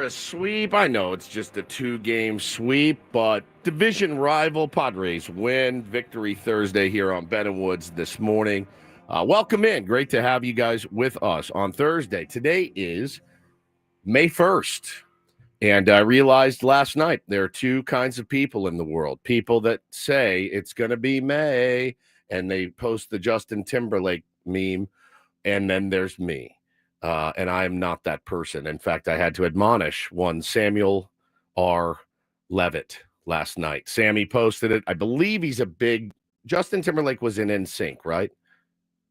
a sweep. I know it's just a 2-game sweep, but division rival Padres win. Victory Thursday here on Ben and Woods this morning. Welcome in. Great to have you guys with us on Thursday. Today is May 1st. And I realized last night there are two kinds of people in the world. People that say it's going to be May, and they post the Justin Timberlake meme, and then there's me. And I am not that person. In fact, I had to admonish one Samuel R. Levitt last night. Sammy posted it. I believe he's a big – Justin Timberlake was in NSYNC, right?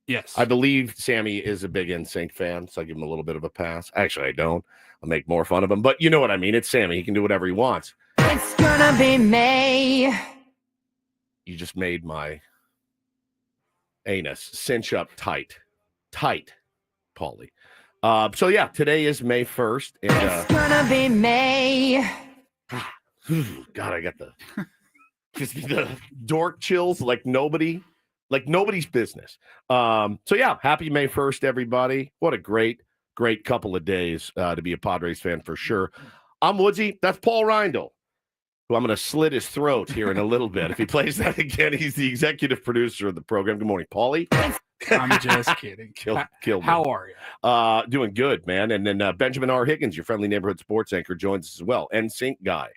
Yes. I believe Sammy is a big NSYNC fan, so I give him a little bit of a pass. Actually, I don't. I'll make more fun of him. But you know what I mean. It's Sammy. He can do whatever he wants. It's gonna be May. You just made my anus cinch up tight. Tight, Paulie. So, yeah, today is May 1st. And, it's gonna be May. God, I got the dork chills like nobody's business. So, yeah, happy May 1st, everybody. What a great couple of days to be a Padres fan for sure. I'm Woodsy. That's Paul Reindl, who I'm going to slit his throat here in a little bit. If he plays that again, he's the executive producer of the program. Good morning, Paulie. I'm just kidding. Killed me. How are you? Doing good, man. And then Benjamin R. Higgins, your friendly neighborhood sports anchor, joins us as well. NSYNC guy.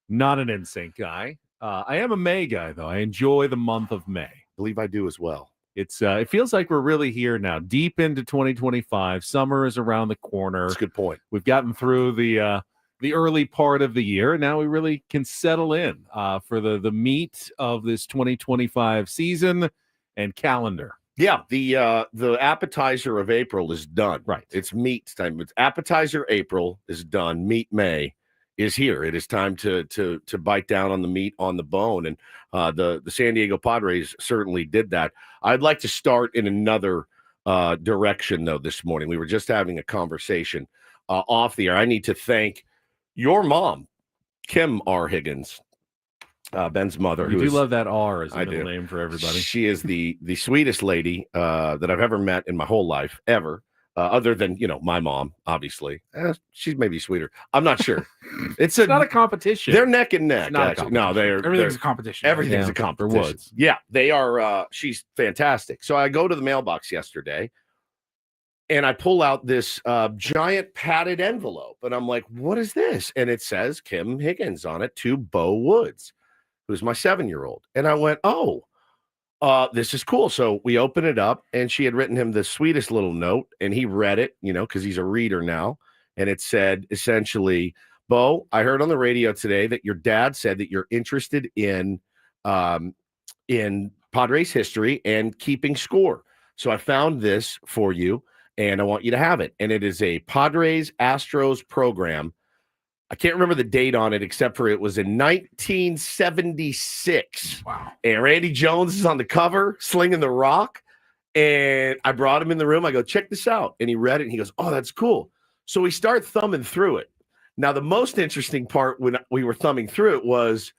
Not an NSYNC guy. I am a May guy, though. I enjoy the month of May. I believe I do as well. It feels like we're really here now, deep into 2025. Summer is around the corner. That's a good point. We've gotten through the early part of the year, and now we really can settle in for the meat of this 2025 season and calendar. Yeah, the appetizer of April is done. Right. It's meat time. It's appetizer April is done. Meat May is here. It is time to bite down on the meat on the bone. And the San Diego Padres certainly did that. I'd like to start in another direction, though, this morning. We were just having a conversation off the air. I need to thank your mom, Kim R. Higgins, Ben's mother. You do love that R as a middle name for everybody. She is the sweetest lady that I've ever met in my whole life, ever. Other than, my mom, obviously. She's maybe sweeter. I'm not sure. It's not a competition. They're neck and neck. Everything's a competition. Everything's a competition. Woods. Yeah, they are. She's fantastic. So I go to the mailbox yesterday, and I pull out this giant padded envelope, and I'm like, what is this? And it says Kim Higgins on it to Bo Woods, who's my 7-year-old. And I went, oh. This is cool. So we open it up, and she had written him the sweetest little note, and he read it, because he's a reader now. And it said, essentially, Bo, I heard on the radio today that your dad said that you're interested in Padres history and keeping score. So I found this for you, and I want you to have it. And it is a Padres Astros program. I can't remember the date on it, except for it was in 1976. Wow. And Randy Jones is on the cover, slinging the rock. And I brought him in the room. I go, check this out. And he read it, and he goes, oh, that's cool. So we start thumbing through it. Now, the most interesting part when we were thumbing through it was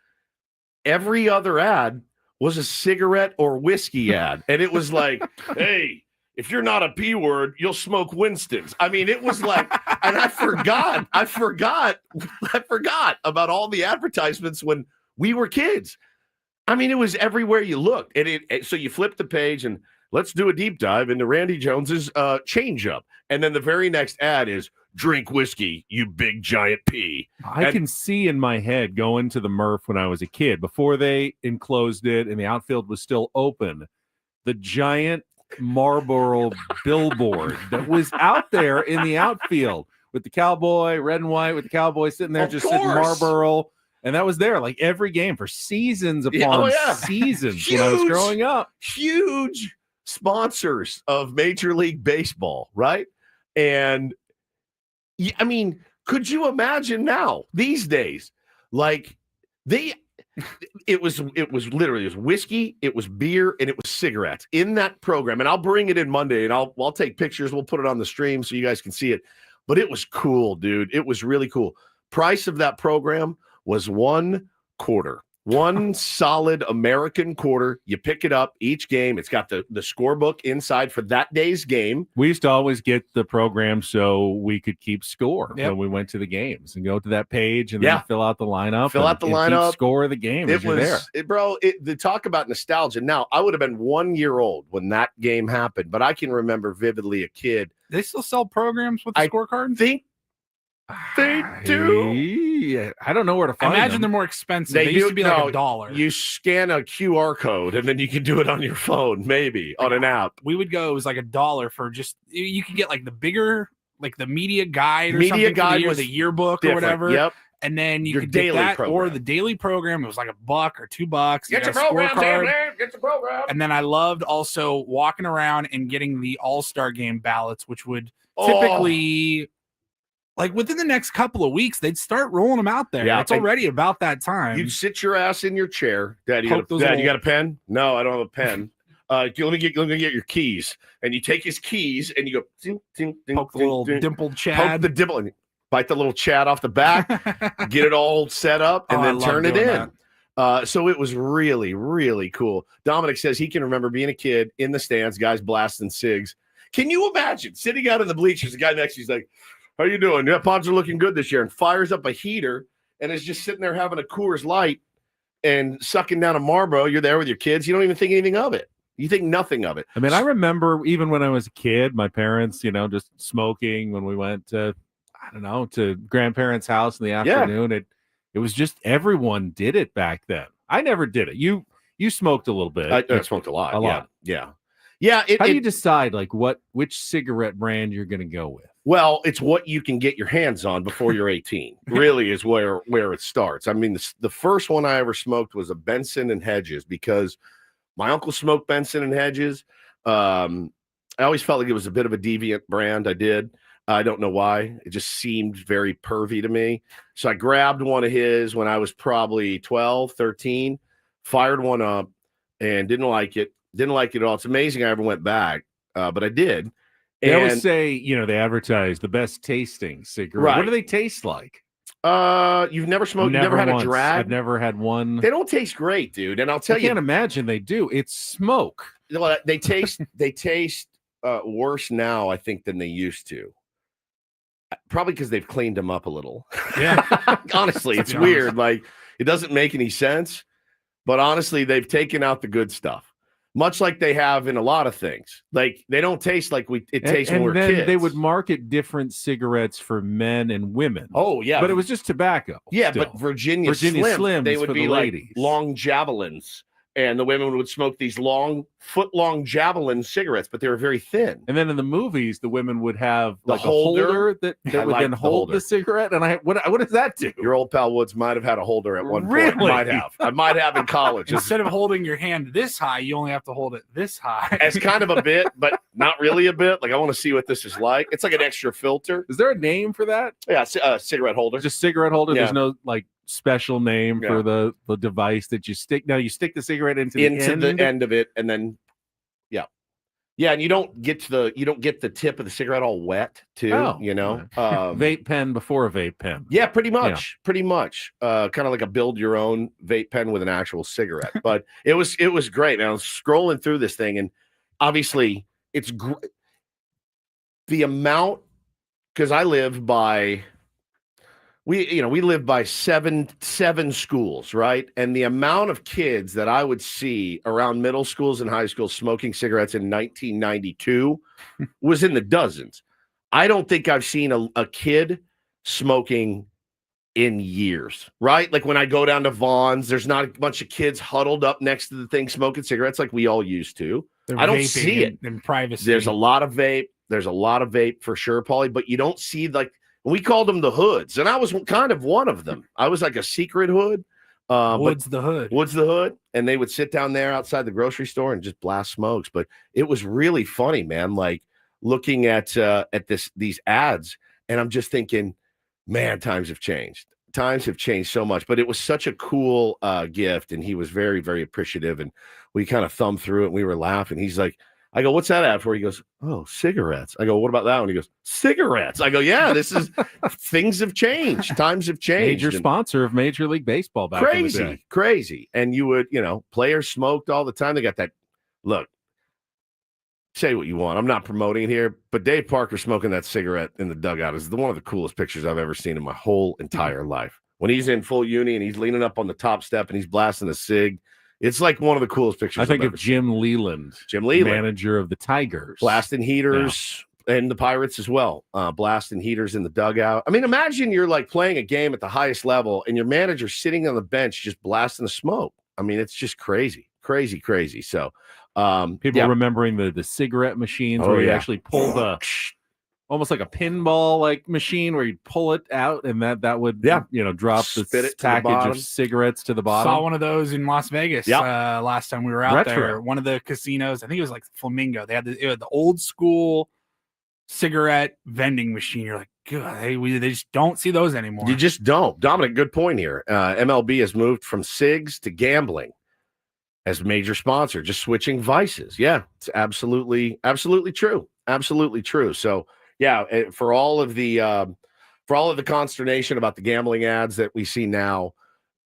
every other ad was a cigarette or whiskey ad. And it was like, hey, if you're not a P word, you'll smoke Winston's. I mean, it was like, and I forgot about all the advertisements when we were kids. I mean, it was everywhere you looked. And so you flip the page and let's do a deep dive into Randy Jones's changeup. And then the very next ad is drink whiskey, you big giant P. I can see in my head going to the Murph when I was a kid, before they enclosed it and the outfield was still open, the giant Marlboro billboard that was out there in the outfield with the cowboy, red and white, with the cowboy sitting there sitting Marlboro. And that was there like every game for seasons upon seasons when I was growing up. Huge sponsors of Major League Baseball, right? And I mean, could you imagine now these days, like it was literally whiskey, it was beer, and it was cigarettes in that program. And I'll bring it in Monday, and I'll take pictures. We'll put it on the stream so you guys can see it. But it was cool, dude. It was really cool. Price of that program was $1.25. One solid American quarter. You pick it up each game. It's got the scorebook inside for that day's game. We used to always get the program so we could keep score when we went to the games and go to that page and then fill out the lineup. Keep score of the game. It was, the talk about nostalgia. Now, I would have been 1 year old when that game happened, but I can remember vividly a kid. They still sell programs with the scorecard? I think they do. Yeah, I don't know where to find them. I imagine they're more expensive. They used to be like $1. You scan a QR code and then you can do it on your phone, maybe on an app. We would go, it was like $1 for just, you could get like the bigger, like the media guide or something for the year, the yearbook or whatever. Yep. And then you could get that program. or the daily program. It was like $1 or $2. Get your program, get your program. And then I loved also walking around and getting the All-Star Game ballots, which would typically, like within the next couple of weeks, they'd start rolling them out there. Yeah, it's already about that time. You'd sit your ass in your chair. Dad, you got a pen? No, I don't have a pen. Let me get your keys. And you take his keys and you go ding, ding, ding, poke the little dimpled Chad. Poke the dimple and bite the little Chad off the back, get it all set up, and then turn it in. So it was really, really cool. Dominic says he can remember being a kid in the stands, guys blasting cigs. Can you imagine sitting out in the bleachers, the guy next to you's like, how you doing? Yeah, Pods are looking good this year, and fires up a heater and is just sitting there having a Coors Light and sucking down a Marlboro. You're there with your kids. You don't even think anything of it. You think nothing of it. I mean, I remember even when I was a kid, my parents, just smoking when we went to, to grandparents' house in the afternoon. Yeah. It was just everyone did it back then. I never did it. You smoked a little bit. I smoked a lot. Yeah. How do you decide which cigarette brand you're going to go with? Well, it's what you can get your hands on before you're 18. Really is where it starts. I mean, the first one I ever smoked was a Benson and Hedges because my uncle smoked Benson and Hedges. I always felt like it was a bit of a deviant brand. I did. I don't know why. It just seemed very pervy to me. So I grabbed one of his when I was probably 12, 13, fired one up and didn't like it. Didn't like it at all. It's amazing I ever went back, but I did. They always say, they advertise the best tasting cigarette. Right. What do they taste like? You've never smoked, you've never had a drag? I've never had one. They don't taste great, dude. And I'll tell you. I can't imagine they do. It's smoke. Well, they taste worse now, I think, than they used to. Probably because they've cleaned them up a little. Yeah. Honestly, it's weird. Like, it doesn't make any sense. But honestly, they've taken out the good stuff. Much like they have in a lot of things. Like, they don't taste like it tastes when we're kids. And then they would market different cigarettes for men and women. Oh, yeah. But it was just tobacco. Yeah, still. But Virginia Slim, they would be like ladies. Long javelins. And the women would smoke these foot-long javelin cigarettes, but they were very thin. And then in the movies, the women would have like a holder that would then hold the cigarette. And what does that do? Your old pal Woods might have had a holder at one point. Might have. I might have in college. Instead of holding your hand this high, you only have to hold it this high. It's kind of a bit, but not really a bit. Like, I want to see what this is like. It's like an extra filter. Is there a name for that? Yeah, cigarette holder. Just cigarette holder? Yeah. There's no special name for the device that you stick. Now you stick the cigarette into the end of it, and then and you don't get the tip of the cigarette all wet too. Vape pen before a vape pen. Yeah, pretty much. Kind of like a build your own vape pen with an actual cigarette. But it was great, man. I was scrolling through this thing, and obviously it's the amount, because I live by. We live by seven schools, right? And the amount of kids that I would see around middle schools and high schools smoking cigarettes in 1992 was in the dozens. I don't think I've seen a kid smoking in years, right? Like when I go down to Vaughn's, there's not a bunch of kids huddled up next to the thing smoking cigarettes like we all used to. I don't see it in privacy. There's a lot of vape. There's a lot of vape for sure, Paulie, but you don't see we called them the hoods, and I was kind of one of them. I was like a secret hood. Woods the hood. And they would sit down there outside the grocery store and just blast smokes. But it was really funny, man, like looking at these ads, and I'm just thinking, man, times have changed. Times have changed so much. But it was such a cool gift, and he was very, very appreciative. And we kind of thumbed through it, and we were laughing. He's like, I go, what's that ad for? He goes, oh, cigarettes. I go, what about that one? He goes, cigarettes. I go, yeah, this is things have changed. Times have changed. Major sponsor of Major League Baseball back in the day. Crazy. And you would, players smoked all the time. They got that. Look, say what you want. I'm not promoting it here, but Dave Parker smoking that cigarette in the dugout is one of the coolest pictures I've ever seen in my whole entire life. When he's in full uni and he's leaning up on the top step and he's blasting a cig, it's like one of the coolest pictures. I think of Jim Leland, manager of the Tigers, blasting heaters and the Pirates as well, blasting heaters in the dugout. I mean, imagine you're like playing a game at the highest level and your manager's sitting on the bench just blasting the smoke. I mean, it's just crazy. So people remembering the cigarette machines where you actually pull the almost like a pinball like machine where you'd pull it out and that would drop the package of cigarettes to the bottom. Saw one of those in Las Vegas last time we were out there. One of the casinos, I think it was like Flamingo. They had the old school cigarette vending machine. You're like, God, they just don't see those anymore. You just don't. Dominic, good point here. MLB has moved from cigs to gambling as major sponsor, just switching vices. Yeah, it's absolutely true. Absolutely true. So yeah, for all of the consternation about the gambling ads that we see now,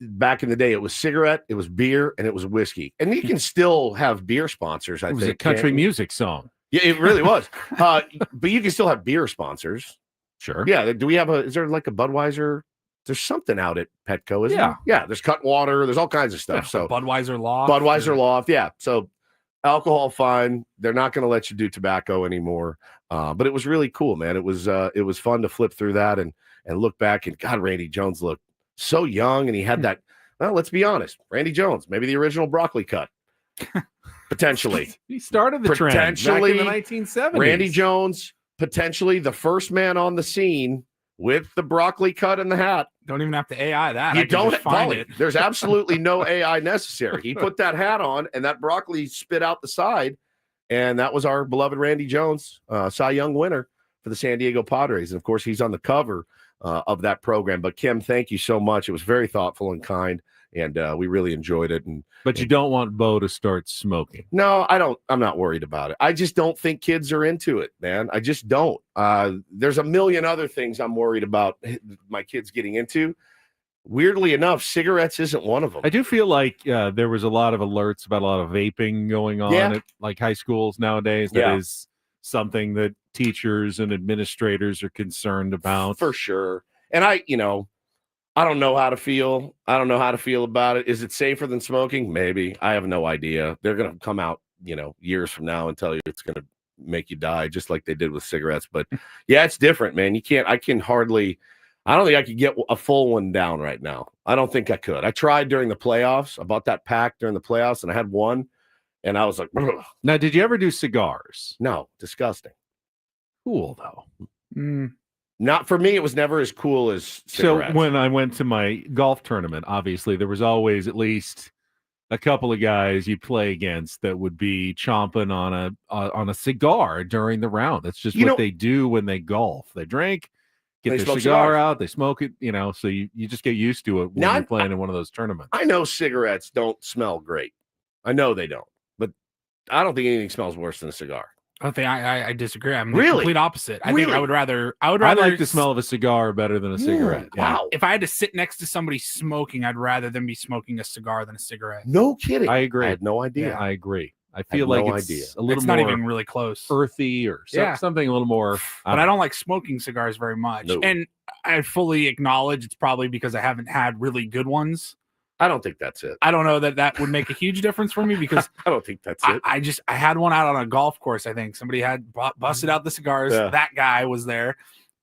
back in the day, it was cigarette, it was beer, and it was whiskey. And you can still have beer sponsors. It was a country music song. Yeah, it really was. But you can still have beer sponsors. Sure. Yeah. Do we have is there like a Budweiser? There's something out at Petco, isn't there? Yeah. There's Cutwater. There's all kinds of stuff. So Budweiser Loft. Loft. Yeah. So alcohol, fine. They're not going to let you do tobacco anymore. But it was really cool, man. It was fun to flip through that and look back. And God, Randy Jones looked so young, and he had that. Well, let's be honest, Randy Jones, maybe the original broccoli cut, potentially. He started the trend back in the 1970s. Randy Jones, potentially the first man on the scene with the broccoli cut and the hat. Don't even have to AI that. You don't find it. There's absolutely no AI necessary. He put that hat on, and that broccoli spit out the side. And that was our beloved Randy Jones, Cy Young winner for the San Diego Padres. And, of course, he's on the cover of that program. But, Kim, thank you so much. It was very thoughtful and kind, and we really enjoyed it. But you don't want Bo to start smoking. No, I don't. I'm not worried about it. I just don't think kids are into it, man. I just don't. There's a million other things I'm worried about my kids getting into. Weirdly enough, cigarettes isn't one of them. I do feel like there was a lot of alerts about a lot of vaping going on at like high schools nowadays. That is something that teachers and administrators are concerned about. For sure. And I don't know how to feel. I don't know how to feel about it. Is it safer than smoking? Maybe. I have no idea. They're going to come out, years from now and tell you it's going to make you die, just like they did with cigarettes. But yeah, it's different, man. I don't think I could get a full one down right now. I don't think I could. I tried during the playoffs. I bought that pack during the playoffs, and I had one, and I was like, ugh. Now, did you ever do cigars? No, disgusting. Cool, though. Not for me. It was never as cool as cigarettes. So when I went to my golf tournament, obviously, there was always at least a couple of guys you play against that would be chomping on a cigar during the round. That's just what they do when they golf. They drink. Get their cigar out, they smoke it, so you just get used to it when you're playing in one of those tournaments. I know cigarettes don't smell great. I know they don't, but I don't think anything smells worse than a cigar. I disagree. I'm the really complete opposite. I really? think I would rather I like the smell of a cigar better than a cigarette. Wow. If I had to sit next to somebody smoking, I'd rather them be smoking a cigar than a cigarette. No kidding. I agree. I had no idea. Yeah, I agree. I feel like it's a little it's more not even really close, earthy or something a little more. But I don't like smoking cigars very much. No. And I fully acknowledge it's probably because I haven't had really good ones. I don't think that's it. I don't know that would make a huge difference for me because I don't think that's it. I had one out on a golf course. I think somebody had busted out the cigars. Yeah. That guy was there,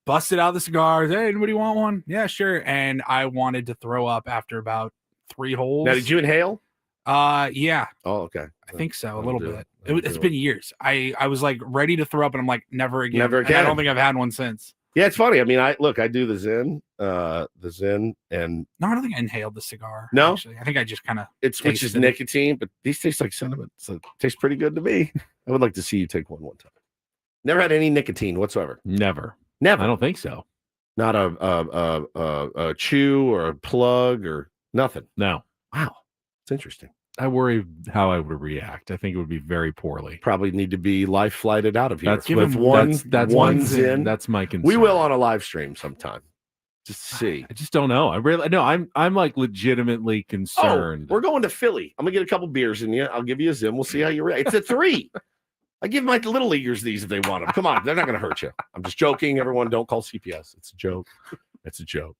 busted out the cigars. Hey, anybody want one? Yeah, sure. And I wanted to throw up after about 3 holes. Now, did you inhale? Yeah. Oh, okay. I think so. A little bit. It's been years. I was like ready to throw up, and I'm like, never again. Never again. And I don't think I've had one since. Yeah, it's funny. I mean, I do the Zyn, and no, I don't think I inhaled the cigar. No, actually, I think I just kind of which is nicotine, but these taste like cinnamon, so it tastes pretty good to me. I would like to see you take one time. Never had any nicotine whatsoever. Never. I don't think so. Not a chew or a plug or nothing. No. Wow, it's interesting. I worry how I would react. I think it would be very poorly. Probably need to be life flighted out of here. That's with that's one's in. That's my concern. We will on a live stream sometime. Just see. I just don't know. I'm like legitimately concerned. Oh, we're going to Philly. I'm gonna get a couple beers in you. I'll give you a Zim. We'll see how you react. It's a 3. I give my little leaguers these if they want them. Come on, they're not gonna hurt you. I'm just joking. Everyone, don't call CPS. It's a joke. It's a joke.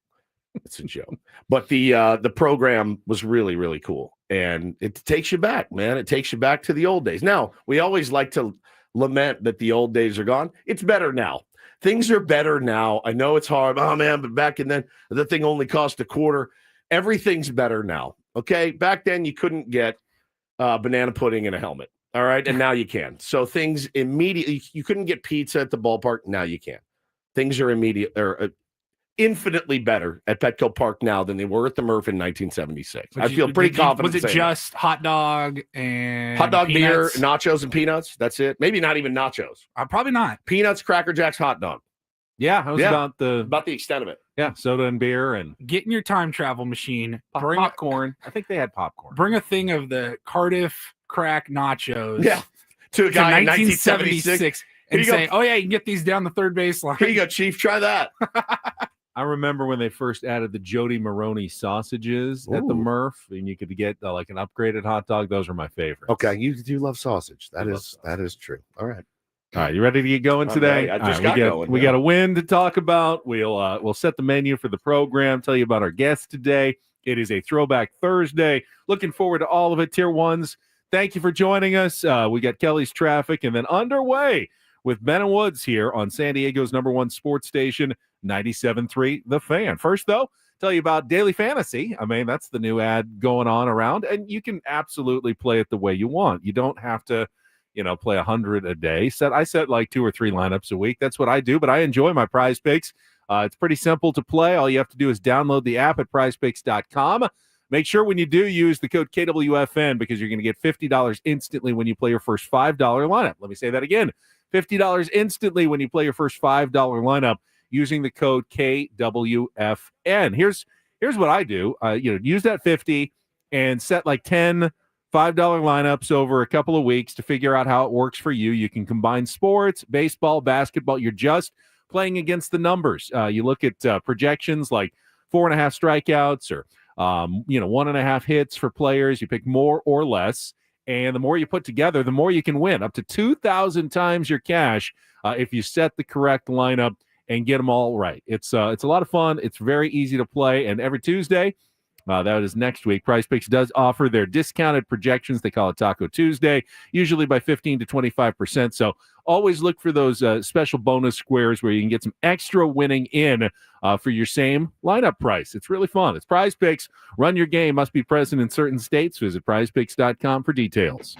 It's a joke. But the program was really, really cool. And it takes you back, man. It takes you back to the old days. Now, we always like to lament that the old days are gone. It's better now. Things are better now. I know it's hard. Oh, man, but back then, the thing only cost $0.25. Everything's better now. Okay? Back then, you couldn't get banana pudding in a helmet. All right? And now you can. So things immediately, you couldn't get pizza at the ballpark. Now you can. Things are infinitely better at Petco Park now than they were at the Murph in 1976. I feel pretty confident. Was it just hot dog and beer, peanuts? nachos, and peanuts? That's it. Maybe not even nachos. Probably not. Peanuts, Cracker Jacks, hot dog. Yeah, that was about the extent of it. Yeah, soda and beer and get in your time travel machine. Bring popcorn. I think they had popcorn. Bring a thing of the Cardiff crack nachos. Yeah, to a guy in 1976. And say, oh, yeah, you can get these down the third baseline. Here you go, Chief. Try that. I remember when they first added the Jody Maroney sausages at the Murph, and you could get like an upgraded hot dog. Those are my favorites. Okay, you do love sausage. That is true. All right. All right, you ready to get going today? I just got going. We got a win to talk about. We'll set the menu for the program, tell you about our guests today. It is a Throwback Thursday. Looking forward to all of it. Tier 1s, thank you for joining us. We got Kelly's Traffic, and then underway with Ben and Woods here on San Diego's #1 sports station, 97.3 The Fan. First, though, tell you about Daily Fantasy. I mean, that's the new ad going on around, and you can absolutely play it the way you want. You don't have to, play 100 a day. I set like 2 or 3 lineups a week. That's what I do, but I enjoy my Prize Picks. It's pretty simple to play. All you have to do is download the app at prizepicks.com. Make sure when you do use the code KWFN because you're going to get $50 instantly when you play your first $5 lineup. Let me say that again. $50 instantly when you play your first $5 lineup using the code KWFN. Here's what I do. Use that 50 and set like 10 $5 lineups over a couple of weeks to figure out how it works for you. You can combine sports, baseball, basketball. You're just playing against the numbers. You look at projections like 4.5 strikeouts or 1.5 hits for players. You pick more or less. And the more you put together, the more you can win, up to 2,000 times your cash if you set the correct lineup and get them all right. It's a lot of fun. It's very easy to play. And every Tuesday, that is next week, Prize Picks does offer their discounted projections. They call it Taco Tuesday, usually by 15 to 25%. So always look for those special bonus squares where you can get some extra winning in for your same lineup price. It's really fun. It's Prize Picks. Run your game. Must be present in certain states. Visit prizepicks.com for details.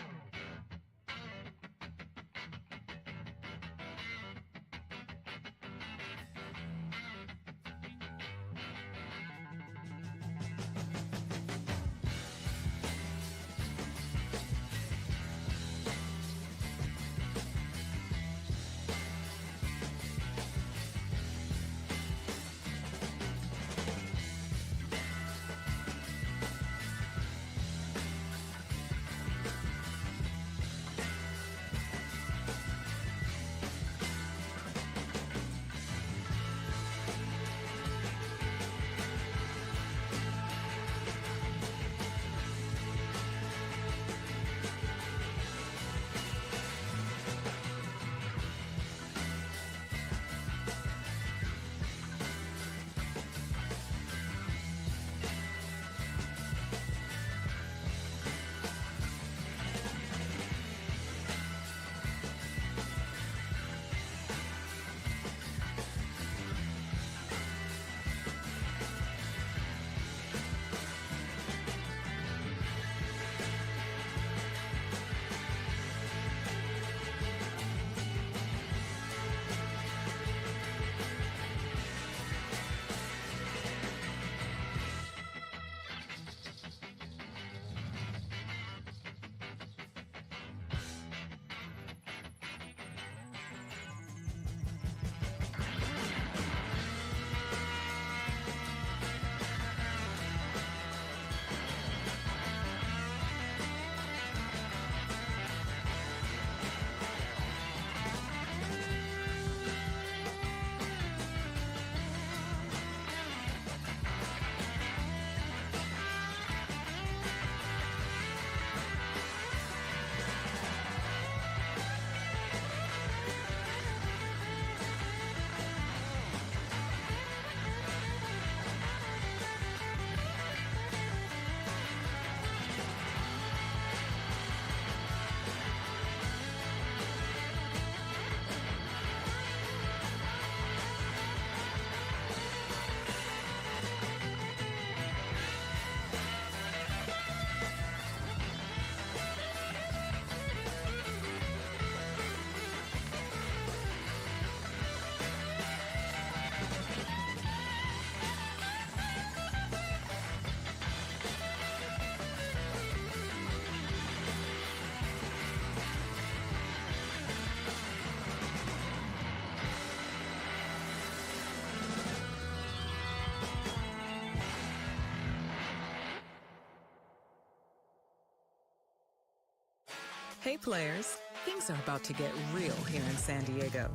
Hey players, things are about to get real here in San Diego.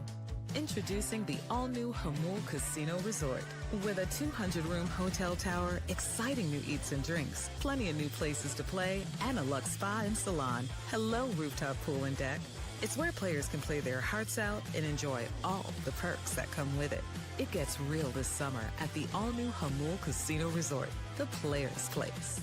Introducing the all-new Jamul Casino Resort. With a 200-room hotel tower, exciting new eats and drinks, plenty of new places to play, and a luxe spa and salon. Hello, rooftop pool and deck. It's where players can play their hearts out and enjoy all the perks that come with it. It gets real this summer at the all-new Jamul Casino Resort, the players' place.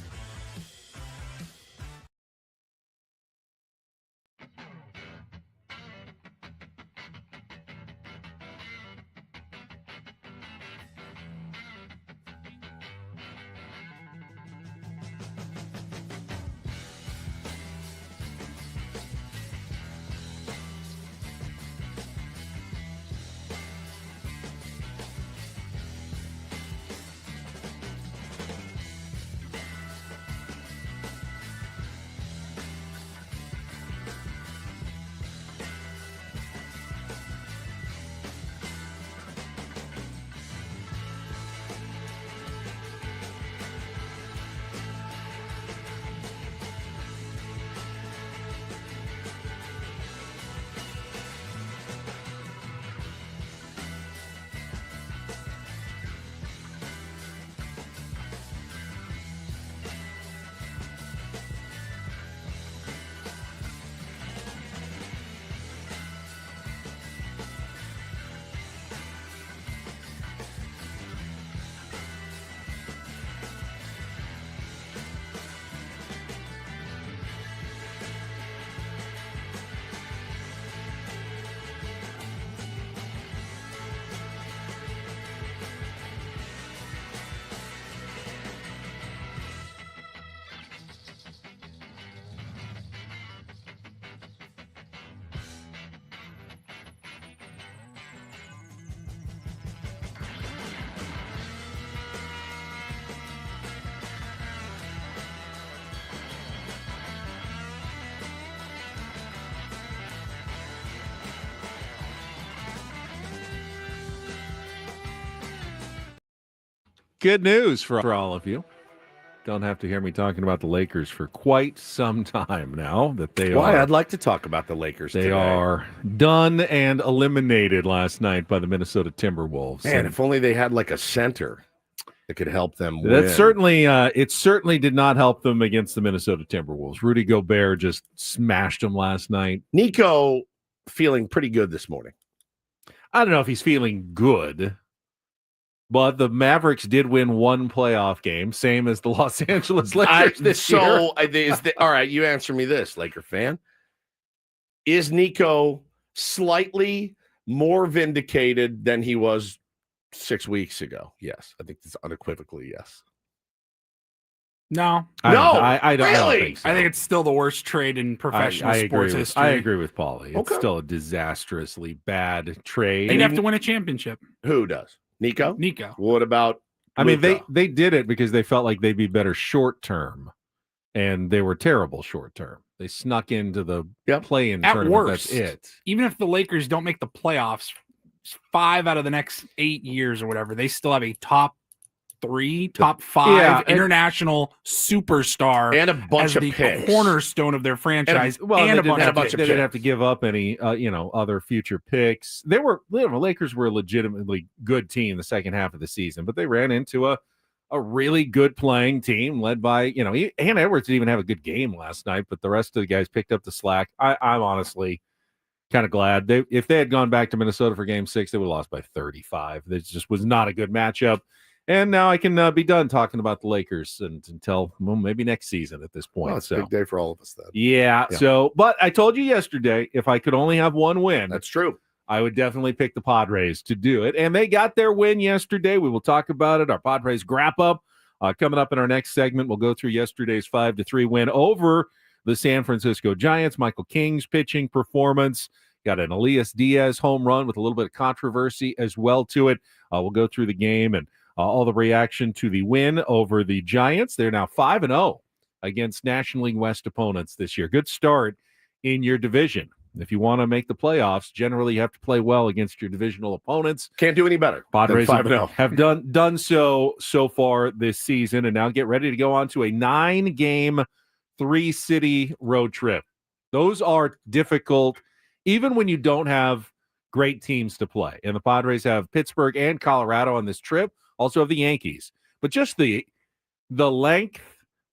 Good news for all of you. Don't have to hear me talking about the Lakers for quite some time now. That they Why? are. I'd like to talk about the Lakers They today. are done and eliminated last night by the Minnesota Timberwolves. Man, And if only they had like a center that could help them win. that certainly, it certainly did not help them against the Minnesota Timberwolves. Rudy Gobert just smashed them last night. Nico feeling pretty good this morning. I don't know if he's feeling good, but the Mavericks did win one playoff game, same as the Los Angeles Lakers this year. All right, you answer me this, Laker fan. Is Nico slightly more vindicated than he was 6 weeks ago? Yes. I think it's unequivocally yes. No. I don't really? think so. I think it's still the worst trade in professional sports history. I agree with Paulie. It's Okay. still a disastrously bad trade. They'd have to win a championship. Who does? Nico? Nico. What about I mean, Luka? they did it because they felt like they'd be better short term, and they were terrible short term. They snuck into the play-in At tournament. worst, That's it. even if the Lakers don't make the playoffs 5 out of the next 8 years or whatever, they still have a top 5 international superstar and a bunch as of the picks. cornerstone of their franchise. They bunch of they picks. didn't have to give up any, other future picks. The Lakers were a legitimately good team the second half of the season, but they ran into a really good playing team led by, Ann Edwards didn't even have a good game last night, but the rest of the guys picked up the slack. I'm honestly kind of glad. If they had gone back to Minnesota for Game 6, they would have lost by 35. This just was not a good matchup. And now I can be done talking about the Lakers until maybe next season at this point. Well, it's a big day for all of us then. Yeah. So, but I told you yesterday, if I could only have one win, That's true. I would definitely pick the Padres to do it. And they got their win yesterday. We will talk about it. Our Padres wrap up coming up in our next segment. We'll go through yesterday's 5-3 win over the San Francisco Giants. Michael King's pitching performance. Got an Elias Diaz home run with a little bit of controversy as well to it. We'll go through the game and all the reaction to the win over the Giants. They're now 5-0 against National League West opponents this year. Good start in your division. If you want to make the playoffs, generally you have to play well against your divisional opponents. Can't do any better. Padres 5-0. have done so far this season, and now get ready to go on to a 9-game, 3-city road trip Those are difficult, even when you don't have great teams to play. And the Padres have Pittsburgh and Colorado on this trip, also have the Yankees. But just the length,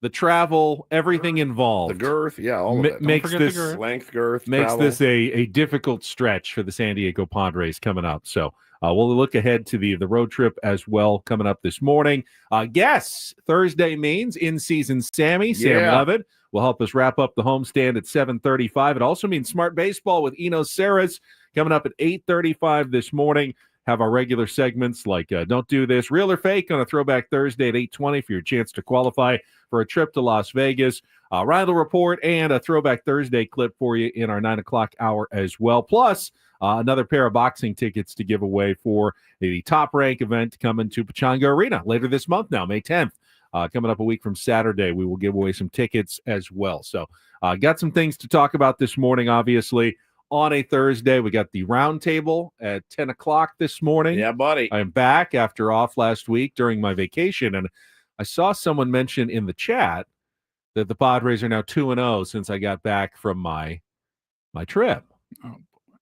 the travel, everything involved. The girth, yeah, all of it. Makes this length, girth, makes travel. this a difficult stretch for the San Diego Padres coming up. So we'll look ahead to the road trip as well coming up this morning. Yes, Thursday means in-season Sammy, Sam Levitt, will help us wrap up the homestand at 7:35. It also means Smart Baseball with Eno Saras coming up at 8:35 this morning. Have our regular segments like Don't Do This, Real or Fake on a Throwback Thursday at 8:20 for your chance to qualify for a trip to Las Vegas. Rival Report and a Throwback Thursday clip for you in our 9 o'clock hour as well. Plus, another pair of boxing tickets to give away for the Top Rank event coming to Pechanga Arena later this month now, May 10th. Coming up a week from Saturday, we will give away some tickets as well. So got some things to talk about this morning, obviously. On a Thursday, we got the roundtable at 10 o'clock this morning. Yeah, buddy. I'm back after off last week during my vacation, and I saw someone mention in the chat that the Padres are now 2-0 since I got back from my trip. Oh.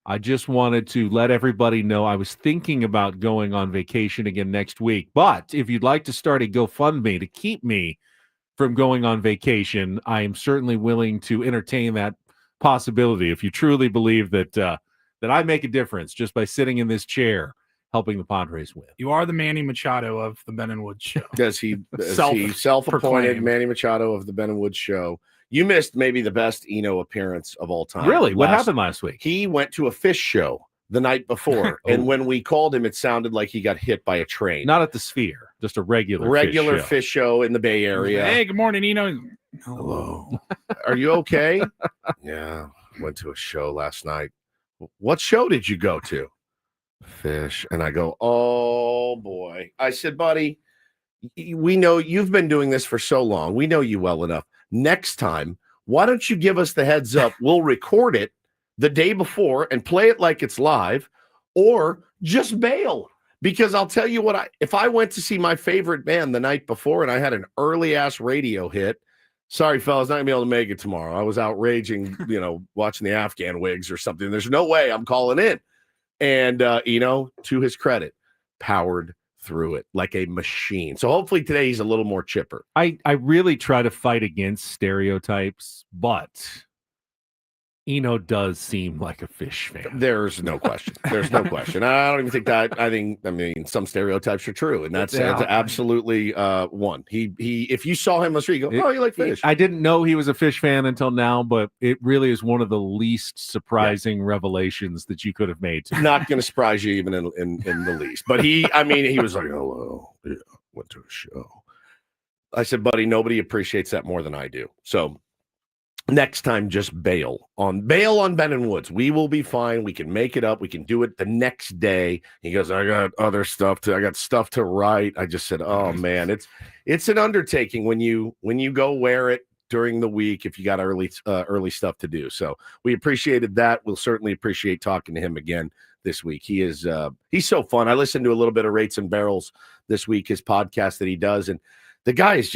I just wanted to let everybody know I was thinking about going on vacation again next week. But if you'd like to start a GoFundMe to keep me from going on vacation, I am certainly willing to entertain that possibility. If you truly believe that that I make a difference just by sitting in this chair helping the Padres win. You are the Manny Machado of the Ben and Woods show. Does he self-appointed Manny Machado of the Ben and Woods show? You missed maybe the best Eno appearance of all time. Really? What happened last week? He went to a fish show the night before, and when we called him, it sounded like he got hit by a train. Not at the Sphere, just a regular fish show in the Bay Area. Hey, good morning, Eno. Hello. Are you okay? Yeah, went to a show last night. What show did you go to? Fish. And I go, oh boy. I said, buddy, we know you've been doing this for so long. We know you well enough. Next time, why don't you give us the heads up? We'll record it the day before and play it like it's live, or just bail. Because I'll tell you what, if I went to see my favorite band the night before and I had an early ass radio hit, sorry, fellas, not gonna be able to make it tomorrow. I was out raging, watching the Afghan Wigs or something. There's no way I'm calling in. And to his credit, powered through it like a machine. So hopefully today he's a little more chipper. I really try to fight against stereotypes, but Eno does seem like a fish fan. There's no question. There's no question. I don't even think that. I mean, some stereotypes are true, and that's absolutely one. He. If you saw him on the street, you go, "Oh, you like fish?" I didn't know he was a fish fan until now, but it really is one of the least surprising revelations that you could have made. To me. Not going to surprise you even in the least. But he was like, "Hello, yeah, went to a show." I said, "Buddy, nobody appreciates that more than I do." So. Next time, just bail on Ben and Woods. We will be fine. We can make it up. We can do it the next day. He goes, I got stuff to write. I just said, oh man, it's an undertaking when you go wear it during the week if you got early stuff to do. So we appreciated that. We'll certainly appreciate talking to him again this week. He's so fun. I listened to a little bit of Rates and Barrels this week, his podcast that he does, and the guy is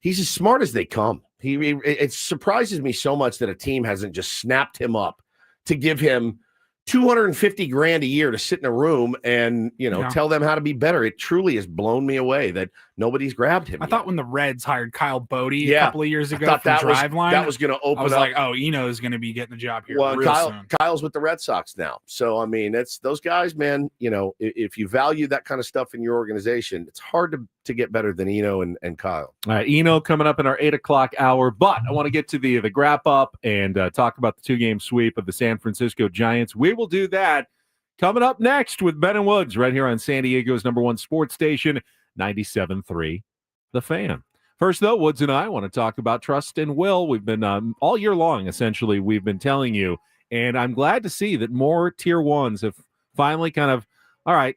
he's as smart as they come. It surprises me so much that a team hasn't just snapped him up to give him $250,000 a year to sit in a room and tell them how to be better. It truly has blown me away that nobody's grabbed him. I thought when the Reds hired Kyle Bodie a couple of years ago from Driveline, that was going to open. I was like, oh, Eno is going to be getting the job here. Well, Kyle's with the Red Sox now, so I mean, it's those guys, man. If you value that kind of stuff in your organization, it's hard to get better than Eno and Kyle. All right, Eno coming up in our 8 o'clock hour, but I want to get to the wrap up and talk about the 2-game sweep of the San Francisco Giants. We will do that coming up next with Ben and Woods right here on San Diego's #1 sports station, 97.3 The Fan. First, though, Woods and I want to talk about trust and will. We've been all year long, essentially, we've been telling you, and I'm glad to see that more tier ones have finally kind of, all right,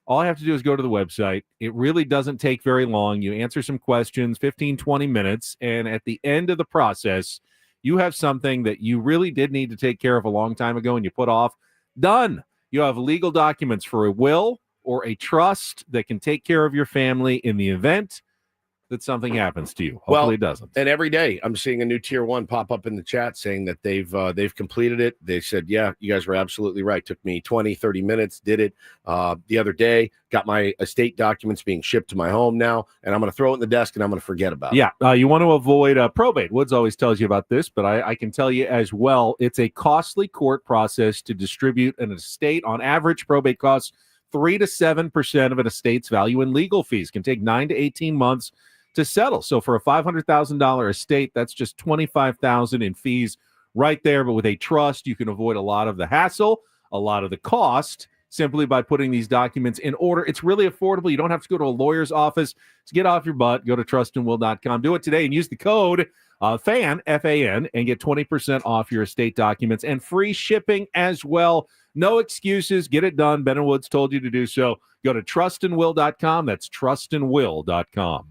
all I have to do is go to the website. It really doesn't take very long. You answer some questions, 15, 20 minutes, and at the end of the process, you have something that you really did need to take care of a long time ago and you put off. Done. You have legal documents for a will or a trust that can take care of your family in the event that something happens to you. Hopefully it doesn't. And every day I'm seeing a new tier 1 pop up in the chat saying that they've completed it. They said, yeah, you guys were absolutely right. Took me 20, 30 minutes, did it the other day, got my estate documents being shipped to my home now, and I'm going to throw it in the desk and I'm going to forget about it. Yeah, you want to avoid probate. Woods always tells you about this, but I can tell you as well, it's a costly court process to distribute an estate. On average, probate costs 3 to 7% of an estate's value, and legal fees can take 9 to 18 months to settle. So for a $500,000 estate, that's just $25,000 in fees right there. But with a trust, you can avoid a lot of the hassle, a lot of the cost, simply by putting these documents in order. It's really affordable. You don't have to go to a lawyer's office to get off your butt. Go to trustandwill.com. Do it today and use the code FAN, F-A-N, and get 20% off your estate documents and free shipping as well. No excuses. Get it done. Ben & Woods told you to do so. Go to trustandwill.com. That's trustandwill.com.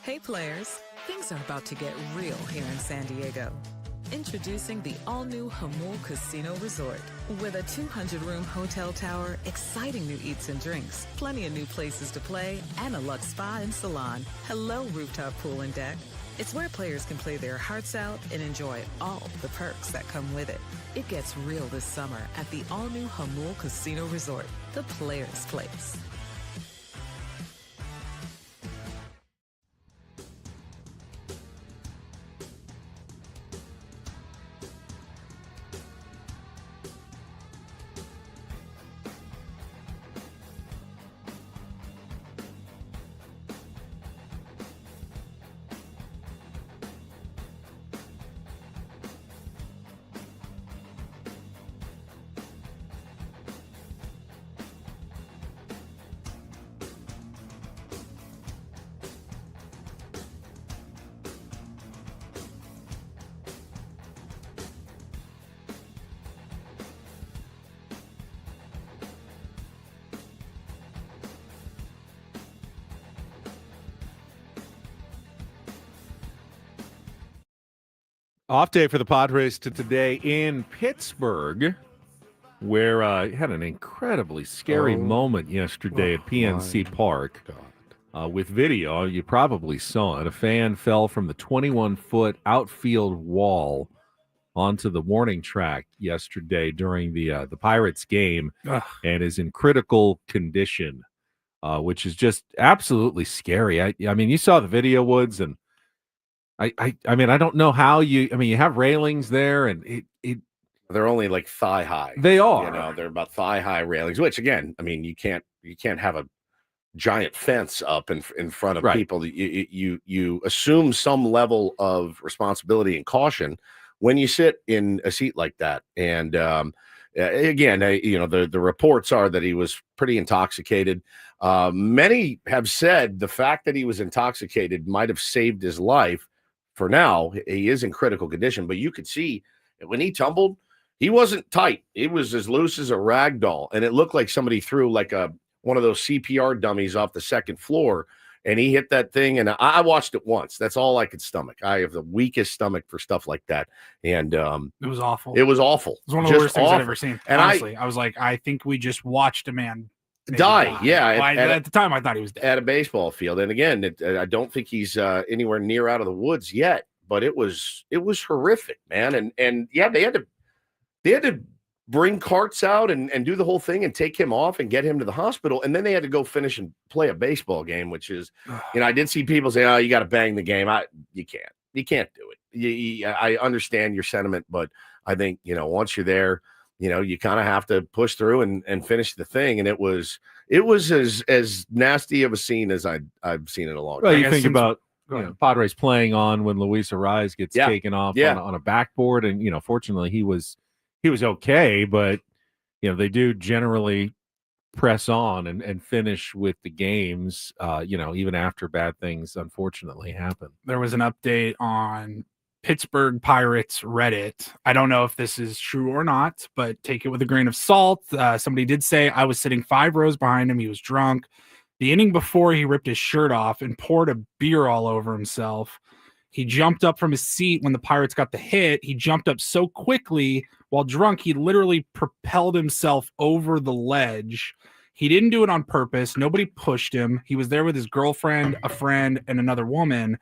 Hey players, things are about to get real here in San Diego. Introducing the all-new Hamul Casino Resort. With a 200-room hotel tower, exciting new eats and drinks, plenty of new places to play, and a luxe spa and salon. Hello, rooftop pool and deck. It's where players can play their hearts out and enjoy all the perks that come with it. It gets real this summer at the all-new Hamul Casino Resort, the players' place. Off day for the Padres to today in Pittsburgh, where had an incredibly scary moment yesterday at PNC Park. With video, you probably saw it. A fan fell from the 21-foot outfield wall onto the warning track yesterday during the Pirates game and is in critical condition, which is just absolutely scary. I mean, you saw the video, Woods, and I mean, I don't know how you have railings there, and they're only like thigh high. They are. You know, they're about thigh high railings, which again, I mean, you can't have a giant fence up in front of people. You assume some level of responsibility and caution when you sit in a seat like that. And again, the reports are that he was pretty intoxicated. Many have said the fact that he was intoxicated might have saved his life. For now, he is in critical condition, but you could see when he tumbled, he wasn't tight. It was as loose as a rag doll, and it looked like somebody threw like one of those CPR dummies off the second floor, and he hit that thing, and I watched it once. That's all I could stomach. I have the weakest stomach for stuff like that, and it was awful. It was awful. It was one of the worst things I've ever seen. And honestly, I was like, I think we just watched a man die. Yeah. At the time, I thought he was dead. At a baseball field. And again, I don't think he's anywhere near out of the woods yet, but it was horrific, man. And yeah, they had to bring carts out and do the whole thing and take him off and get him to the hospital. And then they had to go finish and play a baseball game, which is, I did see people say, oh, you got to bang the game. You can't do it. I understand your sentiment, but I think, once you're there, you kind of have to push through and finish the thing. And it was as nasty of a scene as I've seen in a long time. Well, you think about Padres playing on when Luis Ariz gets taken off on a backboard, and fortunately he was okay, but they do generally press on and finish with the games, even after bad things unfortunately happen. There was an update on Pittsburgh Pirates Reddit. I don't know if this is true or not, but take it with a grain of salt. Somebody did say, I was sitting 5 rows behind him. He was drunk. The inning before, he ripped his shirt off and poured a beer all over himself. He jumped up from his seat when the Pirates got the hit. He jumped up so quickly while drunk, he literally propelled himself over the ledge. He didn't do it on purpose. Nobody pushed him. He was there with his girlfriend, a friend, and another woman.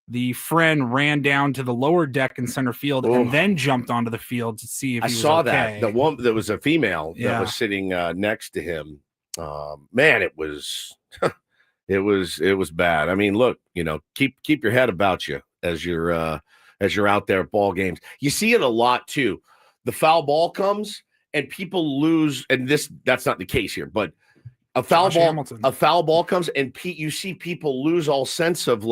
The friend ran down to the lower deck in center field and then jumped onto the field to see if he was okay. I saw that. The one that was a female that was sitting next to him. Man, it was it was bad. I mean, look, keep your head about you as you're out there at ball games. You see it a lot too. The foul ball comes and people lose, and that's not the case here, but a foul ball comes and you see people lose all sense of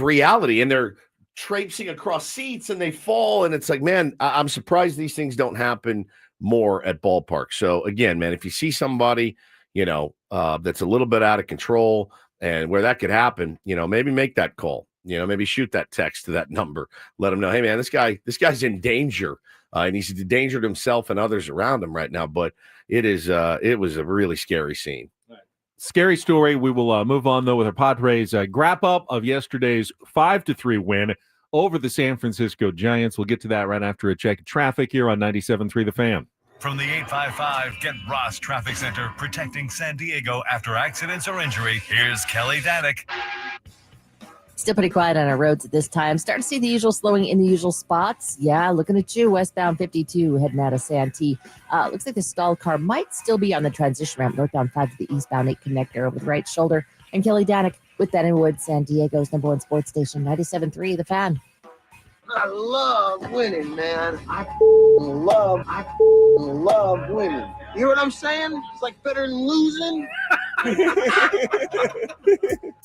reality, and they're traipsing across seats and they fall, and it's like, man, I'm surprised these things don't happen more at ballparks. So again, man, if you see somebody, that's a little bit out of control and where that could happen, maybe make that call, maybe shoot that text to that number, let them know, hey man, this guy's in danger, and he's endangered himself and others around him right now. But it was a really scary scene. Scary story. We will move on though with our Padres wrap up of yesterday's 5-3 win over the San Francisco Giants. We'll get to that right after a check of traffic here on 97.3 The Fan. From the 855 Get Ross Traffic Center, protecting San Diego after accidents or injury, here's Kelly Danick. Still pretty quiet on our roads at this time. Starting to see the usual slowing in the usual spots. Yeah, looking at you, westbound 52 heading out of Santee. Looks like the stalled car might still be on the transition ramp northbound 5 to the eastbound 8 connector over the right shoulder. And Kelly Danick with Bentonwood, San Diego's #1 sports station, 97.3 The Fan. I love winning, man. I love winning. You know what I'm saying? It's like better than losing.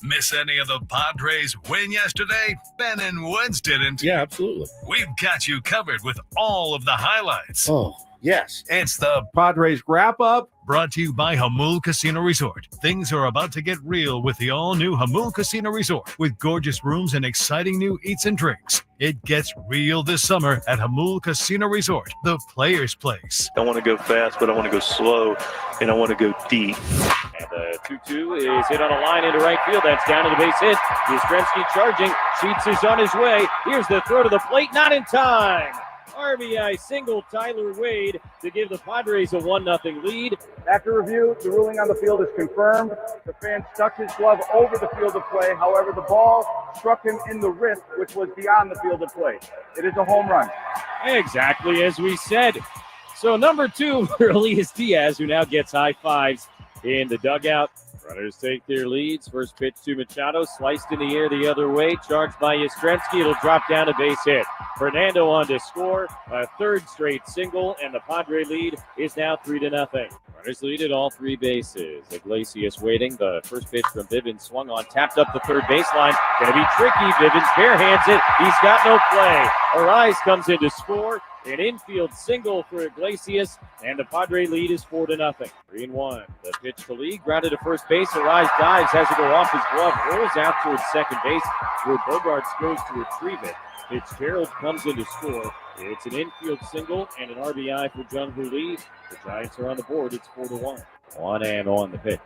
Miss any of the Padres win yesterday? Ben and Woods didn't. Yeah, absolutely. We've got you covered with all of the highlights. Oh, yes. It's the Padres wrap-up. brought to you by Hamul Casino Resort. Things are about to get real with the all-new Hamul Casino Resort with gorgeous rooms and exciting new eats and drinks. It gets real this summer at Hamul Casino Resort, the player's place. I want to go fast, but I want to go slow, and I want to go deep. And the 2-2 is hit on a line into right field. That's down to the base hit. Yastrzemski charging. Sheets is on his way. Here's the throw to the plate. Not in time. RBI single Tyler Wade to give the Padres a 1-0 lead. After review, the ruling on the field is confirmed. The fan stuck his glove over the field of play. However, the ball struck him in the wrist, which was beyond the field of play. It is a home run. Exactly as we said. So number 2 for Elias Diaz, who now gets high fives in the dugout. Runners take their leads. First pitch to Machado, sliced in the air the other way, charged by Yastrzemski. It'll drop down a base hit. Fernando on to score, a third straight single, and the Padre lead is now 3-0. Runners lead at all 3 bases. Iglesias waiting. The first pitch from Bivens swung on, tapped up the third baseline. Gonna be tricky. Bivens barehands it. He's got no play. Arise comes in to score. An infield single for Iglesias, and the Padre lead is 4-0. 3-1. The pitch to Lee, grounded to first base. Arise dives, has to go off his glove, rolls out towards second base, where Bogarts goes to retrieve it. Fitzgerald comes in to score. It's an infield single and an RBI for Jung-Hoo Lee. The Giants are on the board. It's 4-1. 1-0 the pitch.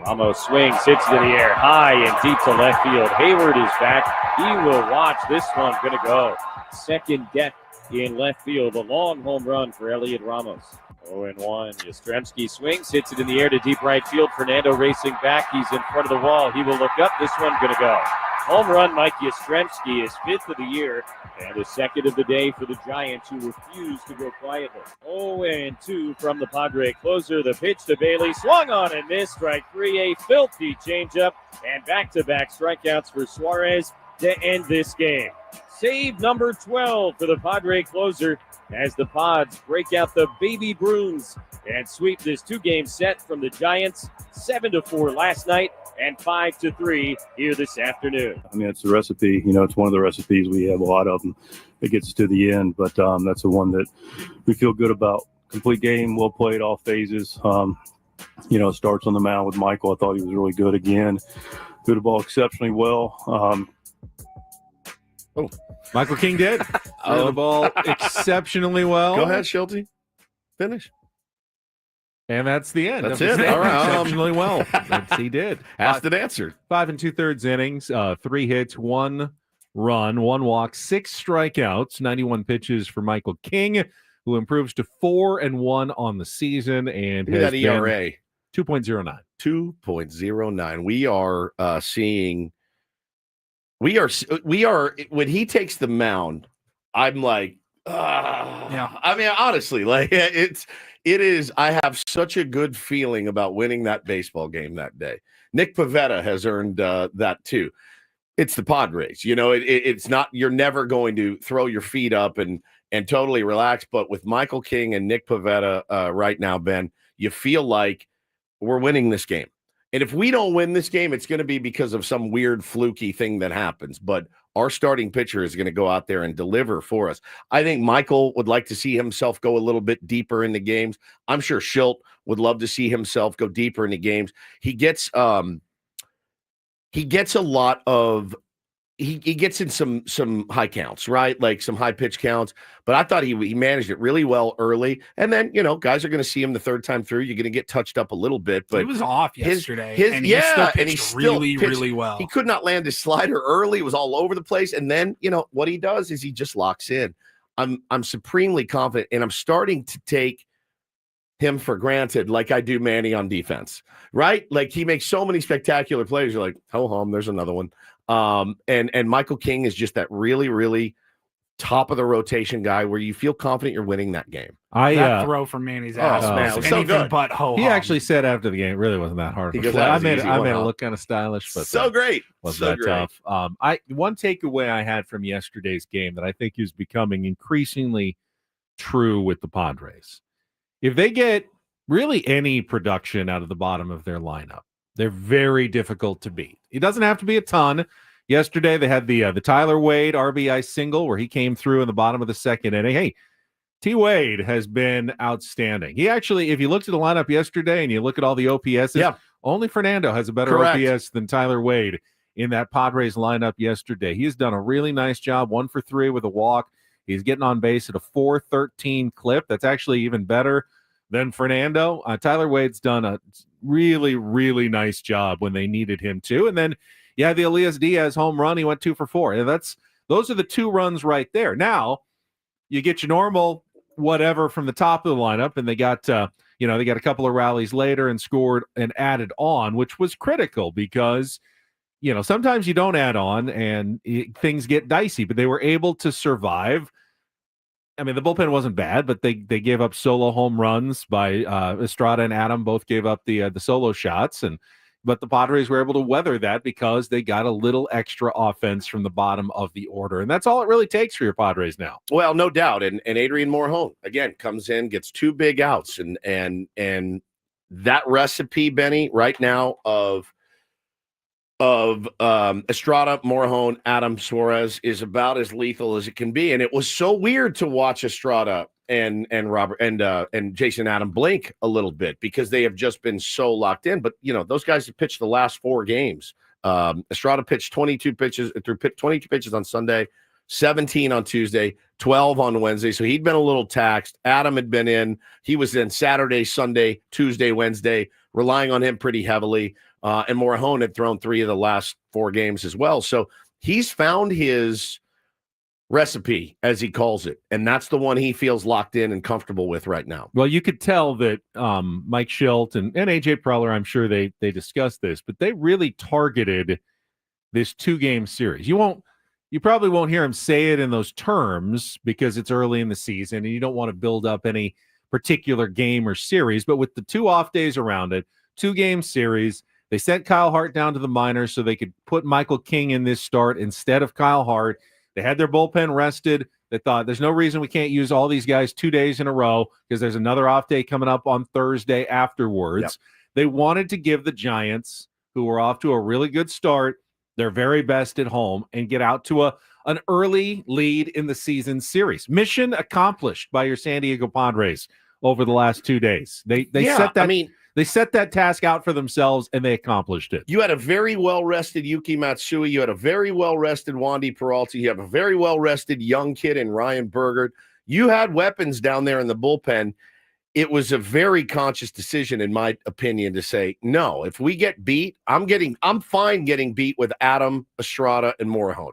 Ramos swings, hits it in the air, high and deep to left field. Hayward is back. He will watch this one. Going to go second deck in left field. A long home run for Elliot Ramos. 0-1. Yastrzemski swings, hits it in the air to deep right field. Fernando racing back. He's in front of the wall. He will look up. This one going to go. Home run, Mike Yastrzemski, his 5th of the year, and the 2nd of the day for the Giants, who refuse to go quietly. 0-2 from the Padre closer. The pitch to Bailey, swung on and missed. Strike 3, a filthy changeup, and back-to-back strikeouts for Suarez to end this game. Save number 12 for the Padre closer as the Pods break out the baby brooms and sweep this 2-game set from the Giants, 7-4 last night and 5-3 here this afternoon. I mean, it's the recipe. You know, it's one of the recipes. We have a lot of them. It gets to the end, but that's the one that we feel good about. Complete game, well played, all phases. You know, it starts on the mound with Michael. I thought he was really good again. Threw the ball exceptionally well. Michael King did. Threw the ball exceptionally well. Go ahead, Schulte. Finish. And that's the end. That's it. All right. Exceptionally well. He did. Asked and answered. 5 2/3 innings, 3 hits, 1 run, 1 walk, 6 strikeouts, 91 pitches for Michael King, who improves to 4-1 on the season and has that ERA 2.09. 2.09. We are seeing. We are when he takes the mound. I'm like, yeah. I mean, honestly, like it is. I have such a good feeling about winning that baseball game that day. Nick Pivetta has earned that too. It's the Padres. You know, it's not. You're never going to throw your feet up and totally relax. But with Michael King and Nick Pivetta right now, Ben, you feel like we're winning this game. And if we don't win this game, it's going to be because of some weird fluky thing that happens. But our starting pitcher is going to go out there and deliver for us. I think Michael would like to see himself go a little bit deeper into games. I'm sure Schilt would love to see himself go deeper into games. He gets a lot of he gets in some high counts, right? Like some high pitch counts. But I thought he managed it really well early. And then, guys are going to see him the third time through. You're going to get touched up a little bit. But he was off yesterday. And he still really, really well. He could not land his slider early. It was all over the place. And then, what he does is he just locks in. I'm supremely confident, and I'm starting to take him for granted, like I do Manny on defense, right? Like he makes so many spectacular plays. You're like, ho hum, there's another one. And Michael King is just that really, really top of the rotation guy where you feel confident you're winning that game. That throw from Manny's ass, man, it was so good. But he actually said after the game, it really wasn't that hard. I made it look kind of stylish, but so great. Wasn't that tough. One takeaway I had from yesterday's game that I think is becoming increasingly true with the Padres. If they get really any production out of the bottom of their lineup, they're very difficult to beat. It doesn't have to be a ton. Yesterday, they had the Tyler Wade RBI single where he came through in the bottom of the second inning. Hey, T. Wade has been outstanding. He actually, if you looked at the lineup yesterday and you look at all the OPSs, only Fernando has a better OPS than Tyler Wade in that Padres lineup yesterday. He's done a really nice job, 1 for 3 with a walk. He's getting on base at a 4.13 clip. That's actually even better than Fernando. Tyler Wade's done a really, really nice job when they needed him to. And then, the Elias Diaz home run, he went 2 for 4. And those are the 2 runs right there. Now, you get your normal whatever from the top of the lineup, and they got they got a couple of rallies later and scored and added on, which was critical because sometimes you don't add on and things get dicey, but they were able to survive. I mean, the bullpen wasn't bad, but they gave up solo home runs by Estrada and Adam both gave up the solo shots, but the Padres were able to weather that because they got a little extra offense from the bottom of the order, and that's all it really takes for your Padres now. Well, no doubt, and Adrian Morejon again comes in, gets 2 big outs, and that recipe, Benny, right now of Estrada, Morejon, Adam, Suarez is about as lethal as it can be. And it was so weird to watch Estrada and Robert and Jason Adam blink a little bit because they have just been so locked in. But those guys have pitched the last 4 games. Estrada pitched 22 pitches on Sunday, 17 on Tuesday, 12 on Wednesday. So he'd been a little taxed. Adam had been in. He was in Saturday, Sunday, Tuesday, Wednesday, relying on him pretty heavily. And Morejon had thrown 3 of the last 4 games as well. So he's found his recipe, as he calls it. And that's the one he feels locked in and comfortable with right now. Well, you could tell that Mike Schilt and AJ Preller, I'm sure they discussed this, but they really targeted this 2-game series. You probably won't hear him say it in those terms because it's early in the season and you don't want to build up any particular game or series. But with the 2 off days around it, 2-game series, they sent Kyle Hart down to the minors so they could put Michael King in this start instead of Kyle Hart. They had their bullpen rested. They thought there's no reason we can't use all these guys 2 days in a row because there's another off day coming up on Thursday afterwards. Yep. They wanted to give the Giants, who were off to a really good start, their very best at home and get out to an early lead in the season series. Mission accomplished by your San Diego Padres over the last 2 days. They set that task out for themselves, and they accomplished it. You had a very well-rested Yuki Matsui. You had a very well-rested Wandy Peralta. You have a very well-rested young kid in Ryan Bergert. You had weapons down there in the bullpen. It was a very conscious decision, in my opinion, to say, no, if we get beat, I'm fine getting beat with Adam, Estrada, and Morejon.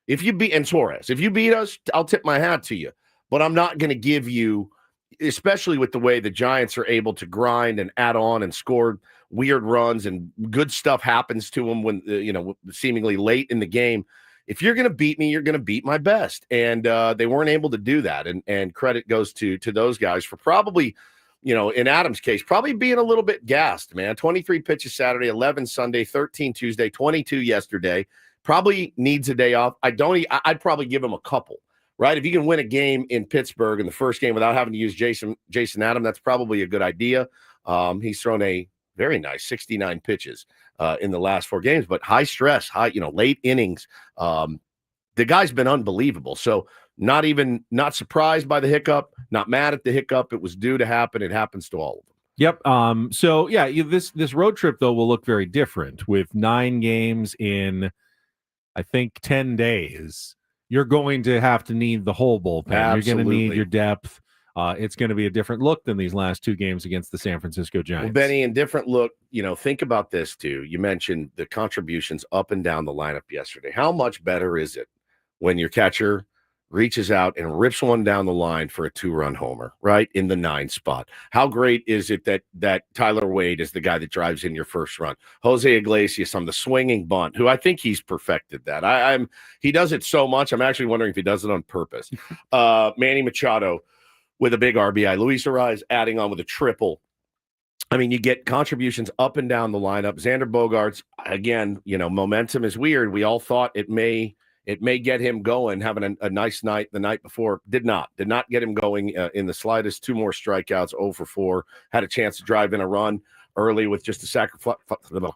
And Suarez. If you beat us, I'll tip my hat to you. But I'm not going to give you, especially with the way the Giants are able to grind and add on and score weird runs and good stuff happens to them when, seemingly late in the game. If you're going to beat me, you're going to beat my best. And they weren't able to do that. And credit goes to those guys for probably, in Adam's case, probably being a little bit gassed, man. 23 pitches Saturday, 11 Sunday, 13 Tuesday, 22 yesterday. Probably needs a day off. I'd probably give him a couple. Right? If you can win a game in Pittsburgh in the first game without having to use Jason Adam, that's probably a good idea. He's thrown a very nice 69 pitches in the last 4 games, but high stress, late innings. The guy's been unbelievable. So not surprised by the hiccup, not mad at the hiccup. It was due to happen. It happens to all of them. Yep. So yeah, this road trip though will look very different with 9 games in I think, 10 days, you're going to have to need the whole bullpen. Absolutely. You're going to need your depth. It's going to be a different look than these last 2 games against the San Francisco Giants. Well, Benny, in different look, think about this too. You mentioned the contributions up and down the lineup yesterday. How much better is it when your catcher reaches out and rips one down the line for a 2-run homer, right, in the 9 spot? How great is it that Tyler Wade is the guy that drives in your first run? Jose Iglesias on the swinging bunt, who I think he's perfected that. He does it so much, I'm actually wondering if he does it on purpose. Manny Machado with a big RBI. Luis Ariz adding on with a triple. I mean, you get contributions up and down the lineup. Xander Bogaerts, again, momentum is weird. We all thought it may get him going, having a nice night the night before. Did not get him going in the slightest. 2 more strikeouts, 0 for 4. Had a chance to drive in a run early with just a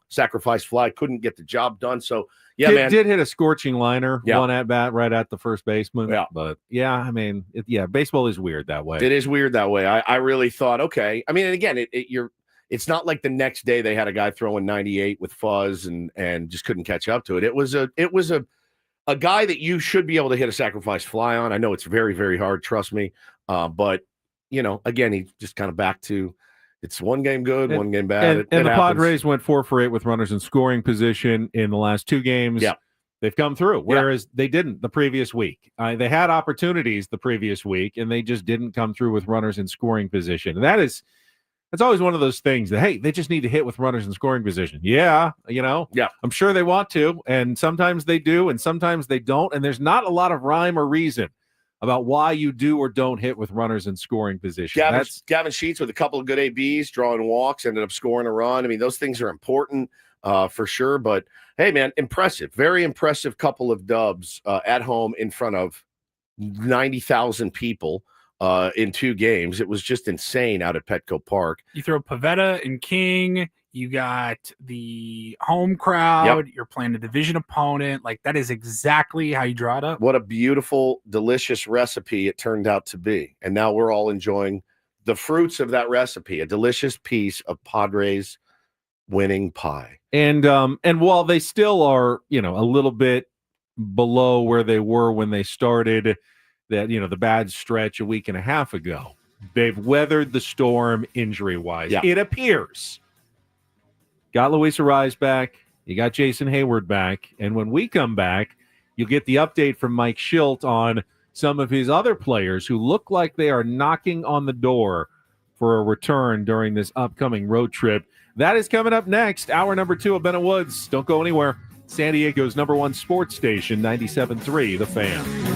sacrifice fly. Couldn't get the job done. So, yeah, man. Did hit a scorching liner, one at bat right at the first baseman. Yeah. But, yeah, I mean, baseball is weird that way. It is weird that way. I really thought, okay. I mean, and again, it's not like the next day they had a guy throwing 98 with fuzz and just couldn't catch up to it. It was a guy that you should be able to hit a sacrifice fly on. I know it's very, very hard, trust me. But, again, he's just kind of back to it's one game good, one game bad. And the Padres went 4 for 8 with runners in scoring position in the last 2 games. Yeah. They've come through, whereas they didn't the previous week. They had opportunities the previous week, and they just didn't come through with runners in scoring position. And that's always one of those things that, hey, they just need to hit with runners in scoring position. Yeah, I'm sure they want to, and sometimes they do, and sometimes they don't. And there's not a lot of rhyme or reason about why you do or don't hit with runners in scoring position. Gavin Sheets with a couple of good ABs, drawing walks, ended up scoring a run. I mean, those things are important for sure. But, hey, man, impressive. Very impressive couple of dubs at home in front of 90,000 people. In 2 games. It was just insane out at Petco Park. You throw Pavetta and King, you got the home crowd, You're playing a division opponent. Like, that is exactly how you draw it up. What a beautiful, delicious recipe it turned out to be. And now we're all enjoying the fruits of that recipe, a delicious piece of Padres winning pie. And while they still are, a little bit below where they were when they started the bad stretch a week and a half ago, they've weathered the storm injury-wise. Yeah. It appears. Got Luis Ariz back. You got Jason Hayward back. And when we come back, you'll get the update from Mike Schilt on some of his other players who look like they are knocking on the door for a return during this upcoming road trip. That is coming up next. Hour number 2 of Bennett Woods. Don't go anywhere. San Diego's #1 sports station, 97.3 The Fan.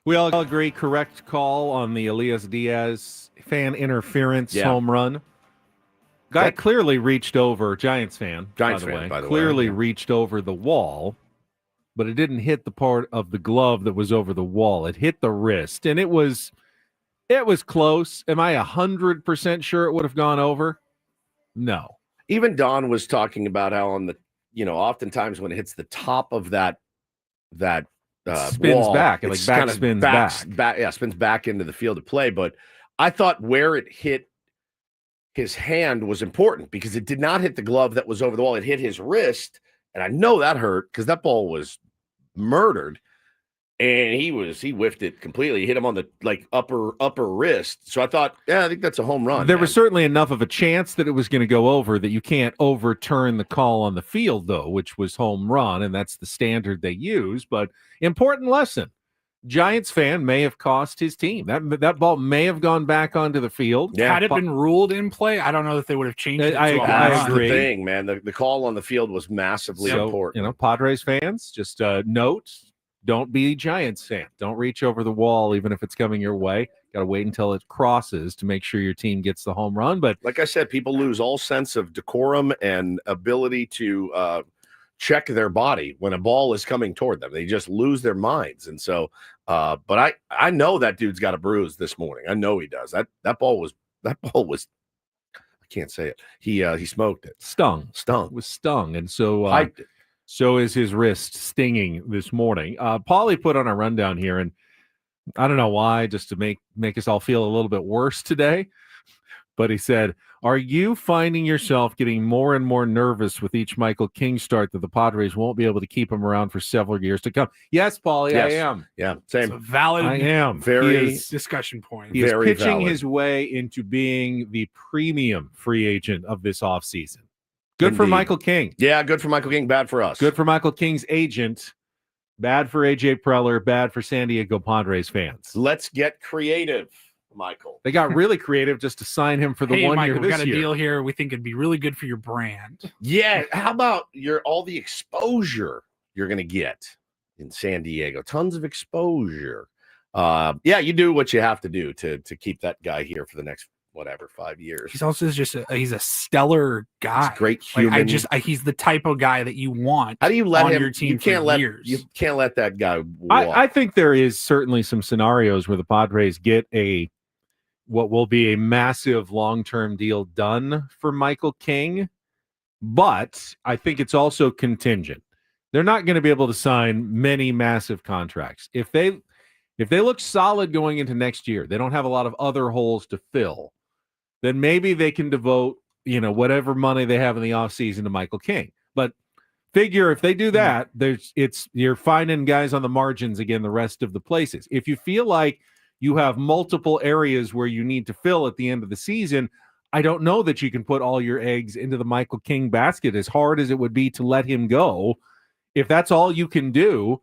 We all agree correct call on the Elias Diaz fan interference home run. Guy clearly reached over, Giants fan, by the way, clearly reached over the wall, but it didn't hit the part of the glove that was over the wall. It hit the wrist, and it was close. Am I 100% sure it would have gone over? No. Even Don was talking about how on the, oftentimes when it hits the top of that spins wall, back, it's like kind of spins back. spins back into the field of play. But I thought where it hit his hand was important because it did not hit the glove that was over the wall. It hit his wrist, and I know that hurt because that ball was murdered, and he whiffed it completely. He hit him on the upper wrist. So I thought, I think that's a home run. There was certainly enough of a chance that it was going to go over that you can't overturn the call on the field, though, which was home run, and that's the standard they use. But important lesson. Giants fan may have cost his team. That ball may have gone back onto the field. Yeah. Had it been ruled in play, I don't know that they would have changed it. I agree. The thing, man. The call on the field was massively important. Padres fans, just note, don't be Giants fan. Don't reach over the wall, even if it's coming your way. Got to wait until it crosses to make sure your team gets the home run. But like I said, people lose all sense of decorum and ability to check their body when a ball is coming toward them. They just lose their minds. And so, but I know that dude's got a bruise this morning. I know he does. That ball was, I can't say it. He smoked it. Stung. It was stung. And so, hyped it. So is his wrist stinging this morning. Paulie put on a rundown here, and I don't know why, just to make us all feel a little bit worse today. But he said, are you finding yourself getting more and more nervous with each Michael King start that the Padres won't be able to keep him around for several years to come? Yes, Paulie, yes. I am. Yeah, same. It's a valid I am. Very discussion point. He is pitching his way into being the premium free agent of this offseason. Good for Michael King. Yeah, good for Michael King, bad for us. Good for Michael King's agent, bad for A.J. Preller, bad for San Diego Padres fans. Let's get creative, Michael. They got really creative just to sign him for the 1 Michael, year this we got a year. deal here. We think it'd be really good for your brand. Yeah, how about all the exposure you're going to get in San Diego? Tons of exposure. You do what you have to do to keep that guy here for the next 5 years. He's also he's a stellar guy. He's great human. He's the type of guy that you want. How do you let on him? Your team you can't let years. You can't let that guy walk. I think there is certainly some scenarios where the Padres get what will be a massive long-term deal done for Michael King, but I think it's also contingent. They're not going to be able to sign many massive contracts. If they look solid going into next year, they don't have a lot of other holes to fill, then maybe they can devote, whatever money they have in the offseason to Michael King. But figure if they do that, you're finding guys on the margins again the rest of the places. If you feel like you have multiple areas where you need to fill at the end of the season, I don't know that you can put all your eggs into the Michael King basket, as hard as it would be to let him go. If that's all you can do,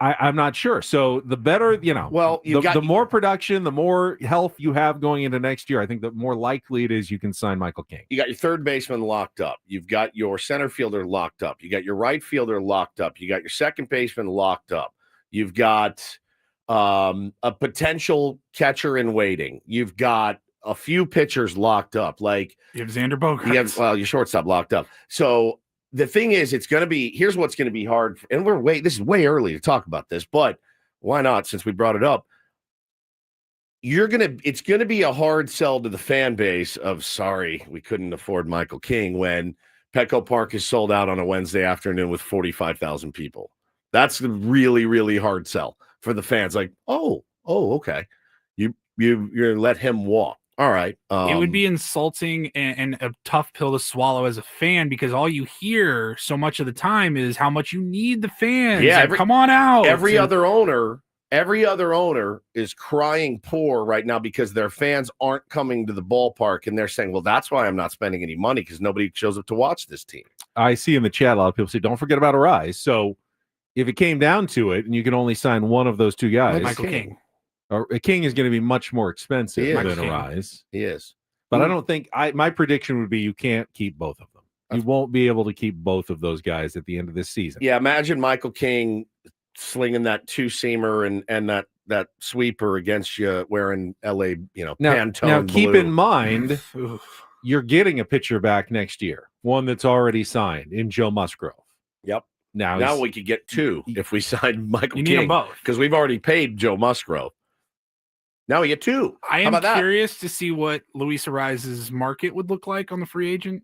I'm not sure. So the better, the more production, the more health you have going into next year, I think the more likely it is you can sign Michael King. You got your third baseman locked up. You've got your center fielder locked up. You got your right fielder locked up. You got your second baseman locked up. You've got a potential catcher in waiting. You've got a few pitchers locked up. Like you have Xander Bogaerts. Your shortstop locked up. So the thing is, here's what's going to be hard. And this is way early to talk about this, but why not? Since we brought it up, it's going to be a hard sell to the fan base of, sorry, we couldn't afford Michael King when Petco Park is sold out on a Wednesday afternoon with 45,000 people. That's a really, really hard sell for the fans. Like, okay. You let him walk. All right. It would be insulting and a tough pill to swallow as a fan, because all you hear so much of the time is how much you need the fans. Yeah, come on out. Every other owner is crying poor right now because their fans aren't coming to the ballpark, and they're saying, well, that's why I'm not spending any money, because nobody shows up to watch this team. I see in the chat a lot of people say, don't forget about Arise. So if it came down to it and you can only sign one of those two guys, Michael King. A King is going to be much more expensive than Arise. He is. But I don't think my prediction would be you can't keep both of them. You won't be able to keep both of those guys at the end of this season. Yeah, imagine Michael King slinging that two-seamer and that sweeper against you wearing LA, Pantone Now keep blue. in mind, you're getting a pitcher back next year, one that's already signed in Joe Musgrove. Yep. Now we could get two if we signed Michael You King. need them both. Because we've already paid Joe Musgrove. Now we get two. I How am about that? curious to see what Luis Ariza's market would look like on the free agent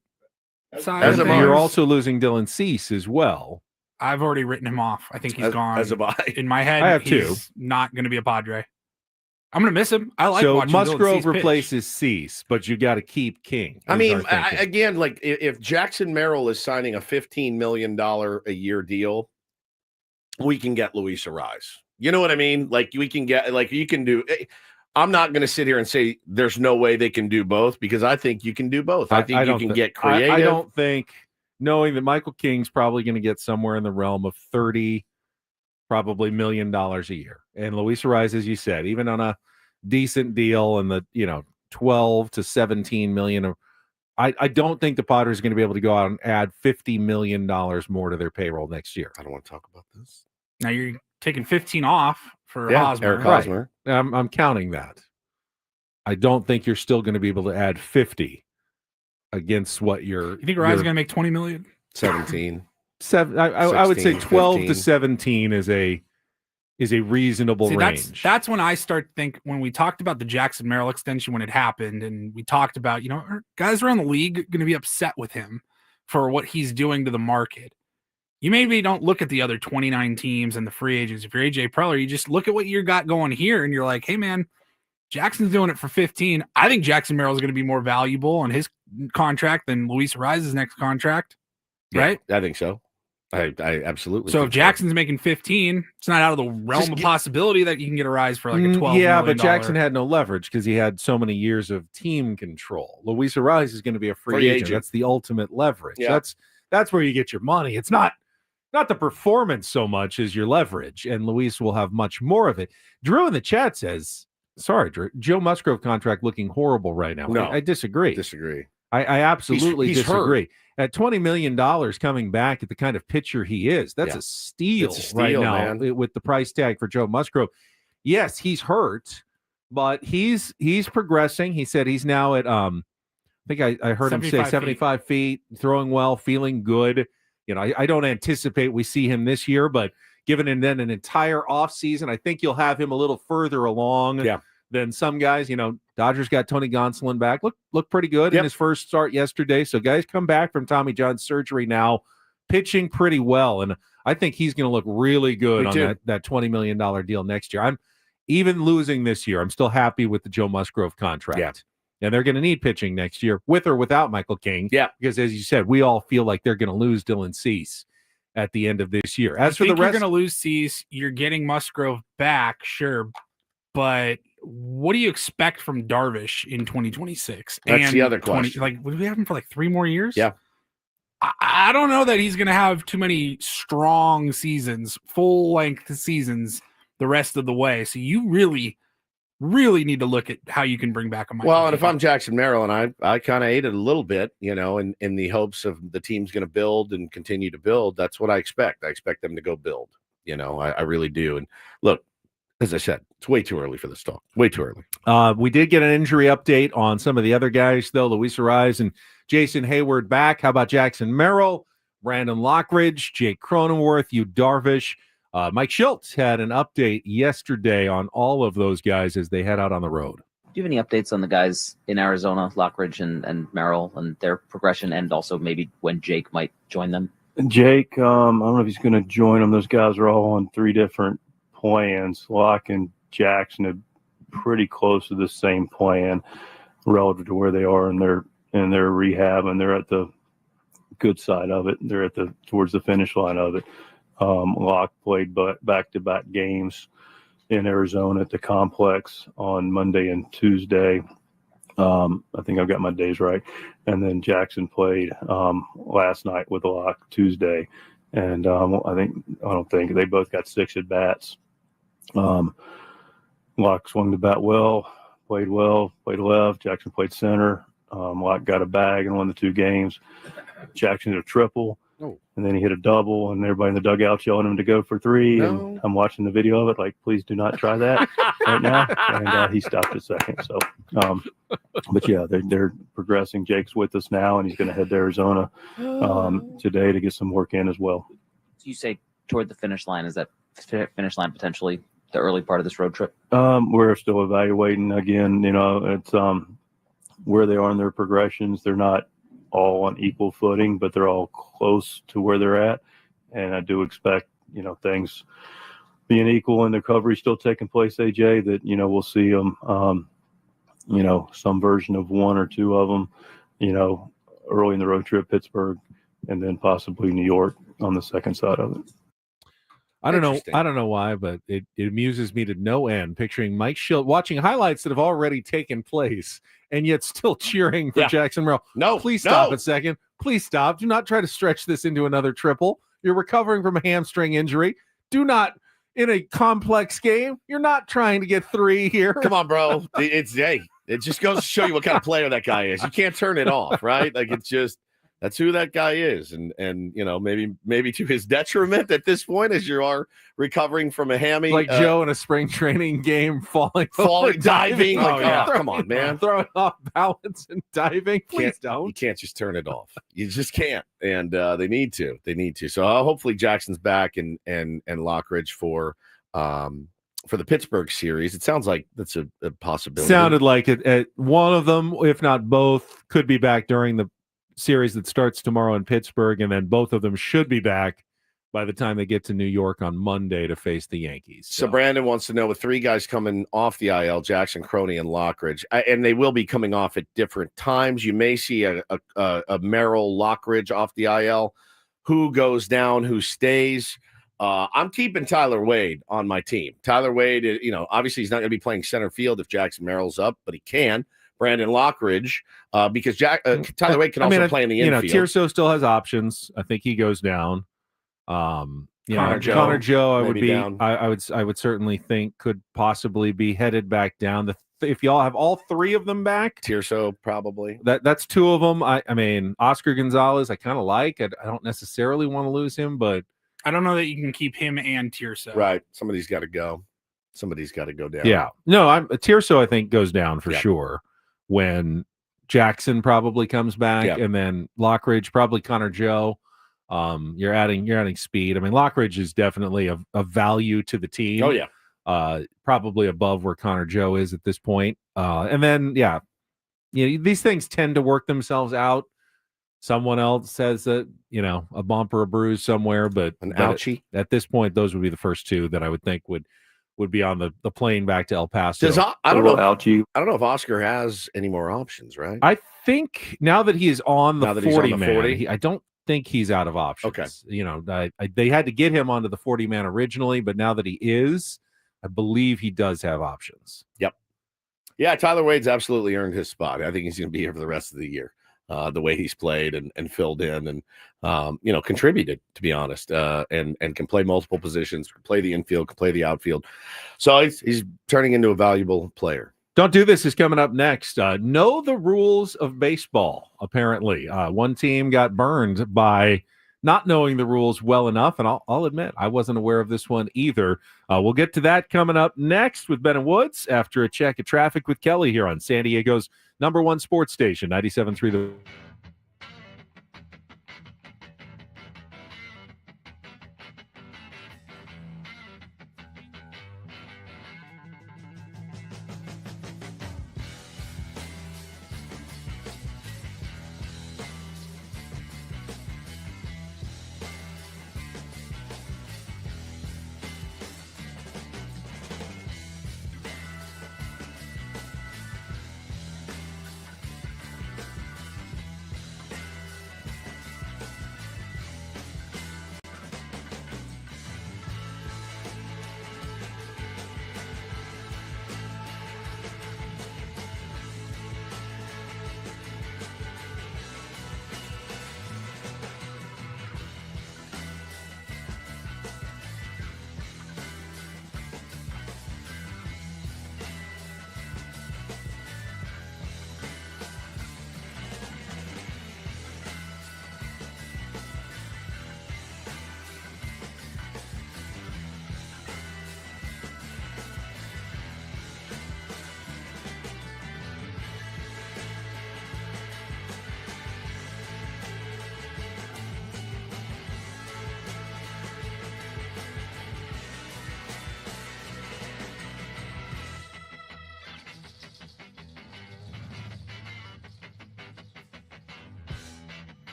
side. As of of things. You're also losing Dylan Cease as well. I've already written him off. I think he's gone. As have I. In my head, I have he's two. not going to be a Padre. I'm going to miss him. I like so watching Musgrove Dylan Cease pitch. replaces Cease, but you got to keep King. I is mean, our thinking. again, like if Jackson Merrill is signing a $15 million a year deal, we can get Luis Ariz. You know what I mean? Like we can get, like you can do. I'm not going to sit here and say there's no way they can do both because I think you can do both. I think you can get creative. I don't think, knowing that Michael King's probably going to get somewhere in the realm of $30 probably $1 million a year. And Luis Ariz, as you said, even on a decent deal and the 12 to 17 million, I don't think the Padres are going to be able to go out and add $50 million more to their payroll next year. I don't want to talk about this. Now you're taking 15 off for Yeah, Hosmer. Eric Hosmer. Right. I'm counting that. I don't think you're still going to be able to add 50 against what you're. You think Ariz is going to make 20 million? 17. I would say 16, 12 15. to 17 is a reasonable range. That's when I start when we talked about the Jackson Merrill extension when it happened, and we talked about, guys around the league going to be upset with him for what he's doing to the market. You maybe don't look at the other 29 teams and the free agents. If you're AJ Preller, you just look at what you got going here, and you're like, hey, man, Jackson's doing it for 15. I think Jackson Merrill is going to be more valuable on his contract than Luis Ariz's next contract, right? Yeah, I think so. I absolutely. So if Jackson's making 15, it's not out of the realm of possibility that you can get a rise for like a 12. Yeah, but Jackson had no leverage because he had so many years of team control. Luis Ariz is going to be a free agent. That's the ultimate leverage. Yeah. That's where you get your money. It's not the performance so much as your leverage, and Luis will have much more of it. Drew in the chat says, sorry, Drew, Joe Musgrove contract looking horrible right now. No, I disagree. I absolutely he's disagree. hurt. At $20 million coming back at the kind of pitcher he is, that's a steal right now, man. with the price tag for Joe Musgrove. Yes, he's hurt, but he's progressing. He said he's now at I think I heard him say 75 feet, throwing well, feeling good. I don't anticipate we see him this year, but given him then an entire offseason, I think you'll have him a little further along than some guys. Dodgers got Tony Gonsolin back. Look pretty good in his first start yesterday. So guys come back from Tommy John surgery now, pitching pretty well. And I think he's going to look really good on that $20 million deal next year. I'm even losing this year. I'm still happy with the Joe Musgrove contract. Yeah. And they're going to need pitching next year with or without Michael King. Yeah. Because as you said, we all feel like they're going to lose Dylan Cease at the end of this year. As for the rest, you're going to lose Cease. You're getting Musgrove back, sure. But what do you expect from Darvish in 2026? That's the other question. Would we have him for 3 more years? Yeah. I don't know that he's going to have too many strong seasons, full-length seasons the rest of the way. So you really, really need to look at how you can bring back a Michael Well, and King. if I'm Jackson Merrill, and I kind of ate it a little bit, in the hopes of the team's going to build and continue to build, that's what I expect. I expect them to go build. I really do. And look, as I said, it's way too early for this talk. Way too early. We did get an injury update on some of the other guys, though. Luis Ariz and Jason Hayward back. How about Jackson Merrill, Brandon Lockridge, Jake Cronenworth, Yu Darvish? Mike Schultz had an update yesterday on all of those guys as they head out on the road. Do you have any updates on the guys in Arizona, Lockridge and Merrill, and their progression, and also maybe when Jake might join them? Jake, I don't know if he's going to join them. Those guys are all on 3 different plans. Locke and Jackson are pretty close to the same plan relative to where they are in their rehab, and they're at the good side of it. They're towards the finish line of it. Locke played back-to-back games in Arizona at the complex on Monday and Tuesday. I think I've got my days right. And then Jackson played last night with Locke Tuesday. And they both got 6 at bats. Locke swung the bat well, played left. Jackson played center. Locke got a bag and won the 2 games. Jackson did a triple. And then he hit a double, and everybody in the dugout yelling him to go for 3. No. And I'm watching the video of it, like, please do not try that right now. And he stopped at second. So, but yeah, they're progressing. Jake's with us now, and he's going to head to Arizona today to get some work in as well. You say toward the finish line. Is that finish line potentially the early part of this road trip? We're still evaluating. Again, it's where they are in their progressions. They're not all on equal footing, but they're all close to where they're at. And I do expect, things being equal and the recovery still taking place, AJ, that, we'll see them, some version of 1 or 2 of them, early in the road trip, Pittsburgh, and then possibly New York on the second side of it. I don't know why, but it amuses me to no end picturing Mike Schilt watching highlights that have already taken place and yet still cheering for Jackson Merrill. No, please stop a second. Please stop. Do not try to stretch this into another triple. You're recovering from a hamstring injury. Do not, in a complex game, you're not trying to get 3 here. Come on, bro. It just goes to show you what kind of player that guy is. You can't turn it off, right? Like, it's just, that's who that guy is. And maybe to his detriment at this point as you are recovering from a hammy. Like Joe in a spring training game falling, diving. Like, come on, man. Throwing off balance and diving. Please don't. You can't just turn it off. You just can't. And they need to. So hopefully Jackson's back and Lockridge for the Pittsburgh series. It sounds like that's a possibility. Sounded like it. One of them, if not both, could be back during the series that starts tomorrow in Pittsburgh, and then both of them should be back by the time they get to New York on Monday to face the Yankees. So Brandon wants to know, with 3 guys coming off the IL, Jackson, Croney, and Lockridge, and they will be coming off at different times. You may see a Merrill Lockridge off the IL. Who goes down? Who stays? I'm keeping Tyler Wade on my team. Tyler Wade, obviously he's not going to be playing center field if Jackson Merrill's up, but he can. Brandon Lockridge, because Tyler Wade can also play in the infield. Tirso still has options. I think he goes down. Connor Joe, I would certainly think could possibly be headed back down. If y'all have all 3 of them back, Tirso probably. That's 2 of them. I mean, Oscar Gonzalez, I kind of like. I don't necessarily want to lose him, but I don't know that you can keep him and Tirso. Right, somebody's got to go. Somebody's got to go down. Yeah, no, Tirso I think goes down for sure. When Jackson probably comes back, and then Lockridge, probably Connor Joe. You're adding speed. I mean, Lockridge is definitely a value to the team. Oh yeah, probably above where Connor Joe is at this point. And then these things tend to work themselves out. Someone else says that a bump or a bruise somewhere, but an ouchie. At this point, those would be the first 2 that I would think would be on the plane back to El Paso. I don't know if Oscar has any more options, right? I think now that he is on the 40 man, I don't think he's out of options. Okay. They had to get him onto the 40 man originally, but now that he is, I believe he does have options. Yep. Yeah, Tyler Wade's absolutely earned his spot. I think he's going to be here for the rest of the year. The way he's played and filled in and contributed, to be honest, and can play multiple positions, can play the infield, can play the outfield. So he's turning into a valuable player. Don't Do This is coming up next. Know the rules of baseball, apparently. One team got burned by not knowing the rules well enough, and I'll admit I wasn't aware of this one either. We'll get to that coming up next with Ben and Woods after a check of traffic with Kelly here on San Diego's #1 sports station, 97.3 The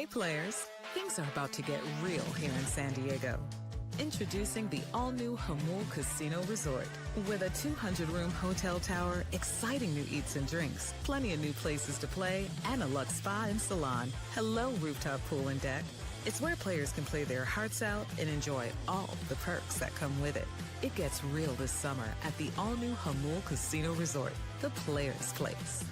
Hey players, things are about to get real here in San Diego. Introducing the all-new Hamul Casino Resort. With a 200-room hotel tower, exciting new eats and drinks, plenty of new places to play, and a luxe spa and salon. Hello, rooftop pool and deck. It's where players can play their hearts out and enjoy all the perks that come with it. It gets real this summer at the all-new Hamul Casino Resort, the players' place.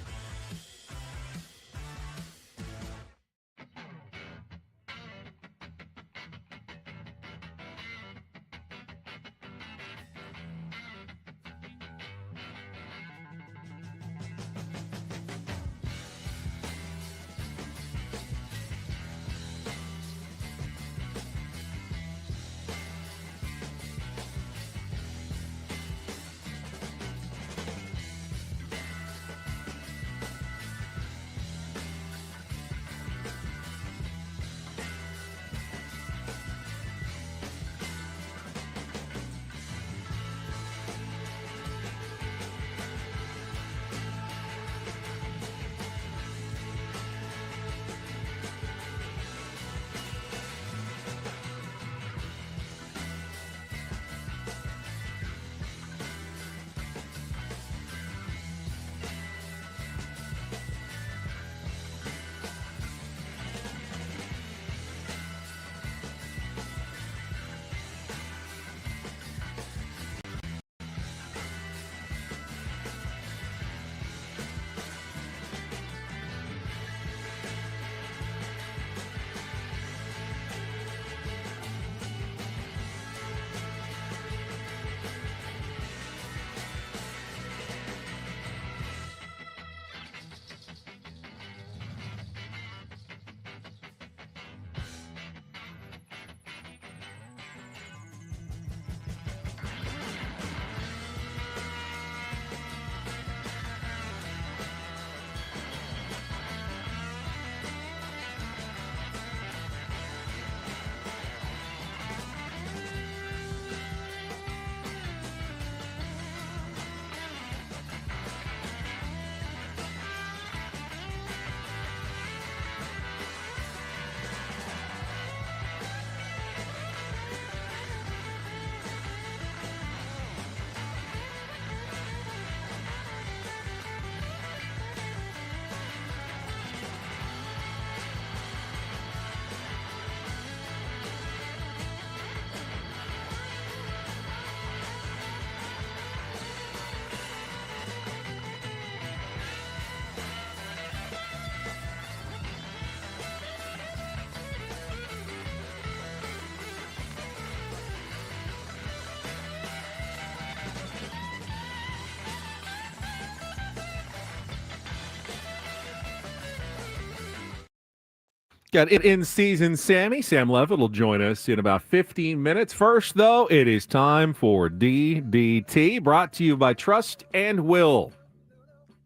Got it in season, Sammy. Sam Levitt will join us in about 15 minutes. First, though, it is time for DDT, brought to you by Trust and Will.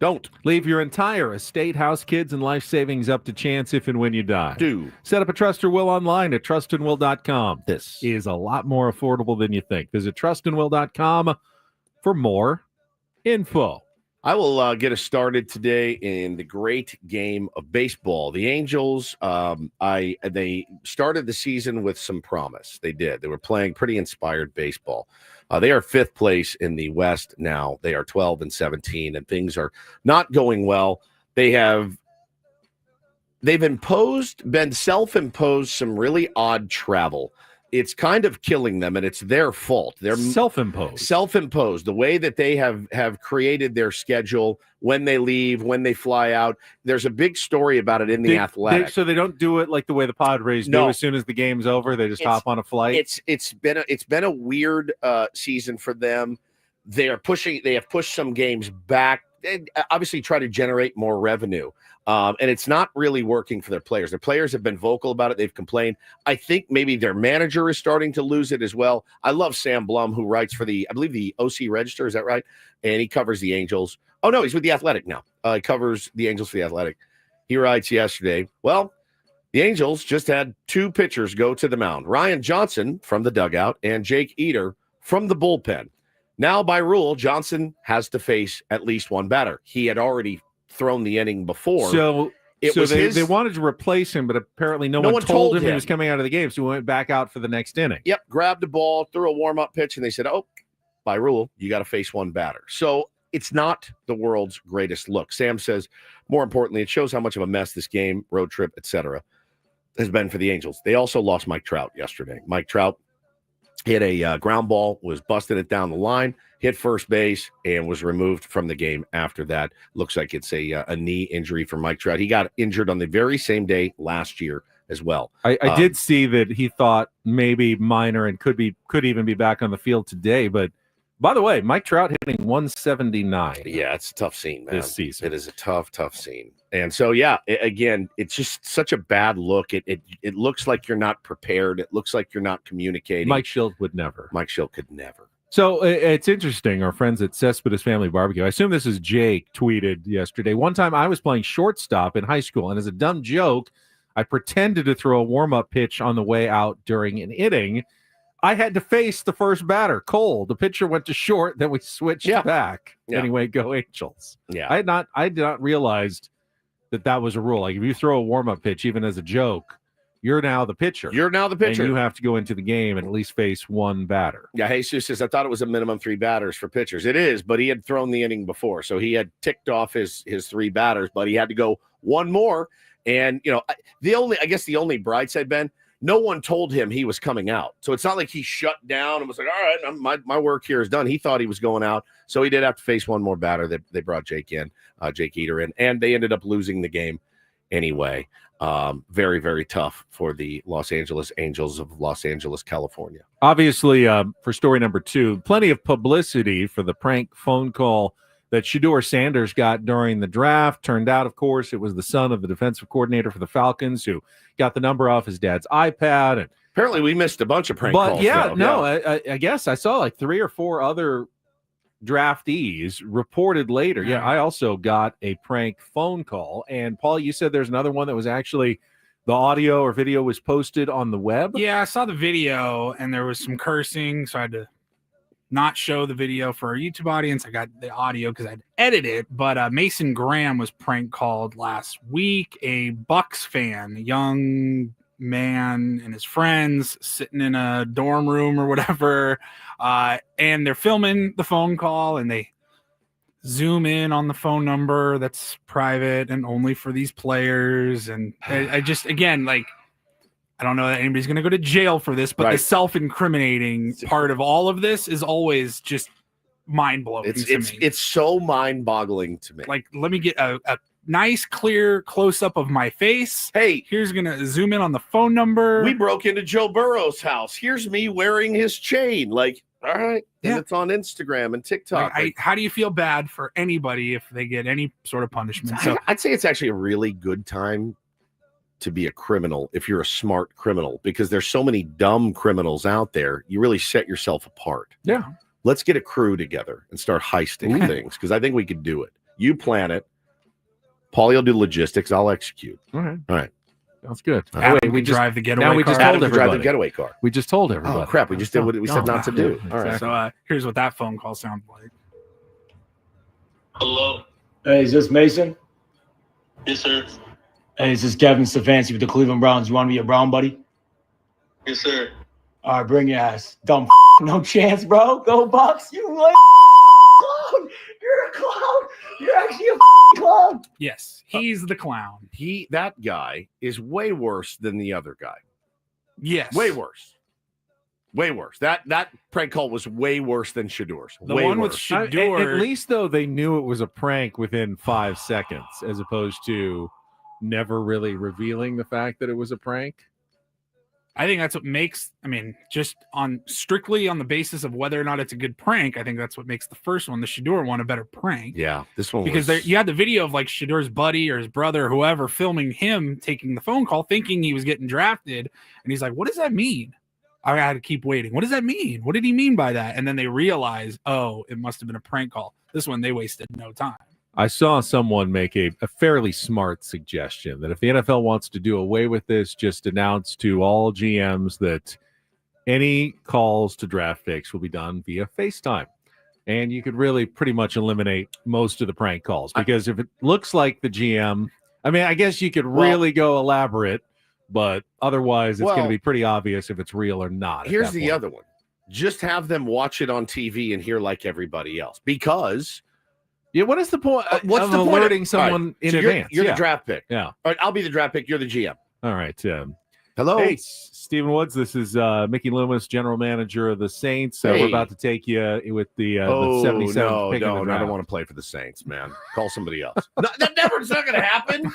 Don't leave your entire estate, house, kids, and life savings up to chance if and when you die. Do set up a trust or will online at trustandwill.com. This is a lot more affordable than you think. Visit trustandwill.com for more info. I will get us started today in the great game of baseball. The Angels, they started the season with some promise. They did. They were playing pretty inspired baseball. They are fifth place in the West now. They are 12-17, and things are not going well. They've been self-imposed some really odd travel. It's kind of killing them, and it's their fault. They're self-imposed. The way that they have created their schedule, when they leave, when they fly out. There's a big story about it in the Athletic. So they don't do it like the way the Padres do. As soon as the game's over, they just hop on a flight. It's been a weird season for them. They have pushed some games back. And obviously try to generate more revenue. And it's not really working for their players. Their players have been vocal about it. They've complained. I think maybe their manager is starting to lose it as well. I love Sam Blum, who writes for I believe the OC Register. Is that right? And he covers the Angels. Oh, no, he's with the Athletic now. He covers the Angels for the Athletic. He writes yesterday, well, the Angels just had two pitchers go to the mound. Ryan Johnson from the dugout and Jake Eater from the bullpen. Now, by rule, Johnson has to face at least one batter. He had already thrown the inning before. So They wanted to replace him, but apparently no one told him he was coming out of the game, so he went back out for the next inning. Yep, grabbed the ball, threw a warm-up pitch, and they said, oh, by rule, you got to face one batter. So it's not the world's greatest look. Sam says, more importantly, it shows how much of a mess this game, road trip, etc., has been for the Angels. They also lost Mike Trout yesterday. Mike Trout hit a ground ball, was busting it down the line, hit first base, and was removed from the game after that. Looks like it's a knee injury for Mike Trout. He got injured on the very same day last year as well. I did see that he thought maybe minor and could even be back on the field today. But by the way, Mike Trout hitting 179. Yeah, it's a tough scene, man. This season. It is a tough scene. And so, yeah, again, it's just such a bad look. It looks like you're not prepared. It looks like you're not communicating. Mike Schilt would never. Mike Schilt could never. So it's interesting. Our friends at Cespedes Family Barbecue, I assume this is Jake, tweeted yesterday. One time I was playing shortstop in high school, and as a dumb joke, I pretended to throw a warm-up pitch on the way out during an inning. I had to face the first batter, Cole. The pitcher went to short, then we switched back. Yeah. Anyway, go Angels. Yeah. I did not realize that was a rule. Like if you throw a warm-up pitch, even as a joke, you're now the pitcher. And you have to go into the game and at least face one batter. Yeah, Jesus says, I thought it was a minimum 3 batters for pitchers. It is, but he had thrown the inning before. So he had ticked off his 3 batters, but he had to go one more. And, the only bright side, Ben, no one told him he was coming out. So it's not like he shut down and was like, all right, my work here is done. He thought he was going out. So he did have to face one more batter. They brought Jake Eater in, and they ended up losing the game anyway. Very, very tough for the Los Angeles Angels of Los Angeles, California. Obviously, for story number 2, plenty of publicity for the prank phone call that Shedeur Sanders got during the draft. Turned out, of course, it was the son of the defensive coordinator for the Falcons who got the number off his dad's iPad. And apparently we missed a bunch of prank calls. But I guess I saw like 3 or 4 other draftees reported later. Yeah, I also got a prank phone call. And Paul, you said there's another one that was actually the audio or video was posted on the web? Yeah, I saw the video and there was some cursing, so I had to not show the video for our YouTube audience. I got the audio because I'd edit it, but Mason Graham was prank called last week. A Bucks fan, a young man and his friends sitting in a dorm room or whatever, and they're filming the phone call and they zoom in on the phone number that's private and only for these players. And I just, again, like, I don't know that anybody's going to go to jail for this, but the self-incriminating part of all of this is always just mind-blowing to me. It's so mind-boggling to me. Like, let me get a nice, clear close-up of my face. Hey, here's going to zoom in on the phone number. We broke into Joe Burrow's house. Here's me wearing his chain. Like, all right. And it's on Instagram and TikTok. How do you feel bad for anybody if they get any sort of punishment? So I'd say it's actually a really good time to be a criminal if you're a smart criminal, because there's so many dumb criminals out there. You really set yourself apart. Yeah. Let's get a crew together and start heisting things, because I think we could do it. You plan it. Paulie will do logistics. I'll execute. All right. Sounds good. We drive the getaway car. Now we just told everybody. Drive the getaway car. We just told everybody. Oh, crap. We just did what we said not to do. All right. So here's what that phone call sounded like. Hello. Hey, is this Mason? Yes, sir. Hey, this is Kevin Stefanski with the Cleveland Browns. You want to be a Brown, buddy? Yes, sir. All right, bring your ass. Dumb no chance, bro. Go Bucks. You like clown. You're a clown. You're actually a clown. Yes, he's the clown. That guy is way worse than the other guy. Yes. Way worse. Way worse. That prank call was way worse than Shedeur's. The way one worse. with Shedeur. At least, though, they knew it was a prank within 5 seconds, as opposed to never really revealing the fact that it was a prank. I think that's what makes, just strictly on the basis of whether or not it's a good prank, I think that's what makes the first one, the Shedeur one, a better prank. Yeah, this one because you had the video of like Shedeur's buddy or his brother or whoever filming him taking the phone call, thinking he was getting drafted, and he's like, "What does that mean?" I had to keep waiting. What does that mean? What did he mean by that? And then they realize, oh, it must have been a prank call. This one, they wasted no time. I saw someone make a fairly smart suggestion that if the NFL wants to do away with this, just announce to all GMs that any calls to draft picks will be done via FaceTime. And you could really pretty much eliminate most of the prank calls, because if it looks like the GM, I mean, I guess you could really go elaborate, but otherwise it's going to be pretty obvious if it's real or not. Here's the other one. Just have them watch it on TV and hear like everybody else. Because what is the point? What's the alerting point someone in advance? You're the draft pick. Yeah. All right, I'll be the draft pick. You're the GM. All right. Hello. Hey, Stephen Woods. This is Mickey Loomis, general manager of the Saints. Hey. We're about to take you with the 77th pick in the draft. I don't want to play for the Saints, man. Call somebody else. It's not going to happen.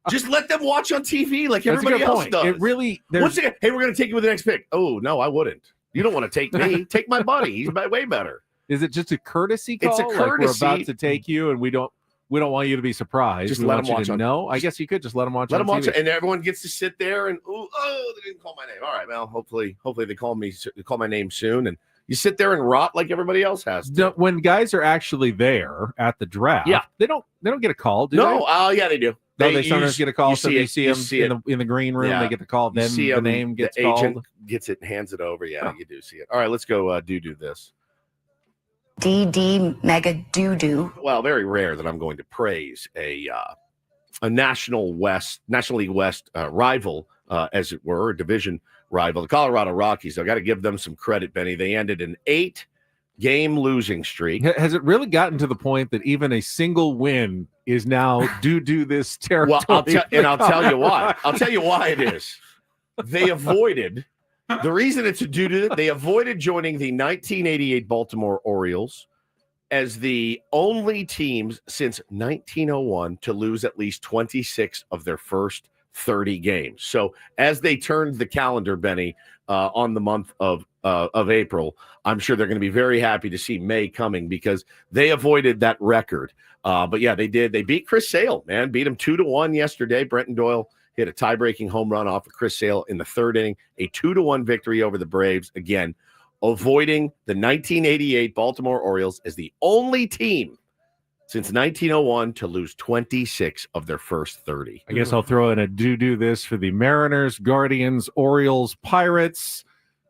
Just let them watch on TV like everybody else does. It really. Hey, we're going to take you with the next pick. Oh, no, I wouldn't. You don't want to take me. Take my buddy. He's way better. Is it just a courtesy call? It's a courtesy. Like we're about to take you, and we don't want you to be surprised. Just we let want them you watch to on. know. I guess you could just let them watch. Let on them watch TV. it, and everyone gets to sit there and they didn't call my name. All right, well, hopefully they call my name soon, and you sit there and rot like everybody else has to. When guys are actually there at the draft, they don't get a call, do they? No, yeah, they do. They sometimes get a call, so they see them in the green room. Yeah. They get the call. Then the name gets the called. agent gets it and hands it over. Yeah, you do see it. All right, let's go do this. DD Mega Doo-Doo. Well, very rare that I'm going to praise a National League West rival, as it were, a division rival, the Colorado Rockies. I got to give them some credit, Benny. They ended an 8-game losing streak. Has it really gotten to the point that even a single win is now do this territory? Well, I'll tell you why. I'll tell you why it is. They avoided. The reason it's a due to they avoided joining the 1988 Baltimore Orioles as the only teams since 1901 to lose at least 26 of their first 30 games. So as they turned the calendar, Benny, on the month of April, I'm sure they're going to be very happy to see May coming because they avoided that record. But yeah, they did. They beat Chris Sale, man. Beat him 2-1 yesterday. Brenton Doyle hit a tie-breaking home run off of Chris Sale in the third inning. A 2-1 victory over the Braves. Again, avoiding the 1988 Baltimore Orioles as the only team since 1901 to lose 26 of their first 30. I guess I'll throw in a do this for the Mariners, Guardians, Orioles, Pirates,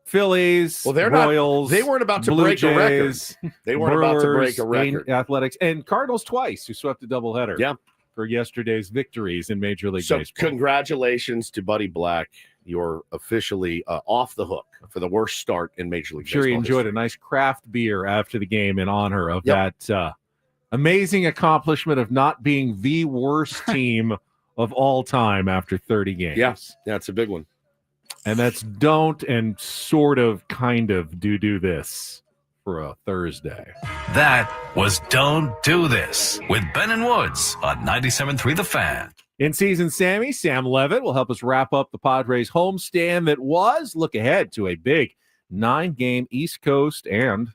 Phillies, well, they're Royals. They weren't about to Blue break Jays, a record. They weren't about to break a Brewers, record. Athletics, and Cardinals twice, who swept a doubleheader. Yeah. For yesterday's victories in Major League So Baseball. congratulations to Buddy Black. You're officially off the hook for the worst start in Major League Baseball. Sure, he enjoyed a nice craft beer after the game in honor of that amazing accomplishment of not being the worst team of all time after 30 games. Yeah, that's a big one. And that's don't and sort of kind of do this for a Thursday. That was Don't Do This with Ben and Woods on 97.3 The Fan. In season, Sam Levitt will help us wrap up the Padres homestand that was. Look ahead to a big 9-game East Coast and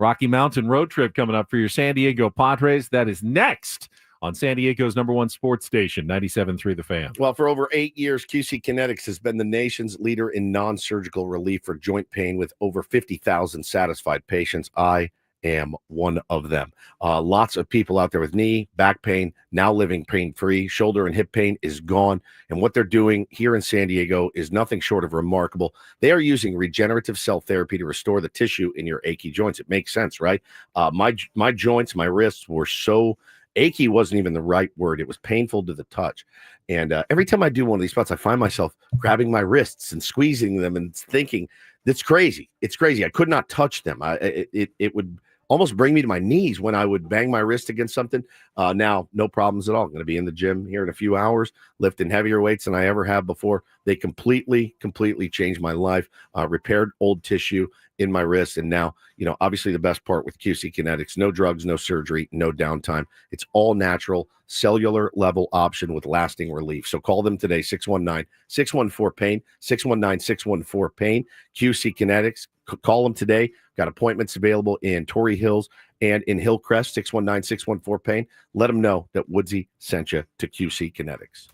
Rocky Mountain road trip coming up for your San Diego Padres. That is next on San Diego's #1 sports station, 97.3 The Fan. Well, for over 8 years, QC Kinetics has been the nation's leader in non-surgical relief for joint pain with over 50,000 satisfied patients. I am one of them. Lots of people out there with knee, back pain, now living pain-free. Shoulder and hip pain is gone. And what they're doing here in San Diego is nothing short of remarkable. They are using regenerative cell therapy to restore the tissue in your achy joints. It makes sense, right? My joints, my wrists were so achy wasn't even the right word. It was painful to the touch. And every time I do one of these spots, I find myself grabbing my wrists and squeezing them and thinking, that's crazy. It's crazy. I could not touch them. It would almost bring me to my knees when I would bang my wrist against something. Now, no problems at all. I'm going to be in the gym here in a few hours, lifting heavier weights than I ever have before. They completely changed my life, repaired old tissue in my wrist. And now, obviously the best part with QC Kinetics, no drugs, no surgery, no downtime. It's all natural, cellular level option with lasting relief. So call them today, 619-614-PAIN, 619-614-PAIN, QC Kinetics. Call them today. Got appointments available in Torrey Hills and in Hillcrest, 619-614-PAIN. Let them know that Woodsy sent you to QC Kinetics.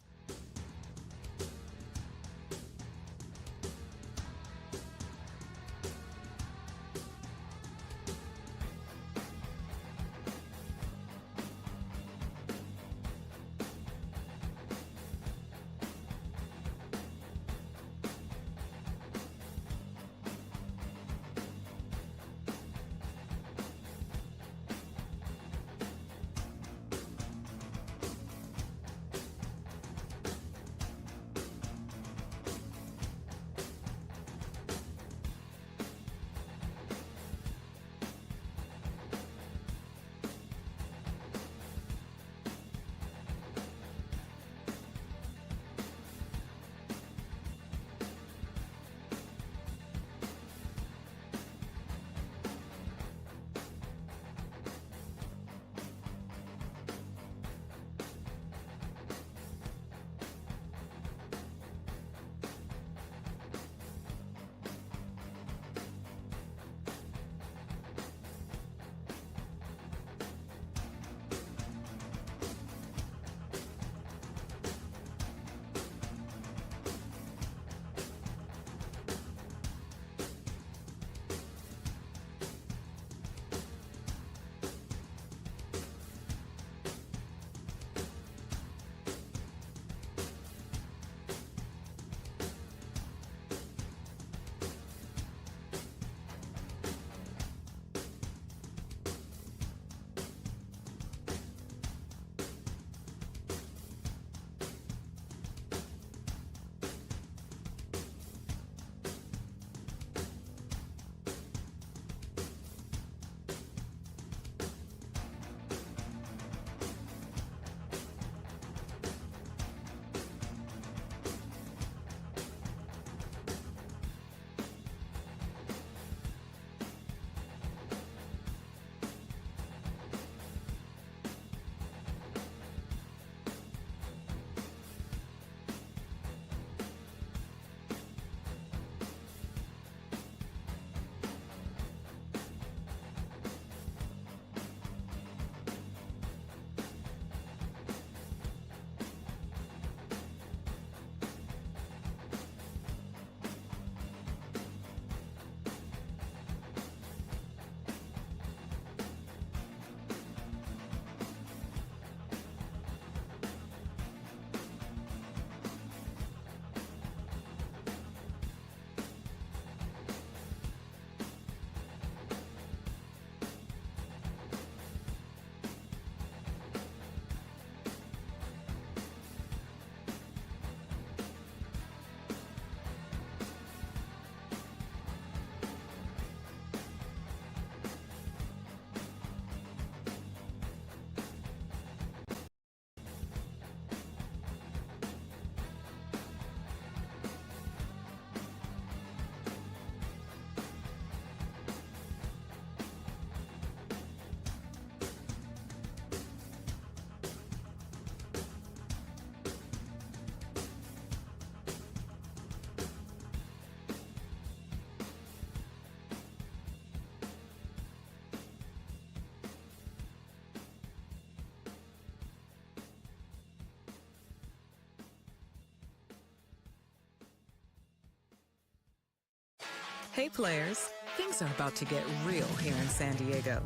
Hey players, things are about to get real here in San Diego.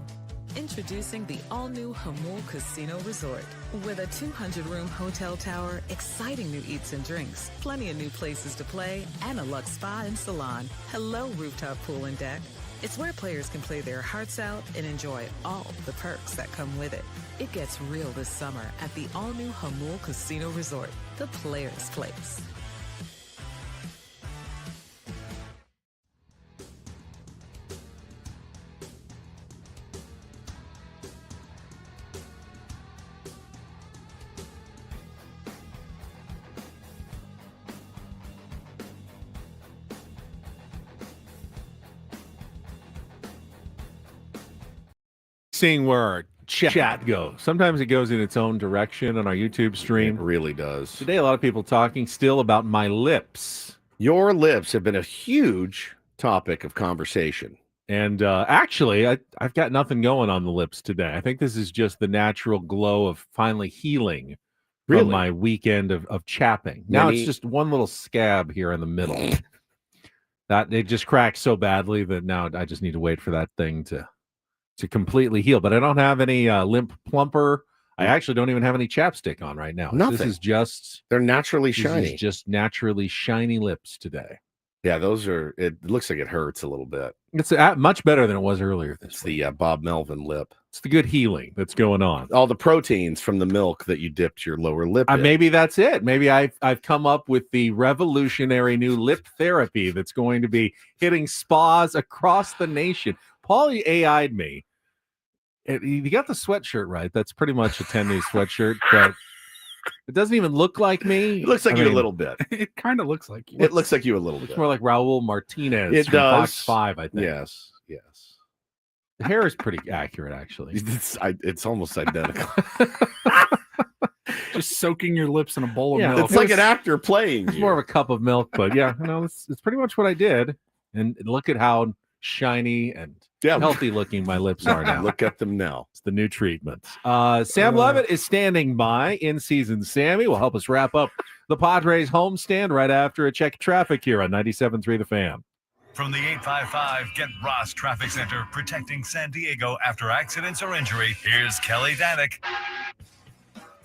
Introducing the all-new Hamul Casino Resort. With a 200-room hotel tower, exciting new eats and drinks, plenty of new places to play, and a luxe spa and salon. Hello, rooftop pool and deck. It's where players can play their hearts out and enjoy all the perks that come with it. It gets real this summer at the all-new Hamul Casino Resort, the players' place. Seeing where our chat goes. Sometimes it goes in its own direction on our YouTube stream. It really does. Today, a lot of people talking still about my lips. Your lips have been a huge topic of conversation. And actually, I've got nothing going on the lips today. I think this is just the natural glow of finally healing from my weekend of chapping. Now it's just one little scab here in the middle. That it just cracked so badly that now I just need to wait for that thing to completely heal. But I don't have any limp plumper. I actually don't even have any chapstick on right now. Nothing. This is just they're naturally shiny. This is just naturally shiny lips today. Yeah, those are. It looks like it hurts a little bit. It's much better than it was earlier. It's the Bob Melvin lip. It's the good healing that's going on. All the proteins from the milk that you dipped your lower lip in. Maybe that's it. Maybe I've come up with the revolutionary new lip therapy that's going to be hitting spas across the nation. Paulie AI'd me. You got the sweatshirt right. That's pretty much a 10-day sweatshirt, but it doesn't even look like me. It looks like you a little bit. It kind of looks like you. It looks like you a little bit. It's more like Raul Martinez it from does. Fox 5, I think. Yes. The hair is pretty accurate, actually. It's almost identical. Just soaking your lips in a bowl of milk. It's like an actor playing. It's more of a cup of milk, but yeah, it's pretty much what I did. And look at how shiny and healthy looking my lips are now. Look at them now. It's the new treatment. Sam Levitt is standing by in season. Sammy will help us wrap up the Padres homestand right after a check of traffic here on 97.3 The Fan. From the 855 Get Ross Traffic Center, protecting San Diego after accidents or injury, here's Kelly Danick.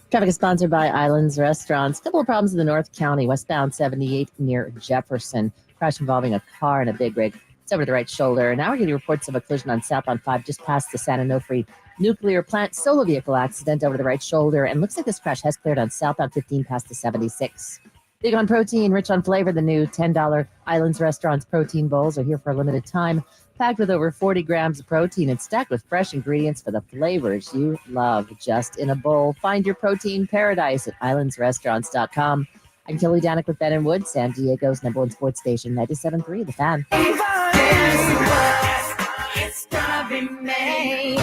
Traffic is sponsored by Islands Restaurants. Couple of problems in the North County, westbound 78 near Jefferson. Crash involving a car and a big rig. It's over to the right shoulder. Now we're getting reports of a collision on southbound 5 just past the San Onofre nuclear plant. Solo vehicle accident over the right shoulder. And looks like this crash has cleared on southbound 15 past the 76. Big on protein, rich on flavor. The new $10 Islands Restaurants protein bowls are here for a limited time. Packed with over 40 grams of protein and stacked with fresh ingredients for the flavors you love. Just in a bowl. Find your protein paradise at islandsrestaurants.com. I'm Kelly Danick with Ben and Wood, San Diego's #1 sports station, 97.3 The Fan. It's gonna be May.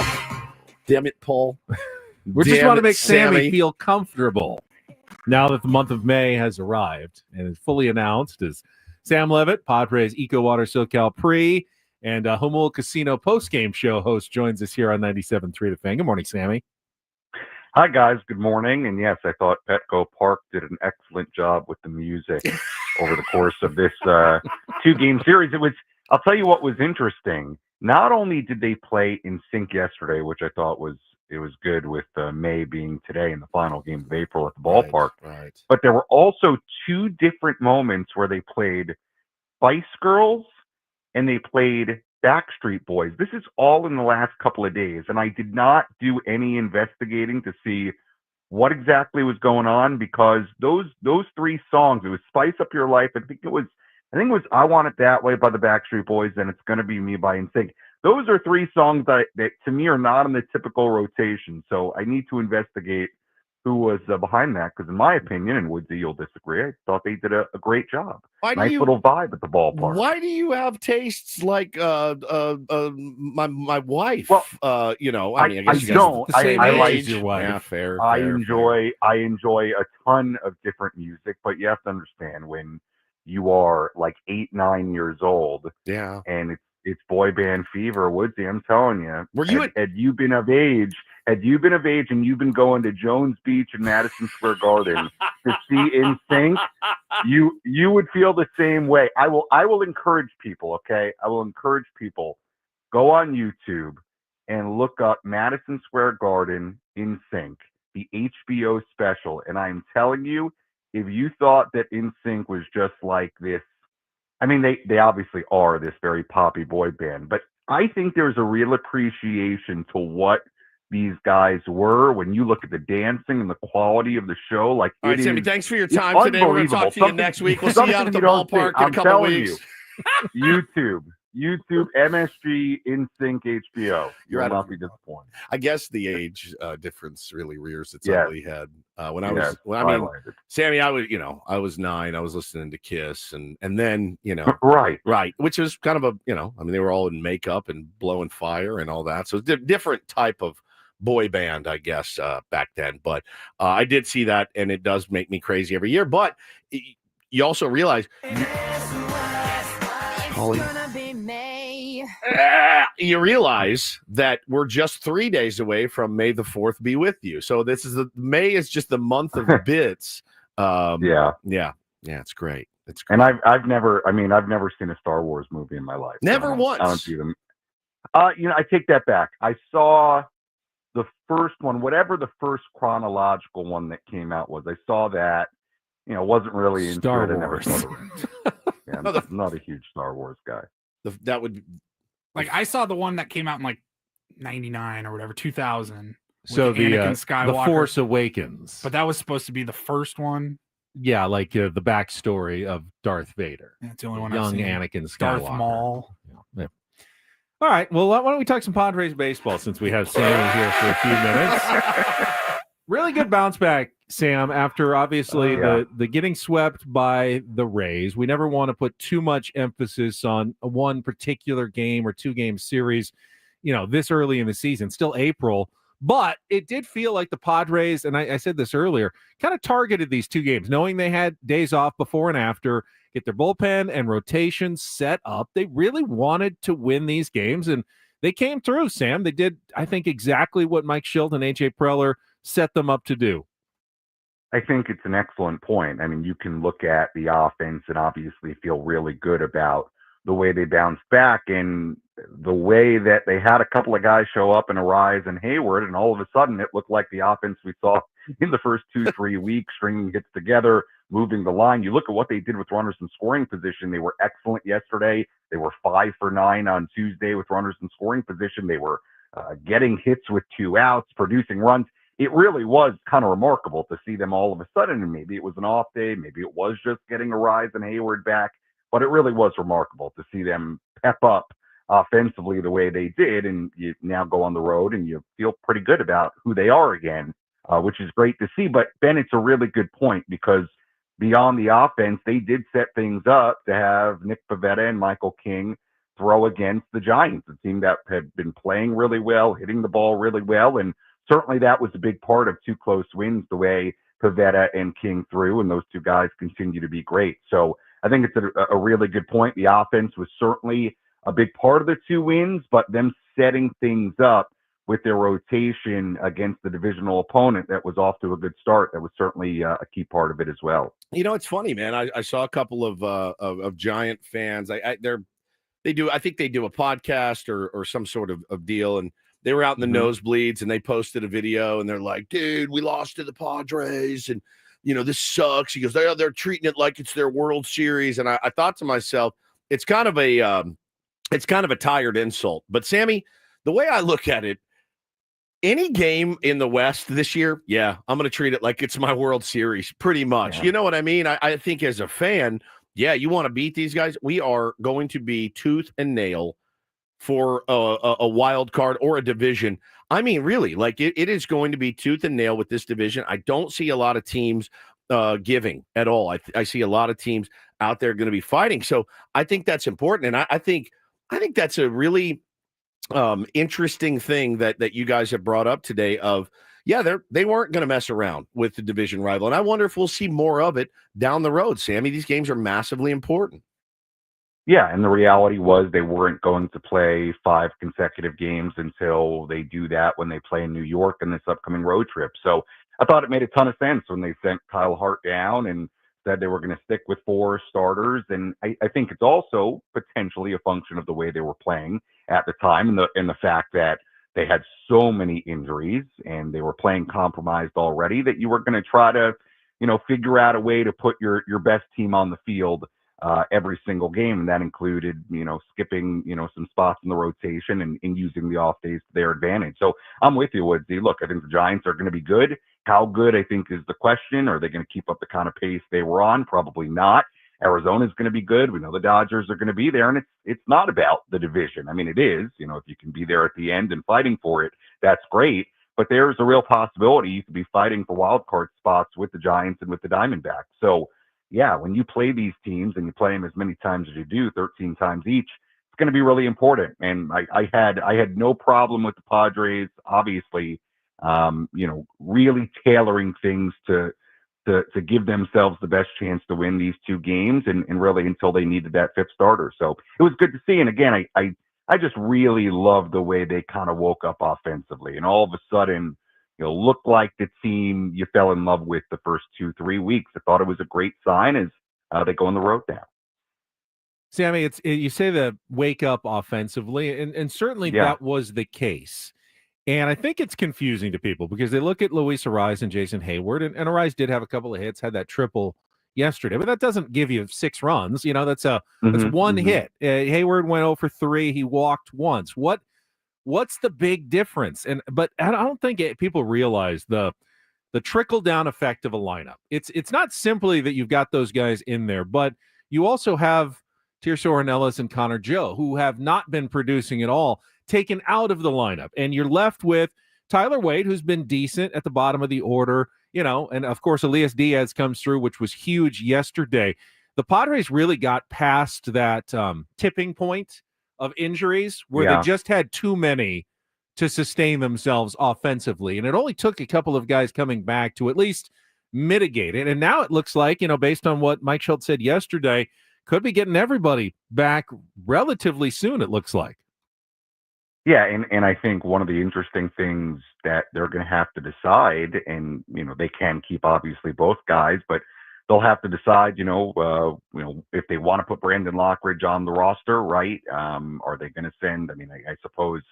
Damn it, Paul. We just want to make Sammy feel comfortable now that the month of May has arrived and is fully announced as Sam Levitt, Padres Eco Water SoCal Pre, and Humboldt Casino post-game show host joins us here on 97.3 The Fan. Good morning, Sammy. Hi, guys. Good morning. And yes, I thought Petco Park did an excellent job with the music over the course of this two-game series. I'll tell you what was interesting. Not only did they play in sync yesterday, which I thought was good with May being today in the final game of April at the ballpark, right. But there were also two different moments where they played Spice Girls and they played Backstreet Boys. This is all in the last couple of days, and I did not do any investigating to see what exactly was going on, because those three songs, it was Spice Up Your Life, I think it was I Want It That Way by the Backstreet Boys, and It's Gonna Be Me by NSYNC. Those are three songs that to me are not in the typical rotation, so I need to investigate who was behind that, because in my opinion, and Woodsy, you'll disagree, I thought they did a great job. Nice little vibe at the ballpark. Why do you have tastes like my wife? Well, I guess you guys don't. the same I age. like your wife. Yeah, fair. I enjoy a ton of different music, but you have to understand when you are like 8-9 years old, yeah, and it's boy band fever, Woodsy. I'm telling you, Were you had you been of age? had you been of age and you've been going to Jones Beach and Madison Square Garden to see NSYNC, you would feel the same way. I will encourage people, okay? I will encourage people, go on YouTube and look up Madison Square Garden NSYNC, the HBO special. And I'm telling you, if you thought that NSYNC was just like this, I mean, they obviously are this very poppy boy band, but I think there's a real appreciation to what these guys were when you look at the dancing and the quality of the show. Like, all right, Sammy, thanks for your time today. We're going to talk to you next week. We'll see you out at the ballpark in a couple of weeks. YouTube, MSG, NSYNC, HBO. You'll not be disappointed. I guess the age difference really rears its ugly head. Sammy, I was 9. I was listening to Kiss, and then right, which was kind of they were all in makeup and blowing fire and all that. So it's a different type of boy band, I guess, back then. But I did see that, and it does make me crazy every year. But you also realize. You realize that we're just 3 days away from May the 4th be with you. So May is just the month of bits. Yeah, it's great. It's great. And I've never seen a Star Wars movie in my life. Never once. I don't see them. I take that back. I saw the first one, whatever the first chronological one that came out was. I saw that. Wasn't really into Star it. Wars. I never saw it. Yeah, I'm not a huge Star Wars guy. That would I saw the one that came out in like 99 or whatever, 2000. So the Skywalker. Force Awakens. But that was supposed to be the first one. Yeah, like the backstory of Darth Vader. Yeah, it's the only one young I've seen. Anakin Skywalker. Darth Maul. Yeah. All right. Well, why don't we talk some Padres baseball since we have Sammy here for a few minutes? Really good bounce back, Sam, after obviously the getting swept by the Rays. We never want to put too much emphasis on one particular game or 2-game series, this early in the season, still April. But it did feel like the Padres, and I said this earlier, kind of targeted these 2 games, knowing they had days off before and after, get their bullpen and rotation set up. They really wanted to win these games, and they came through, Sam. They did, I think, exactly what Mike Schilt and A.J. Preller set them up to do. I think it's an excellent point. I mean, you can look at the offense and obviously feel really good about the way they bounced back and the way that they had a couple of guys show up and Arise and Hayward, and all of a sudden it looked like the offense we saw in the first 2-3 weeks, stringing hits together, moving the line. You look at what they did with runners in scoring position. They were excellent yesterday. They were 5 for 9 on Tuesday with runners in scoring position. They were getting hits with 2 outs, producing runs. It really was kind of remarkable to see them all of a sudden, and maybe it was an off day, maybe it was just getting Arise and Hayward back, but it really was remarkable to see them pep up offensively the way they did, and you now go on the road and you feel pretty good about who they are again, which is great to see. But Ben, it's a really good point, because beyond the offense, they did set things up to have Nick Pivetta and Michael King throw against the Giants, a team that had been playing really well, hitting the ball really well, and certainly that was a big part of 2 close wins, the way Pivetta and King threw, and those 2 guys continue to be great. So I think it's a really good point. The offense was certainly a big part of the 2 wins, but them setting things up with their rotation against the divisional opponent that was off to a good start, that was certainly a key part of it as well. It's funny, man. I saw a couple of Giant fans. I think they do a podcast or some sort of deal, and they were out in the nosebleeds, and they posted a video, and they're like, dude, we lost to the Padres, and, this sucks. He goes, they're treating it like it's their World Series. And I thought to myself, it's kind of a tired insult. But, Sammy, the way I look at it, any game in the West this year, I'm going to treat it like it's my World Series, pretty much. Yeah. You know what I mean? I think as a fan, you want to beat these guys. We are going to be tooth and nail for a wild card or a division. I mean, really, it is going to be tooth and nail with this division. I don't see a lot of teams giving at all. I see a lot of teams out there going to be fighting. So I think that's important. And I think that's a really interesting thing that you guys have brought up today of, they weren't going to mess around with the division rival. And I wonder if we'll see more of it down the road, Sammy. These games are massively important. Yeah, and the reality was they weren't going to play 5 consecutive games until they do that when they play in New York in this upcoming road trip. So I thought it made a ton of sense when they sent Kyle Hart down and said they were going to stick with 4 starters. And I think it's also potentially a function of the way they were playing at the time and the fact that they had so many injuries and they were playing compromised already that you were going to try to, figure out a way to put your best team on the field every single game. And that included, skipping, some spots in the rotation and using the off days to their advantage. So I'm with you, Woodsy. Look, I think the Giants are going to be good. How good, I think, is the question. Are they going to keep up the kind of pace they were on? Probably not. Arizona's going to be good. We know the Dodgers are going to be there, and it's not about the division. I mean, it is. If you can be there at the end and fighting for it, that's great. But there's a real possibility you could be fighting for wild card spots with the Giants and with the Diamondbacks. So, yeah, when you play these teams and you play them as many times as you do, 13 times each, it's going to be really important. And I had no problem with the Padres, obviously, really tailoring things to give themselves the best chance to win these 2 games and really until they needed that 5th starter. So it was good to see. And again, I just really love the way they kind of woke up offensively and all of a sudden, looked like the team you fell in love with the first 2-3 weeks. I thought it was a great sign as they go on the road now. Sammy, you say the wake up offensively, and certainly that was the case. And I think it's confusing to people because they look at Luis Ariz and Jason Hayward, and Ariz did have a couple of hits, had that triple yesterday, but that doesn't give you 6 runs. That's one hit. Hayward went 0 for 3. He walked once. What's the big difference? But I don't think people realize the trickle down effect of a lineup. It's not simply that you've got those guys in there, but you also have Tirso Ornelas and Connor Joe, who have not been producing at all, taken out of the lineup. And you're left with Tyler Wade, who's been decent at the bottom of the order, and of course, Elias Diaz comes through, which was huge yesterday. The Padres really got past that tipping point of injuries where they just had too many to sustain themselves offensively. And it only took a couple of guys coming back to at least mitigate it. And now it looks like, based on what Mike Schultz said yesterday, could be getting everybody back relatively soon, it looks like. Yeah, and I think one of the interesting things that they're going to have to decide, and they can keep obviously both guys, but they'll have to decide, if they want to put Brandon Lockridge on the roster, right? Are they going to send? I mean, I suppose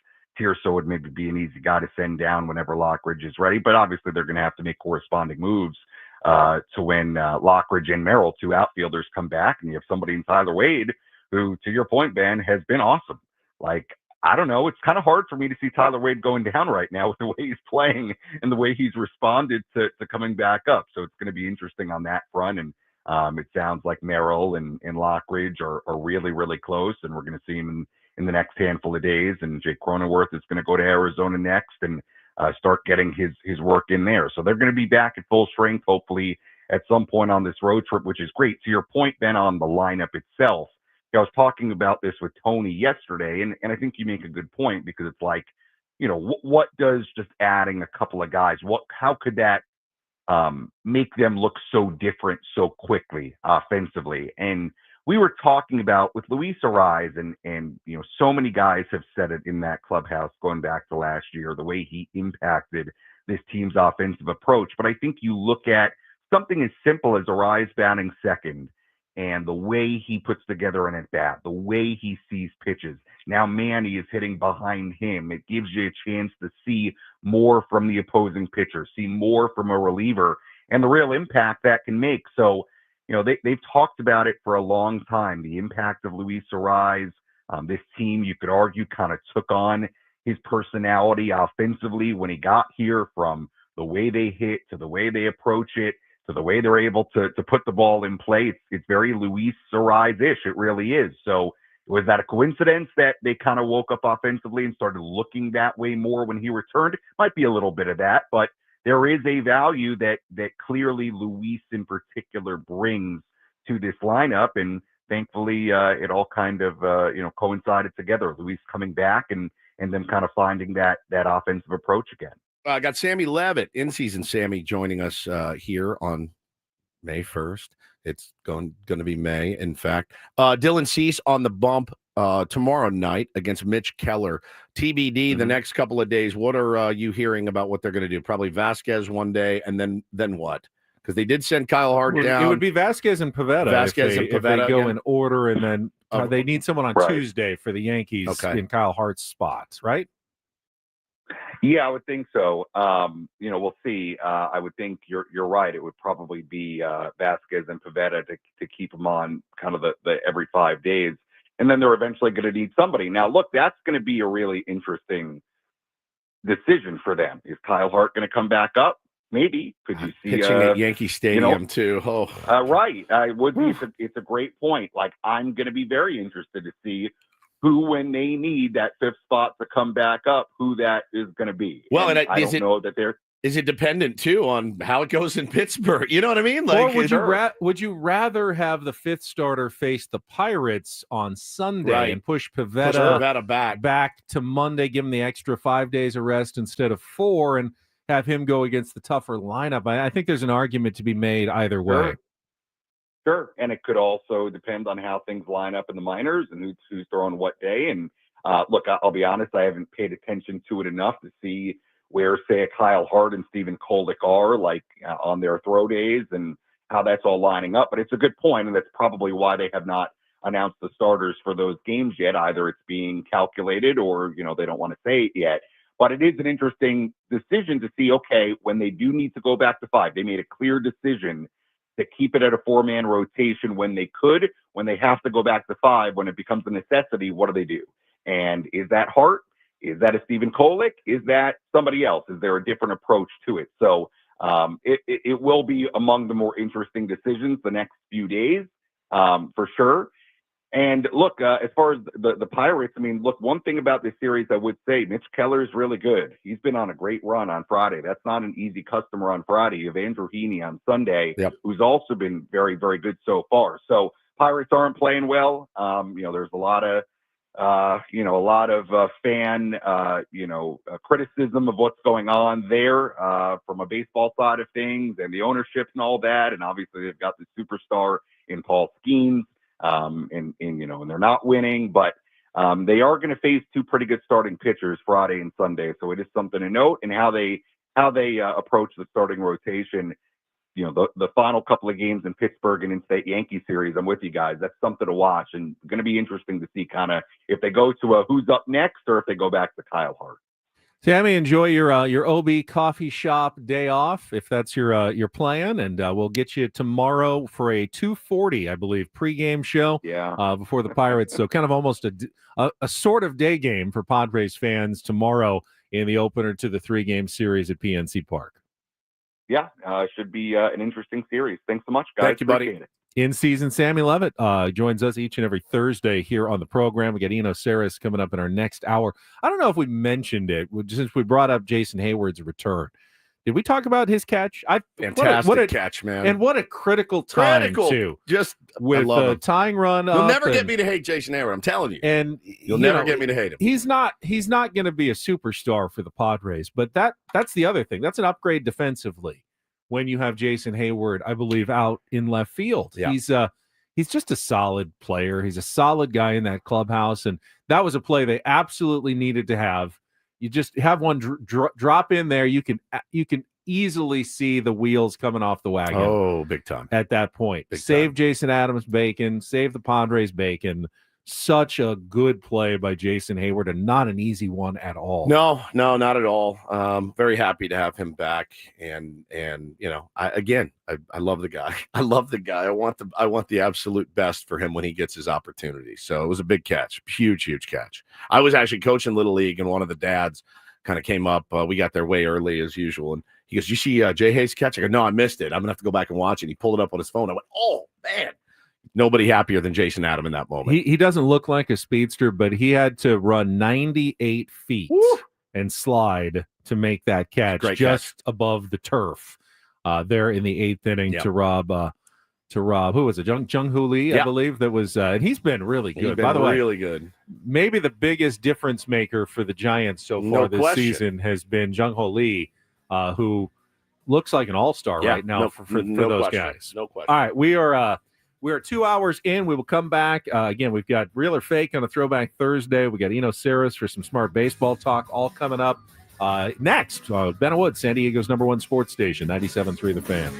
Tirso would maybe be an easy guy to send down whenever Lockridge is ready, but obviously they're going to have to make corresponding moves to when Lockridge and Merrill, 2 outfielders, come back, and you have somebody in Tyler Wade who, to your point, Ben, has been awesome. Like, I don't know. It's kind of hard for me to see Tyler Wade going down right now with the way he's playing and the way he's responded to coming back up. So it's going to be interesting on that front. And it sounds like Merrill and Lockridge are really, really close. And we're going to see him in the next handful of days. And Jake Cronenworth is going to go to Arizona next and start getting his work in there. So they're going to be back at full strength, hopefully, at some point on this road trip, which is great. To your point, Ben, on the lineup itself, I was talking about this with Tony yesterday, and I think you make a good point because it's like, what does just adding a couple of guys, how could that make them look so different so quickly offensively? And we were talking about with Luis Ariz, and so many guys have said it in that clubhouse going back to last year, the way he impacted this team's offensive approach. But I think you look at something as simple as Ariz batting second, and the way he puts together an at-bat, the way he sees pitches. Now Manny is hitting behind him. It gives you a chance to see more from the opposing pitcher, see more from a reliever, and the real impact that can make. So, they've talked about it for a long time, the impact of Luis Ariz. This team, you could argue, kind of took on his personality offensively when he got here, from the way they hit to the way they approach it, to the way they're able to put the ball in play. It's very Luis Ariz-ish. It really is. So was that a coincidence that they kind of woke up offensively and started looking that way more when he returned? Might be a little bit of that, but there is a value that clearly Luis in particular brings to this lineup. And thankfully, it all kind of, coincided together. Luis coming back and them kind of finding that offensive approach again. I got Sammy Levitt, in-season Sammy, joining us here on May 1st. It's going to be May, in fact. Dylan Cease on the bump tomorrow night against Mitch Keller. TBD the next couple of days. What are you hearing about what they're going to do? Probably Vasquez one day, and then what? Because they did send Kyle Hart down. It would be Vasquez and Pivetta. If they go again. in order, and then they need someone on Right. Tuesday for the Yankees in Kyle Hart's spots, right? Yeah, I would think so. We'll see. I would think you're right. It would probably be Vasquez and Pivetta to keep them on kind of the every 5 days, and then they're eventually going to need somebody. Now, look, that's going to be a really interesting decision for them. Is Kyle Hart going to come back up? Maybe. Could you see pitching at Yankee Stadium too? Oh, right. Would be. It's a great point. Like, I'm going to be very interested to see who, when they need that fifth spot to come back up, who that is going to be. Well, and I don't know that they're. Is it dependent too on how it goes in Pittsburgh? You know what I mean? Or would you rather have the fifth starter face the Pirates on Sunday and push Pivetta back to Monday, give him the extra 5 days of rest instead of 4, and have him go against the tougher lineup? I think there's an argument to be made either way. Sure, and it could also depend on how things line up in the minors and who's throwing what day. And look, I'll be honest, I haven't paid attention to it enough to see where, say, a Kyle Hart and Stephen Kolek are, like on their throw days, and how that's all lining up. But it's a good point, and that's probably why they have not announced the starters for those games yet. Either it's being calculated, or they don't want to say it yet. But it is an interesting decision to see, okay, when they do need to go back to 5, they made a clear decision to keep it at a 4-man rotation when they could. When they have to go back to 5, when it becomes a necessity, what do? And is that Hart? Is that a Stephen Kolek? Is that somebody else? Is there a different approach to it? So it will be among the more interesting decisions the next few days, for sure. And look, as far as the Pirates, I mean, look, one thing about this series I would say, Mitch Keller is really good. He's been on a great run on Friday. That's not an easy customer on Friday. You have Andrew Heaney on Sunday, who's also been very, very good so far. So Pirates aren't playing well. There's a lot of fan, criticism of what's going on there from a baseball side of things, and the ownership and all that. And obviously they've got the superstar in Paul Skeens, and they're not winning, but they are going to face 2 pretty good starting pitchers Friday and Sunday. So it is something to note, and how they approach the starting rotation. The final couple of games in Pittsburgh and in-state Yankee series, I'm with you guys. That's something to watch, and going to be interesting to see kind of if they go to a who's up next, or if they go back to Kyle Hart. Sammy, enjoy your OB coffee shop day off, if that's your plan, and we'll get you tomorrow for a 2:40, I believe, pregame show before the Pirates. So kind of almost a sort of day game for Padres fans tomorrow in the opener to the 3-game series at PNC Park. Yeah, should be an interesting series. Thanks so much, guys. Thank you, buddy. Appreciate it. In season, Sammy Levitt joins us each and every Thursday here on the program. We got Eno Saris coming up in our next hour. I don't know if we mentioned it since we brought up Jason Hayward's return. Did we talk about his catch? Fantastic catch, man. And what a critical time, too. Just with the tying run You'll never get me to hate Jason Hayward, I'm telling you. And You'll never get me to hate him. He's not going to be a superstar for the Padres, but that's the other thing. That's an upgrade defensively when you have Jason Hayward, I believe, out in left field. Yeah. He's just a solid player. He's a solid guy in that clubhouse, and that was a play they absolutely needed to have. You just have one drop in there. You can easily see the wheels coming off the wagon. Oh, big time. At that point. Save Jason Adams' bacon, save the Padres' bacon. Such a good play by Jason Hayward, and not an easy one at all. No, not at all. Very happy to have him back, and I love the guy. I love the guy. I want the absolute best for him when he gets his opportunity. So it was a big catch, huge catch. I was actually coaching Little League, and one of the dads kind of came up. We got there way early as usual, and he goes, "You see Jay Hayes' catch?" I go, "No, I missed it. I'm gonna have to go back and watch it." He pulled it up on his phone. I went, "Oh man." Nobody happier than Jason Adam in that moment. He doesn't look like a speedster, but he had to run 98 feet and slide to make that catch just above the turf there in the 8th inning to rob who was it? Jung Hoo Lee, I believe. That was and he's been really good. By the way, really good. Maybe the biggest difference maker for the Giants so far this season has been Jung Hoo Lee, who looks like an all-star right now for those question. guys. No question. All right, we are 2 hours in. We will come back. Again, we've got Real or Fake on a Throwback Thursday. We got Eno Saris for some smart baseball talk, all coming up next. Ben Wood, San Diego's #1 sports station, 97.3 The Fan.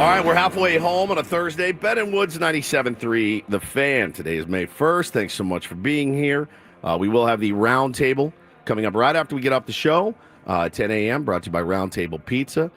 All right, we're halfway home on a Thursday. Ben and Woods 97.3 The Fan. Today is May 1st. Thanks so much for being here. We will have the roundtable coming up right after we get off the show at 10 a.m. Brought to you by Roundtable Pizza.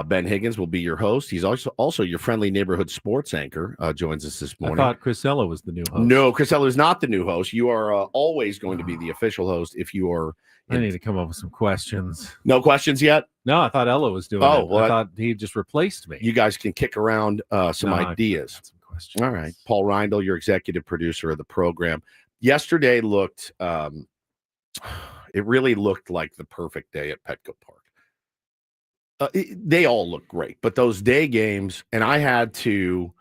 Ben Higgins will be your host. He's also your friendly neighborhood sports anchor. Joins us this morning. I thought Chrisella was the new host. No, Chrisella is not the new host. You are always going to be the official host if you are. I need to come up with some questions. No questions yet? No, I thought Ella was doing it. Well, I thought he just replaced me. You guys can kick around some ideas. Some questions. All right. Paul Reindl, your executive producer of the program. Yesterday looked, it really looked like the perfect day at Petco Park. They all look great, but those day games, and I had to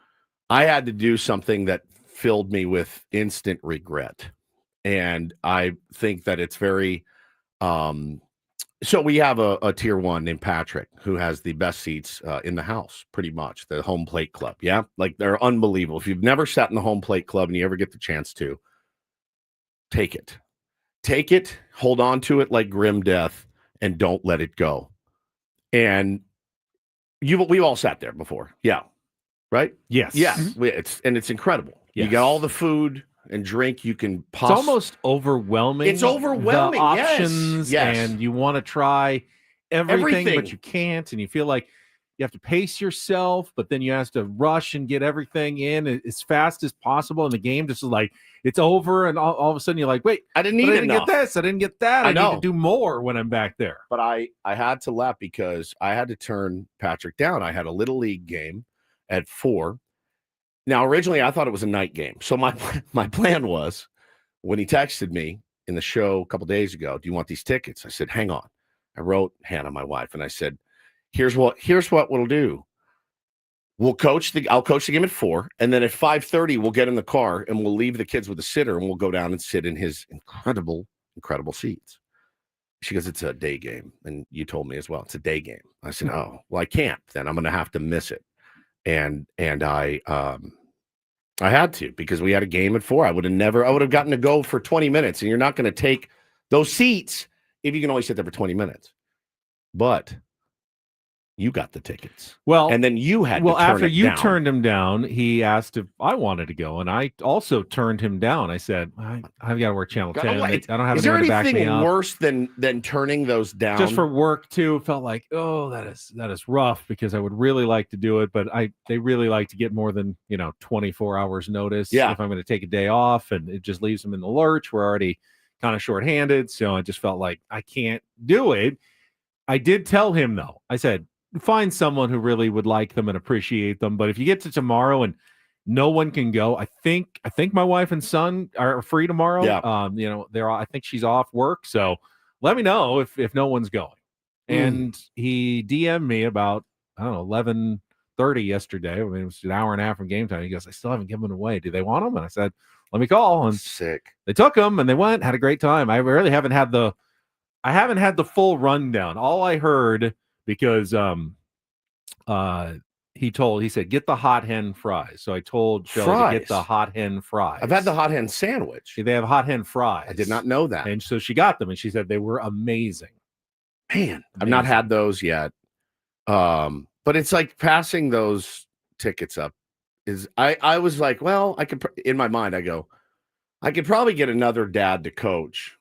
do something that filled me with instant regret. And I think that it's very, so we have a tier one named Patrick who has the best seats in the house, pretty much, the home plate club. Yeah. Like they're unbelievable. If you've never sat in the home plate club and you ever get the chance to, take it, hold on to it like grim death and don't let it go. And we've all sat there before. Yeah. Right. Yes. Yes. It's incredible. Yes. You got all the food and drink you can It's almost overwhelming. It's overwhelming. The options, yes. and you want to try everything, but you can't, and you feel like you have to pace yourself, but then you have to rush and get everything in as fast as possible. And the game just is like it's over, and all of a sudden you're like, wait, I didn't get this, I didn't get that. I need to do more when I'm back there. But I had to laugh because I had to turn Patrick down. I had a little league game at 4. Now, originally, I thought it was a night game. So my plan was, when he texted me in the show a couple days ago, do you want these tickets? I said, hang on. I wrote Hannah, my wife, and I said, here's what we'll do. I'll coach the game at 4, and then at 5:30, we'll get in the car and we'll leave the kids with the sitter and we'll go down and sit in his incredible seats. She goes, it's a day game. And you told me as well, it's a day game. I said, oh, well, I can't. Then I'm going to have to miss it. And I had to, because we had a game at 4. I would have gotten to go for 20 minutes, and you're not going to take those seats if you can only sit there for 20 minutes. But you got the tickets. Well, and then you had to turn after it you down. turned him down, he asked if I wanted to go, and I also turned him down. I said, I've got to work Channel 10. I don't have Is there anyone to back me anything up. worse than turning those down? Just for work too, felt like, oh, that is rough, because I would really like to do it, but they really like to get more than 24 hours notice. Yeah. If I'm going to take a day off, and it just leaves them in the lurch. We're already kind of shorthanded, so I just felt like I can't do it. I did tell him though. I said, find someone who really would like them and appreciate them. But if you get to tomorrow and no one can go, I think my wife and son are free tomorrow. Yeah. I think she's off work. So let me know if no one's going. And he DM'd me about, I don't know, 11:30 yesterday. I mean, it was an hour and a half from game time. He goes, I still haven't given them away. Do they want them? And I said, let me call. And sick. They took them and they went, had a great time. I really haven't had the full rundown. All I heard, because he said, get the hot hen fries. So I told Shelley to get the hot hen fries. I've had the hot hen sandwich. They have hot hen fries. I did not know that. And so she got them, and she said they were amazing. Man, I've not had those yet. But it's like passing those tickets up is I was like, well, I could, in my mind, I go, I could probably get another dad to coach.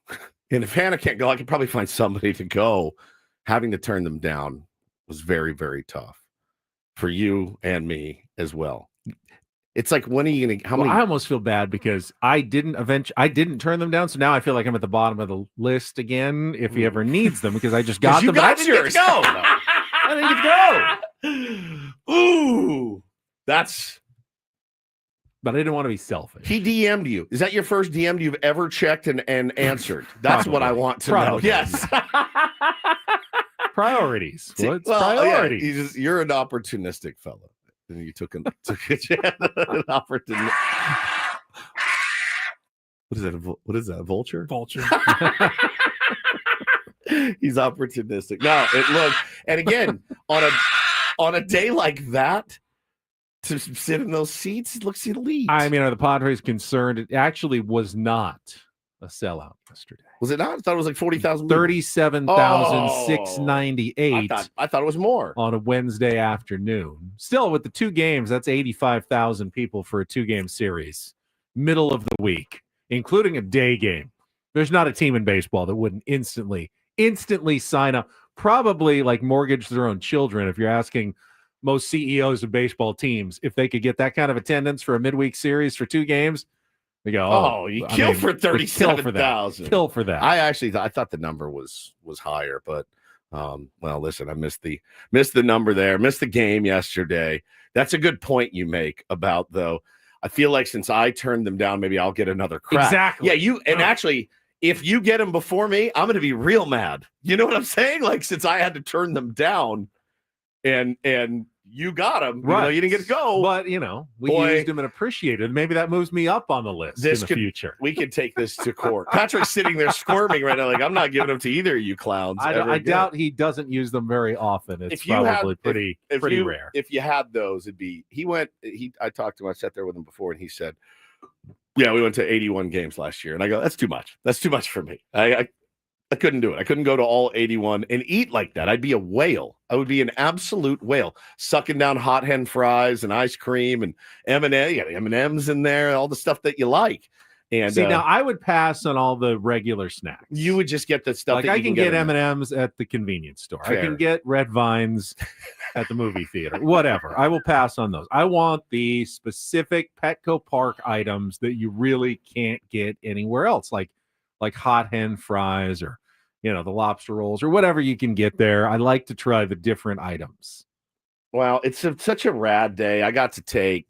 And if Hannah can't go, I could probably find somebody to go. Having to turn them down was very, very tough for you and me as well. It's like, when are you going to, how many? I almost feel bad because I didn't turn them down. So now I feel like I'm at the bottom of the list again if he ever needs them, because I just got them. But I didn't get to go. I didn't get to go. Ooh, but I didn't want to be selfish. He DM'd you. Is that your first DM you've ever checked and answered? That's what I want to know. Yes. Priorities. What's priorities? priorities? You're an opportunistic fellow. And you took an opportunistic. What is that? Vulture? Vulture. He's opportunistic. No, and again, on a day like that, to sit in those seats, it looks elite. I mean, are the Padres concerned? It actually was not a sellout yesterday. Was it not? I thought it was like 40,000. 37,698. I thought it was more on a Wednesday afternoon. Still, with the 2 games, that's 85,000 people for a 2-game series, middle of the week, including a day game. There's not a team in baseball that wouldn't instantly sign up. Probably like mortgage their own children. If you're asking most CEOs of baseball teams if they could get that kind of attendance for a midweek series for 2 games. They go, you kill for 37,000. Kill for that. I thought the number was higher, but well, listen, I missed the number there. Missed the game yesterday. That's a good point you make about, though. I feel like since I turned them down, maybe I'll get another crack. Exactly. Yeah, actually, if you get them before me, I'm going to be real mad. You know what I'm saying? Like, since I had to turn them down, and you got them, right? You didn't get to go, but we used them and appreciated. Maybe that moves me up on the list in the future. We could take this to court. Patrick's sitting there squirming right now, like, I'm not giving them to either of you clowns. I doubt he doesn't use them very often. It's probably pretty rare. If you had those, it'd be. I talked to him. I sat there with him before, and he said, "Yeah, we went to 81 games last year," and I go, "That's too much. That's too much for me. I couldn't do it. I couldn't go to all 81 and eat like that. I'd be a whale. I would be an absolute whale, sucking down hot hen fries and ice cream and M&M. You got M&Ms in there, all the stuff that you like." And see, now I would pass on all the regular snacks. You would just get the stuff. Like, that I you can get M&Ms at the convenience store. Fair. I can get Red Vines at the movie theater. Whatever. I will pass on those. I want the specific Petco Park items that you really can't get anywhere else, like hot hen fries or the lobster rolls or whatever you can get there. I like to try the different items. Well, it's such a rad day. I got to take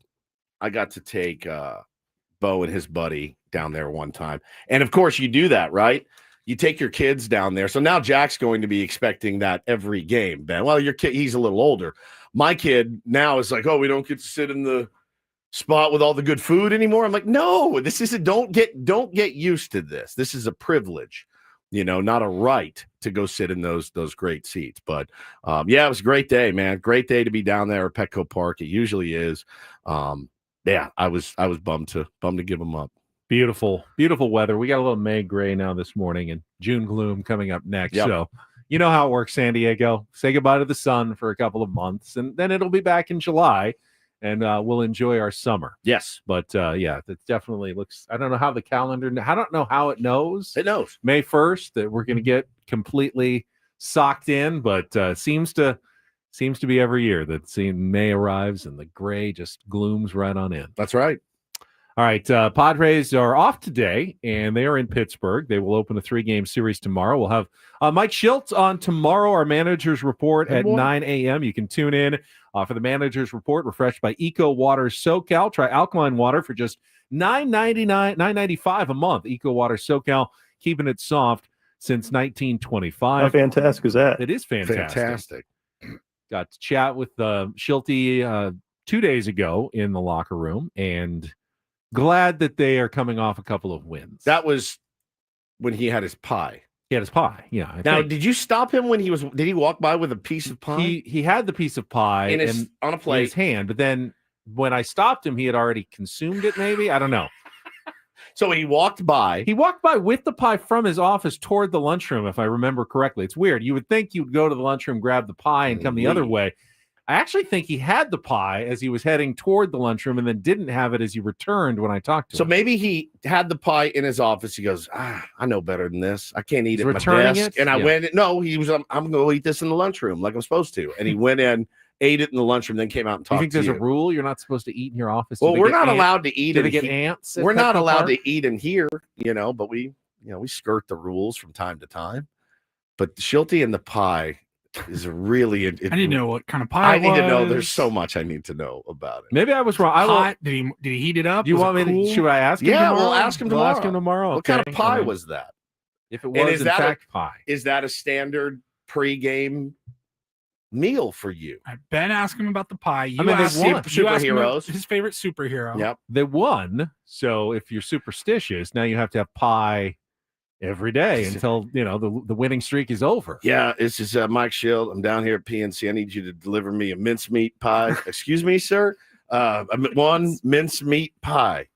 Bo and his buddy down there one time, and of course you do that, right? You take your kids down there. So now Jack's going to be expecting that every game, Ben. Well, your kid, he's a little older. My kid now is like, "Oh, we don't get to sit in the spot with all the good food anymore." I'm like, "No, this isn't. Don't get used to this. This is a privilege, not a right to go sit in those great seats." But yeah, it was a great day, man. Great day to be down there at Petco Park. It usually is. Yeah, I was bummed to give them up. Beautiful weather. We got a little May gray now this morning, and June gloom coming up next. Yep. So you know how it works, San Diego. Say goodbye to the sun for a couple of months, and then it'll be back in July, and we'll enjoy our summer. Yes. But yeah, that definitely looks. I don't know how the calendar. I don't know how it knows. It knows May 1st that we're going to get completely socked in, but seems to be every year that May arrives and the gray just glooms right on in. That's right. All right, Padres are off today, and they are in Pittsburgh. They will open a 3-game series tomorrow. We'll have Mike Schiltz on tomorrow, our manager's report at 9 a.m. You can tune in for the manager's report, refreshed by Eco Water SoCal. Try alkaline water for just $9.95 a month. Eco Water SoCal, keeping it soft since 1925. How fantastic is that? It is fantastic. Got to chat with Schilty 2 days ago in the locker room, and glad that they are coming off a couple of wins. That was when he had his pie. He had his pie, yeah. Now, did you stop him when did he walk by with a piece of pie? He had the piece of pie on a plate in his hand, but then when I stopped him, he had already consumed it, maybe? I don't know. So he walked by. He walked by with the pie from his office toward the lunchroom, if I remember correctly. It's weird. You would think you'd go to the lunchroom, grab the pie, and come the other way. I actually think he had the pie as he was heading toward the lunchroom and then didn't have it as he returned when I talked to him. So maybe he had the pie in his office. He goes, I know better than this. I can't eat it at my desk. And I went, no, he was, I'm going to eat this in the lunchroom like I'm supposed to. And he went in, ate it in the lunchroom, then came out and talked to you. You think there's a rule you're not supposed to eat in your office? Well, we're not allowed to eat. Did they get ants? We're not allowed to eat in here, but we skirt the rules from time to time. But Schilty and the pie is really. I didn't know what kind of pie. I need to know. There's so much I need to know about it. Maybe I was wrong. Hot? Did he heat it up? Do you want me to? Should I ask him? Yeah, tomorrow? we'll ask him tomorrow. We'll ask him tomorrow. What kind of pie was that? If it was in fact pie, is that a standard pregame meal for you? Ben asked him about the pie. You asked him superheroes. His favorite superhero. Yep. They won. So if you're superstitious, now you have to have pie every day until the winning streak is over. Yeah, this is Mike Schild. I'm down here at PNC. I need you to deliver me a mincemeat pie. Excuse me, sir. One mincemeat pie.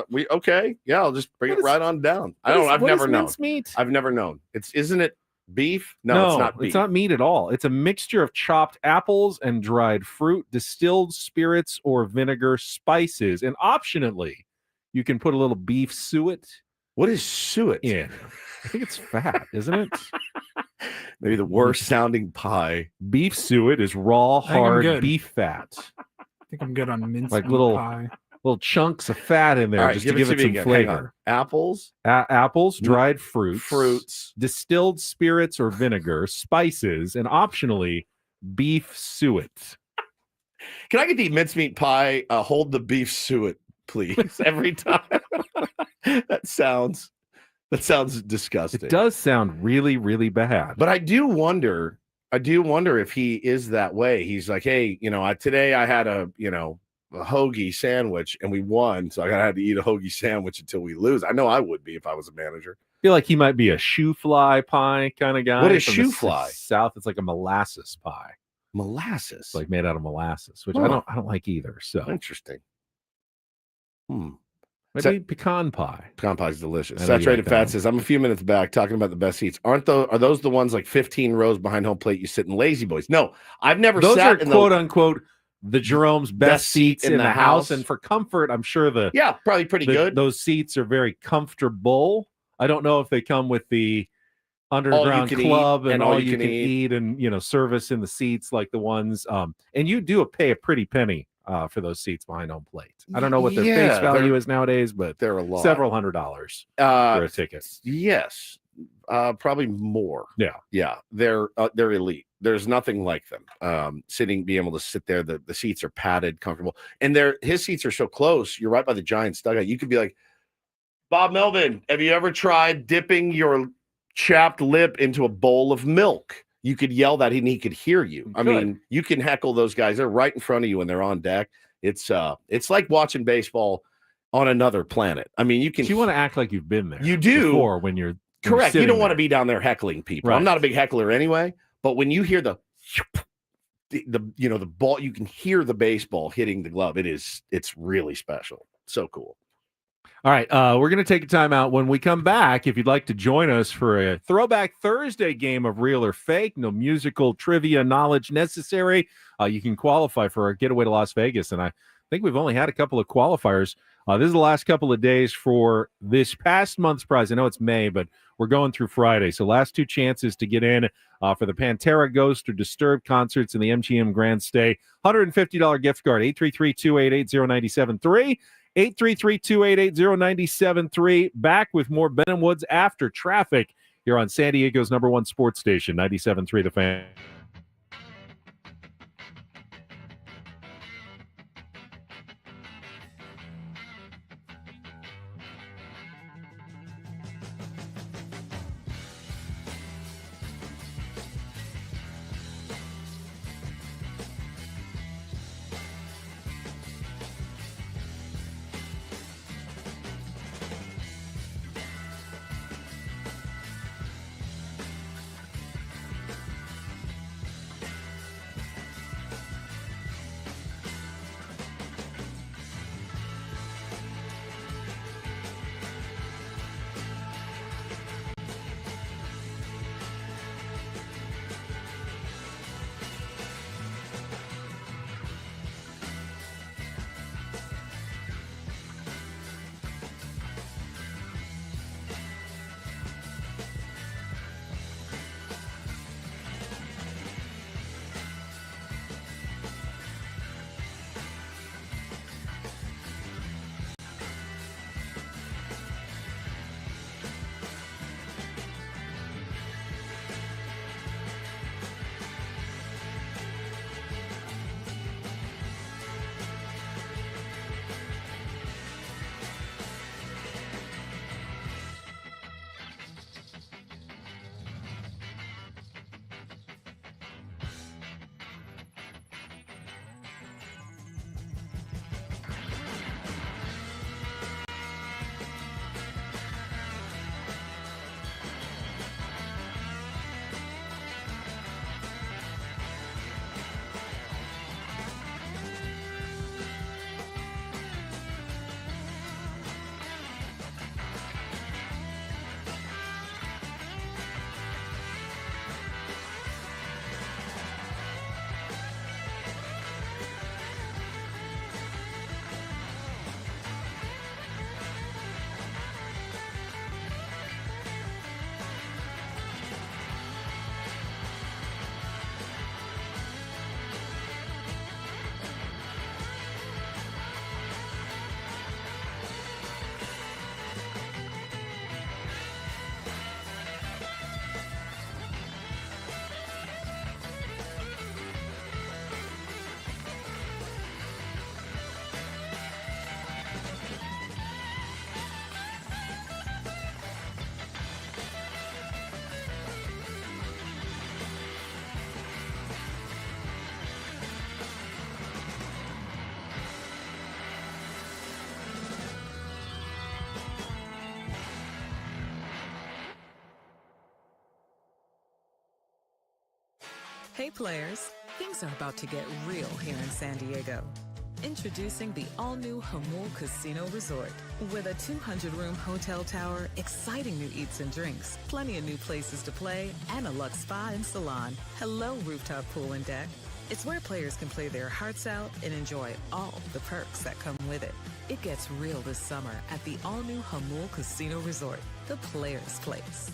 We okay? Yeah, I'll just bring it right on down. I've never known. Mincemeat? I've never known. Isn't it beef? No, it's not beef. It's not meat at all. It's a mixture of chopped apples and dried fruit, distilled spirits or vinegar, spices, and optionally, you can put a little beef suet. What is suet? Yeah, I think it's fat, isn't it? Maybe the worst sounding pie. Beef suet is raw, think I'm hard good. beef fat. I think I'm good on mince Like meat little pie. chunks of fat in there All right, just to give it me some again. Hang on. flavor. Apples, Apples, dried fruits, distilled spirits or vinegar, spices, and optionally beef suet. Can I get the mincemeat pie? Hold the beef suet, please. Every time. That sounds disgusting. It does sound really, really bad. But I do wonder if he is that way. He's like, hey, today I had a hoagie sandwich and we won, so I gotta have to eat a hoagie sandwich until we lose. I know I would be if I was a manager. I feel like he might be a shoe fly pie kind of guy. What is from shoe the fly? South, it's like a molasses pie. Molasses, It's like made out of molasses, which Huh. I don't like either. So Interesting. maybe pecan pie. Pecan pie is delicious. I know you Saturated like that Fat one. says, I'm a few minutes back talking about the best seats. Are those the ones like 15 rows behind home plate you sit in Lazy Boys? No, I've never Those sat are in quote unquote the Jerome's best seat seats in the house. And for comfort, I'm sure probably pretty good. Those seats are very comfortable. I don't know if they come with the underground club and all you can eat and service in the seats like the ones and you do pay a pretty penny for those seats behind home plate. I don't know what their face value is nowadays, but they're a lot. Several $100s for a ticket. Yes, probably more. Yeah, they're elite. There's nothing like them. Being able to sit there. The seats are padded, comfortable, and his seats are so close. You're right by the Giants dugout. You could be like, Bob Melvin, have you ever tried dipping your chapped lip into a bowl of milk? You could yell that and he could hear you. I mean, you can heckle those guys. They're right in front of you when they're on deck. It's like watching baseball on another planet. I mean, you want to act like you've been there. You do before when you're correct. You sitting don't want there. to be down there heckling people. Right. I'm not a big heckler anyway, but when you hear the ball, you can hear the baseball hitting the glove. It's really special. So cool. All right, we're going to take a time out. When we come back, if you'd like to join us for a Throwback Thursday game of Real or Fake, no musical trivia knowledge necessary, you can qualify for a getaway to Las Vegas. And I think we've only had a couple of qualifiers. This is the last couple of days for this past month's prize. I know it's May, but we're going through Friday. So last two chances to get in for the Pantera Ghost or Disturbed concerts in the MGM Grand Stay. $150 gift card, 833-288-0973. 833-288-0973. Back with more Ben and Woods after traffic here on San Diego's #1 sports station, 97.3 The Fan. Hey players, things are about to get real here in San Diego. Introducing the all-new Hamul Casino Resort. With a 200-room hotel tower, exciting new eats and drinks, plenty of new places to play, and a luxe spa and salon. Hello, rooftop pool and deck. It's where players can play their hearts out and enjoy all the perks that come with it. It gets real this summer at the all-new Hamul Casino Resort, the players' place.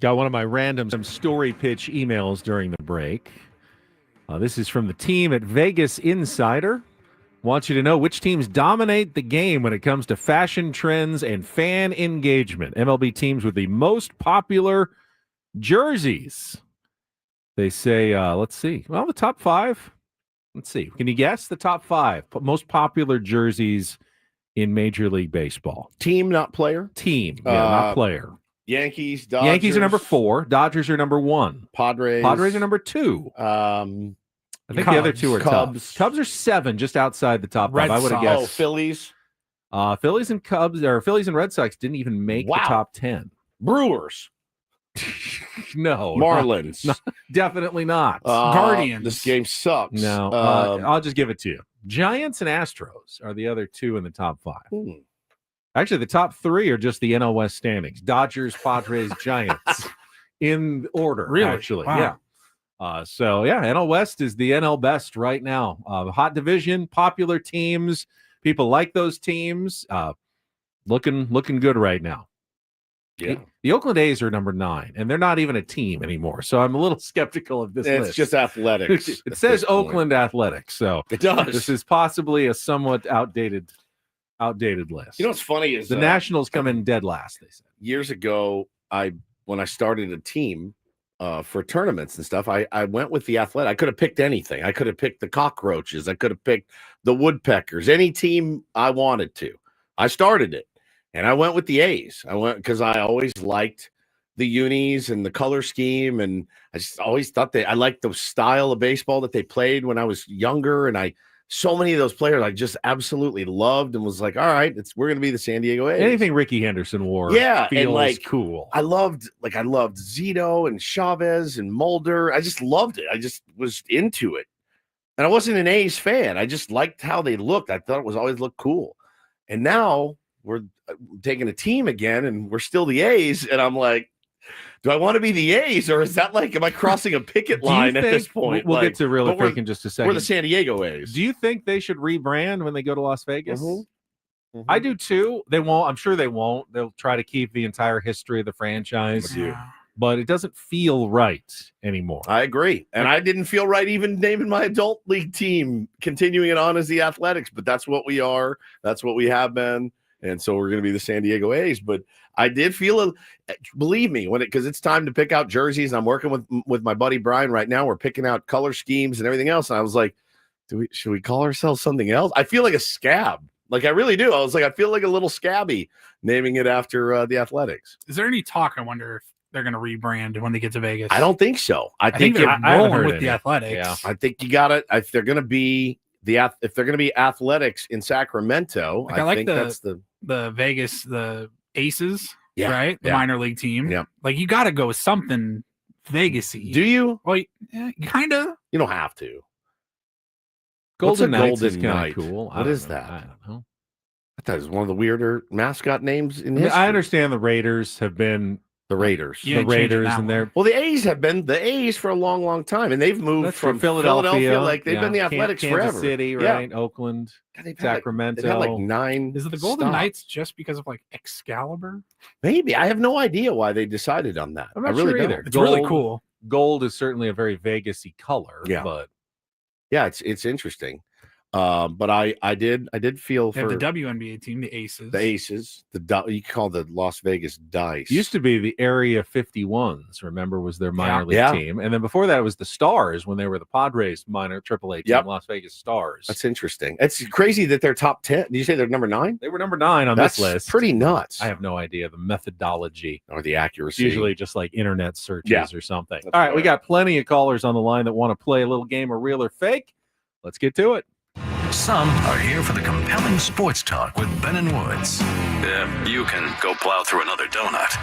Got one of my random story pitch emails during the break. This is from the team at Vegas Insider. Want you to know which teams dominate the game when it comes to fashion trends and fan engagement. MLB teams with the most popular jerseys. They say, let's see. Well, the top 5. Let's see. Can you guess the top 5 most popular jerseys in Major League Baseball? Team, not player? Team, not player. Yankees, Dodgers. Yankees are number 4. Dodgers are number 1. Padres are number 2. I think the other 2 are Cubs. Cubs are 7, just outside the top 5. I would have guessed. Oh, Phillies. Phillies and Phillies and Red Sox didn't even make the top 10. Brewers. No. Marlins. Definitely not. Guardians. This game sucks. No. I'll just give it to you. Giants and Astros are the other 2 in the top 5. Actually, the top 3 are just the NL West standings. Dodgers, Padres, Giants in order, Really? actually. Wow. Yeah. NL West is the NL best right now. Hot division, popular teams. People like those teams. Looking good right now. Yeah. The Oakland A's are number 9, and they're not even a team anymore. So I'm a little skeptical of this list. It's just athletics. It says Oakland Athletics, so it does. This is possibly a somewhat outdated list. You know what's funny is the Nationals come in dead last, they said. Years ago, when I started a team, for tournaments and stuff, I went with the Athletic. I could have picked anything. I could have picked the Cockroaches. I could have picked the Woodpeckers. Any team I wanted to. I started it, and I went with the A's. I went because I always liked the unis and the color scheme, and I just always thought I liked the style of baseball that they played when I was younger, and so many of those players I just absolutely loved and was like, all right, we're gonna be the San Diego A's. Anything Ricky Henderson wore, feels cool. I loved Zito and Chavez and Mulder. I just loved it. I just was into it, and I wasn't an A's fan. I just liked how they looked. I thought it was always looked cool, and now we're taking a team again, and we're still the A's, and I'm like, do I want to be the A's, or is that am I crossing a picket line at this point? We'll get to real or fake in just a second. We're the San Diego A's. Do you think they should rebrand when they go to Las Vegas? Mm-hmm. I do too. They won't. I'm sure they won't. They'll try to keep the entire history of the franchise. But it doesn't feel right anymore. I agree. And I didn't feel right even naming my adult league team, continuing it on as the Athletics. But that's what we are. That's what we have been. And so we're going to be the San Diego A's. But I did feel, believe me, because it's time to pick out jerseys. I'm working with my buddy Brian right now. We're picking out color schemes and everything else. And I was like, should we call ourselves something else? I feel like a scab. Like I really do. I was like, I feel like a little scabby naming it after the Athletics. Is there any talk? I wonder if they're going to rebrand when they get to Vegas. I don't think so. I think they're rolling with the Athletics. Yeah. I think you got it. If they're going to be Athletics in Sacramento, I think that's the Vegas, the Aces, Yeah, right? The yeah. minor league team. Yeah. Like you got to go with something Vegas-y. Do you? Well, yeah, kind of. You don't have to. Golden What's a Knights is Golden kind Knight? of cool. What is that? I don't know. I thought it was one of the weirder mascot names in history. I understand the Raiders have been the Raiders. Yeah, the Raiders, and they're the A's have been the A's for a long, long time, and they've moved from Philadelphia. Like they've been the Athletics Kansas forever. City, right? Oakland, Sacramento. They've had like 9. Is it the Golden stops. Knights just because of like Excalibur? Maybe. I have no idea why they decided on that. I'm not I really sure don't. either. It's really cool. Gold is certainly a very Vegas-y color. Yeah. But yeah, it's interesting. But I did feel They for have the WNBA team, the Aces. the Aces, you call the Las Vegas Dice. used to be the Area 51s, remember, was their minor league Yeah. team. And then before that, it was the Stars when they were the Padres minor AAA team, Yep. Las Vegas Stars. That's interesting. It's crazy that they're top 10. Did you say they're number 9? They were number 9 on That's this list. pretty nuts. I have no idea the methodology. Or the accuracy. Usually just like internet searches Yeah. or something. That's All right, we fair. got plenty of callers on the line that want to play a little game of real or fake. Let's get to it. Some are here for the compelling sports talk with Ben and Woods. Yeah, you can go plow through another donut.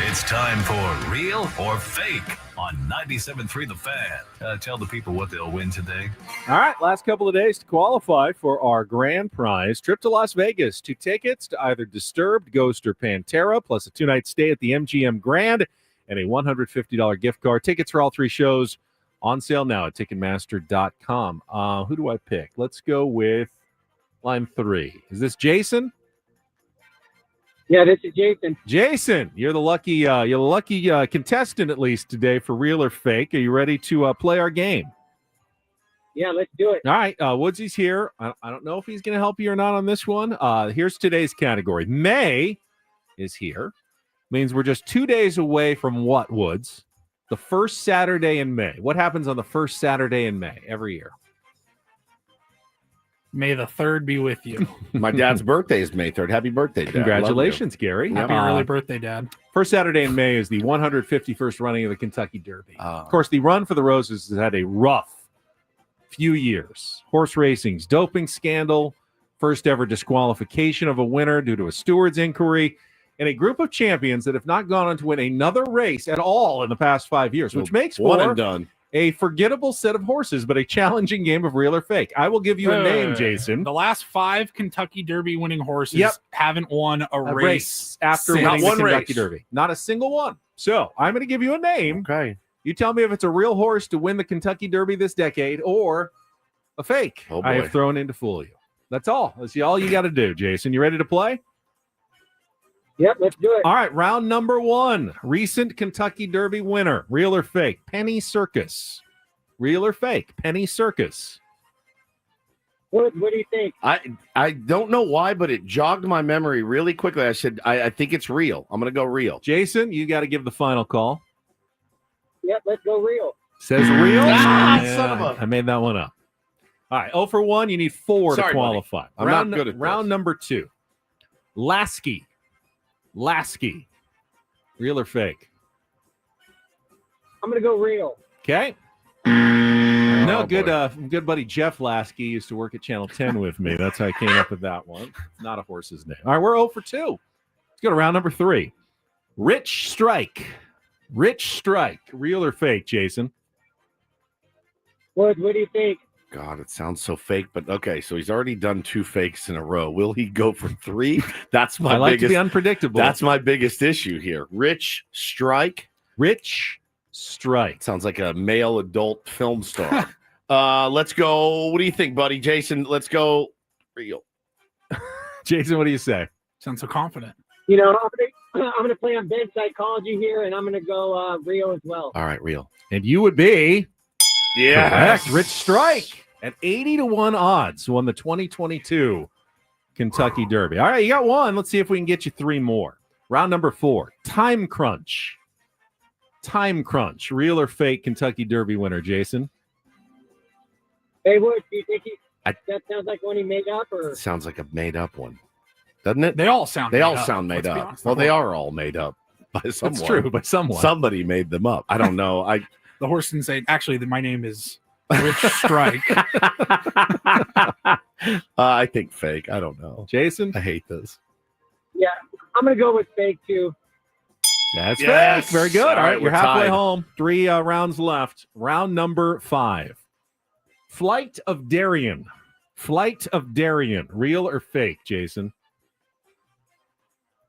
It's time for Real or Fake on 97.3 The Fan. Tell the people what they'll win today. All right, last couple of days to qualify for our grand prize trip to Las Vegas. 2 tickets to either Disturbed, Ghost, or Pantera, plus a 2-night stay at the MGM Grand and a $150 gift card. Tickets for all 3 shows on sale now at Ticketmaster.com. Who do I pick? Let's go with line 3. Is this Jason? Yeah, this is Jason. Jason, you're the lucky contestant at least today for Real or Fake. Are you ready to play our game? Yeah, let's do it. All right, Woodsy's here. I don't know if he's going to help you or not on this one. Here's today's category. May is here. Means we're just 2 days away from what, Woods? The first Saturday in May. What happens on the first Saturday in May every year? May the 3rd be with you. My dad's birthday is May 3rd. Happy birthday, Dad. Congratulations, Gary. Happy early birthday, Dad. First Saturday in May is the 151st running of the Kentucky Derby. Of course, the Run for the Roses has had a rough few years. Horse racing's doping scandal, first ever disqualification of a winner due to a steward's inquiry, and a group of champions that have not gone on to win another race at all in the past 5 years, which makes one for and done. A forgettable set of horses, but a challenging game of real or fake. I will give you a name, Jason. The last 5 Kentucky Derby winning horses Yep. haven't won a race after since. winning the Kentucky race. Derby. Not a single one. So I'm going to give you a name. Okay. You tell me if it's a real horse to win the Kentucky Derby this decade or a fake Oh, boy. I have thrown in to fool you. That's all. That's all you got to do, Jason. You ready to play? Yep, let's do it. All right, round number 1. Recent Kentucky Derby winner. Real or fake? Penny Circus. Real or fake? Penny Circus. What do you think? I don't know why, but it jogged my memory really quickly. I said, I think it's real. I'm going to go real. Jason, you got to give the final call. Yep, let's go real. Says real. Son of a- I made that one up. All right, 0 for 1. You need 4 Sorry, to qualify. buddy. I'm not good at round this. number 2. Lasky. Real or fake? I'm going to go real. Okay. No, good. boy. Good buddy Jeff Lasky used to work at Channel 10 with me. That's how I came up with that one. It's not a horse's name. All right, we're 0 for 2. Let's go to round number 3. Rich Strike. Real or fake, Jason? What do you think? God, it sounds so fake, but okay. So he's already done 2 fakes in a row. Will he go for 3? That's my I like biggest. to be unpredictable. That's my biggest issue here. Rich Strike. Sounds like a male adult film star. Let's go. What do you think, buddy? Jason, let's go real. Jason, what do you say? Sounds so confident. You know, I'm gonna play on Ben's psychology here, and I'm gonna go real as well. All right, real. And you would be Yes. correct. Rich Strike at 80-1 odds won the 2022 Kentucky Derby. All right, you got 1. Let's see if we can get you 3 more. Round number 4. Time Crunch. Real or fake Kentucky Derby winner, Jason? Hey, Woods, do you think I- that sounds like one he made up, or? Sounds like a made up one, doesn't it? They all sound. They made all up. sound made Let's be up. honest. Well, they are all made up by someone. That's true, by someone. Somebody made them up. I don't know. The horse didn't say. Actually, my name is Rich Strike. I think fake. I don't know. Jason? I hate this. Yeah, I'm gonna go with fake too. That's Yes. fake. Very good. All right, we're you're halfway tied. home. 3 rounds left. Round number 5. Flight of Darien. Real or fake, Jason?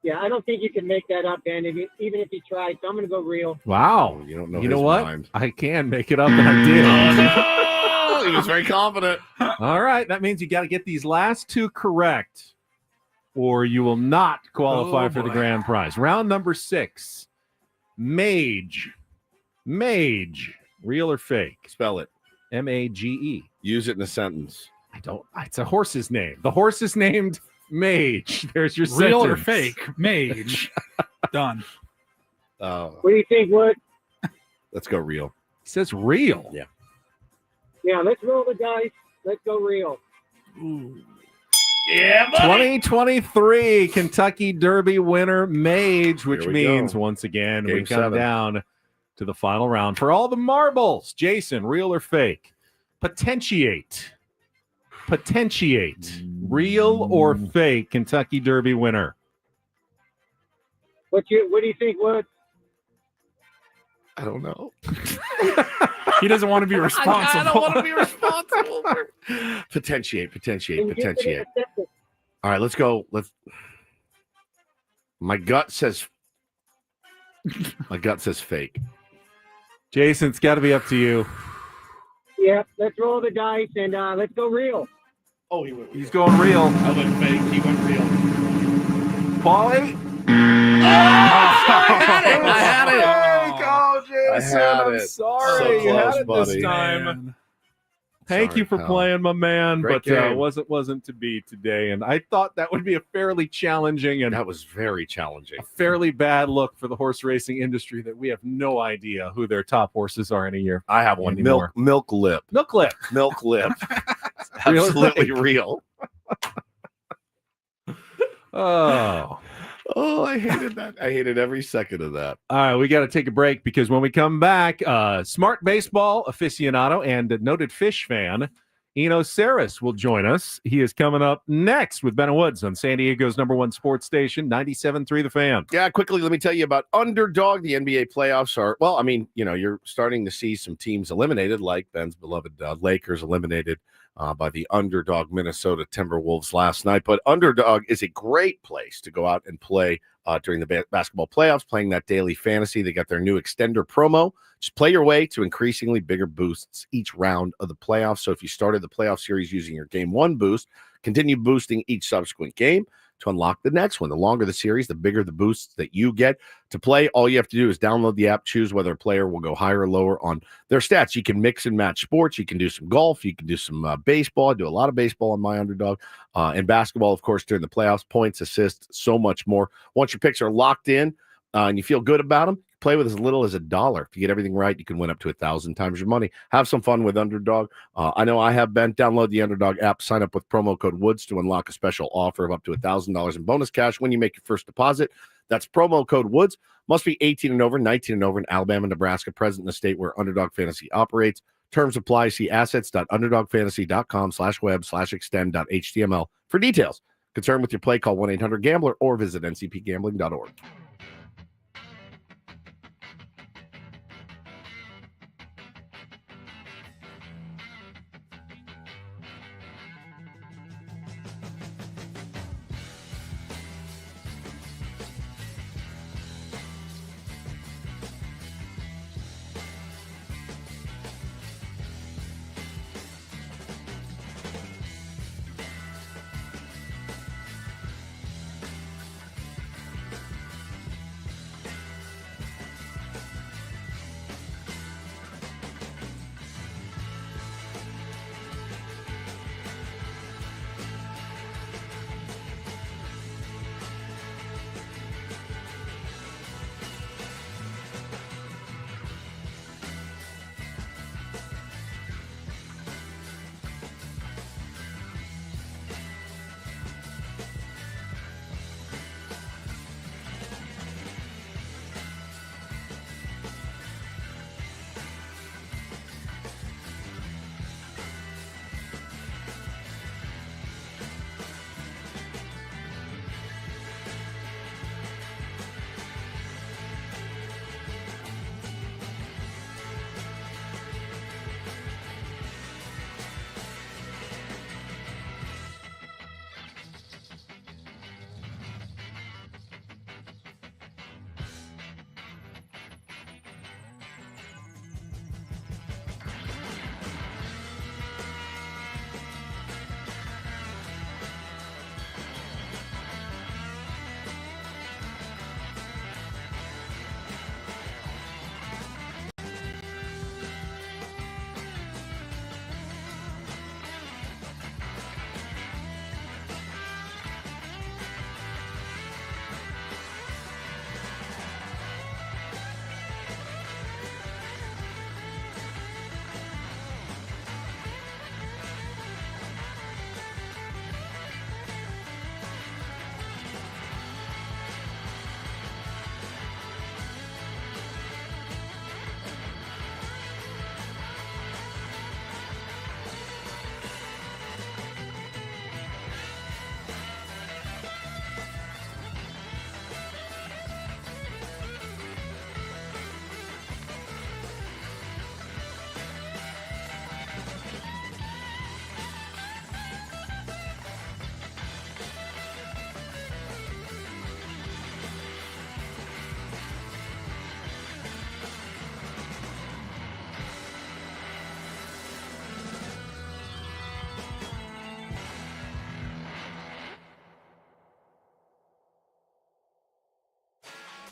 Yeah, I don't think you can make that up, Ben. Even if you tried, so I'm gonna go real. Wow. You don't know. You know his what? mind. I can make it up, and I did. Oh, no! He was very confident. All right, that means you got to get these last 2 correct, or you will not qualify for the grand prize. Round number 6. Mage. Real or fake? Spell it. Mage. Use it in a sentence. I don't. It's a horse's name. The horse is named Mage. There's your Real or sentence. fake? Mage. Done. What do you think, Wood? Let's go real. It says real. Yeah. Yeah, let's roll the dice. Let's go real. Yeah, 2023 Kentucky Derby winner Mage, which Here we means go. once again we Game come 7. down to the final round for all the marbles. Jason, real or fake? Potentiate. Real or fake Kentucky Derby winner? What do you think, Wood? I don't know. He doesn't want to be responsible. I don't want to be responsible. Potentiate. All right, let's go. My gut says fake. Jason, it's got to be up to you. Yeah, let's roll the dice and let's go real. Oh, he went. He's going real. I went fake. He went real. Paulie? I had it. Oh, Jason, I had I'm it. sorry. So You had close, it buddy. this time. Man. Thank Sorry, you for pal. playing, my man. Great But game. wasn't to be today. And I thought that would be a fairly challenging and That was very challenging. a fairly bad look for the horse racing industry that we have no idea who their top horses are in a year. I have one. Anymore. Milk lip. Milk lip. Milk lip. Real or Absolutely fake? real. Oh. Oh, I hated that. I hated every second of that. All right, we got to take a break because when we come back, smart baseball aficionado and a noted fish fan, Eno Saris will join us. He is coming up next with Ben and Woods on San Diego's #1 sports station, 97.3 The Fan. Yeah, quickly, let me tell you about Underdog. The NBA playoffs are, well, I mean, you're starting to see some teams eliminated, like Ben's beloved Lakers eliminated by the underdog Minnesota Timberwolves last night. But Underdog is a great place to go out and play during the basketball playoffs, playing that daily fantasy. They got their new extender promo. Just play your way to increasingly bigger boosts each round of the playoffs. So if you started the playoff series using your game 1 boost, continue boosting each subsequent game to unlock the next one. The longer the series, the bigger the boosts that you get. To play, all you have to do is download the app, choose whether a player will go higher or lower on their stats. You can mix and match sports. You can do some golf. You can do some baseball. I do a lot of baseball on my Underdog. And basketball, of course, during the playoffs, points, assists, so much more. Once your picks are locked in and you feel good about them, Play with as little as $1. If you get everything right, you can win up to 1,000 times your money. Have some fun with Underdog. I know I have been. Download the Underdog app. Sign up with promo code WOODS to unlock a special offer of up to $1,000 in bonus cash when you make your first deposit. That's promo code WOODS. Must be 18 and over, 19 and over in Alabama, Nebraska, present in the state where Underdog Fantasy operates. Terms apply. See assets.underdogfantasy.com/web/extend.html for details. Concerned with your play, call 1-800-GAMBLER or visit ncpgambling.org.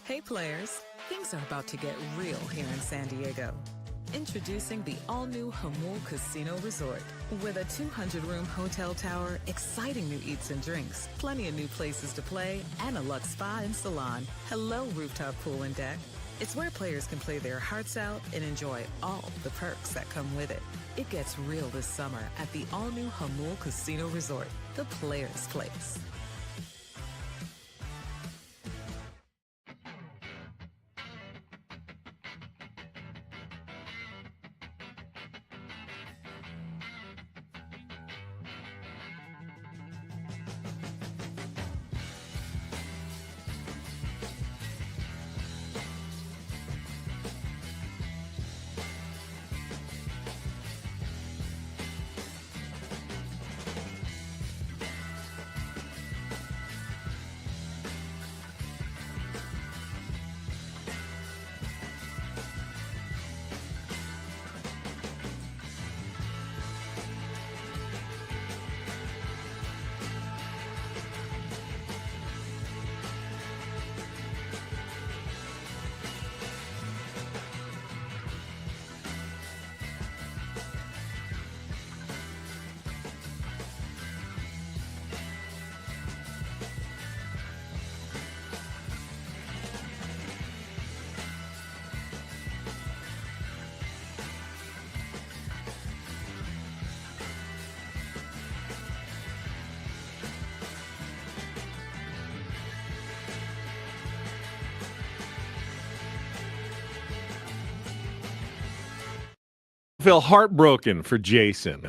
Hey players, things are about to get real here in San Diego. Introducing the all-new Hamul Casino Resort. With a 200-room hotel tower, exciting new eats and drinks, plenty of new places to play, and a luxe spa and salon. Hello, rooftop pool and deck. It's where players can play their hearts out and enjoy all the perks that come with it. It gets real this summer at the all-new Hamul Casino Resort, the players' place. feel heartbroken for Jason.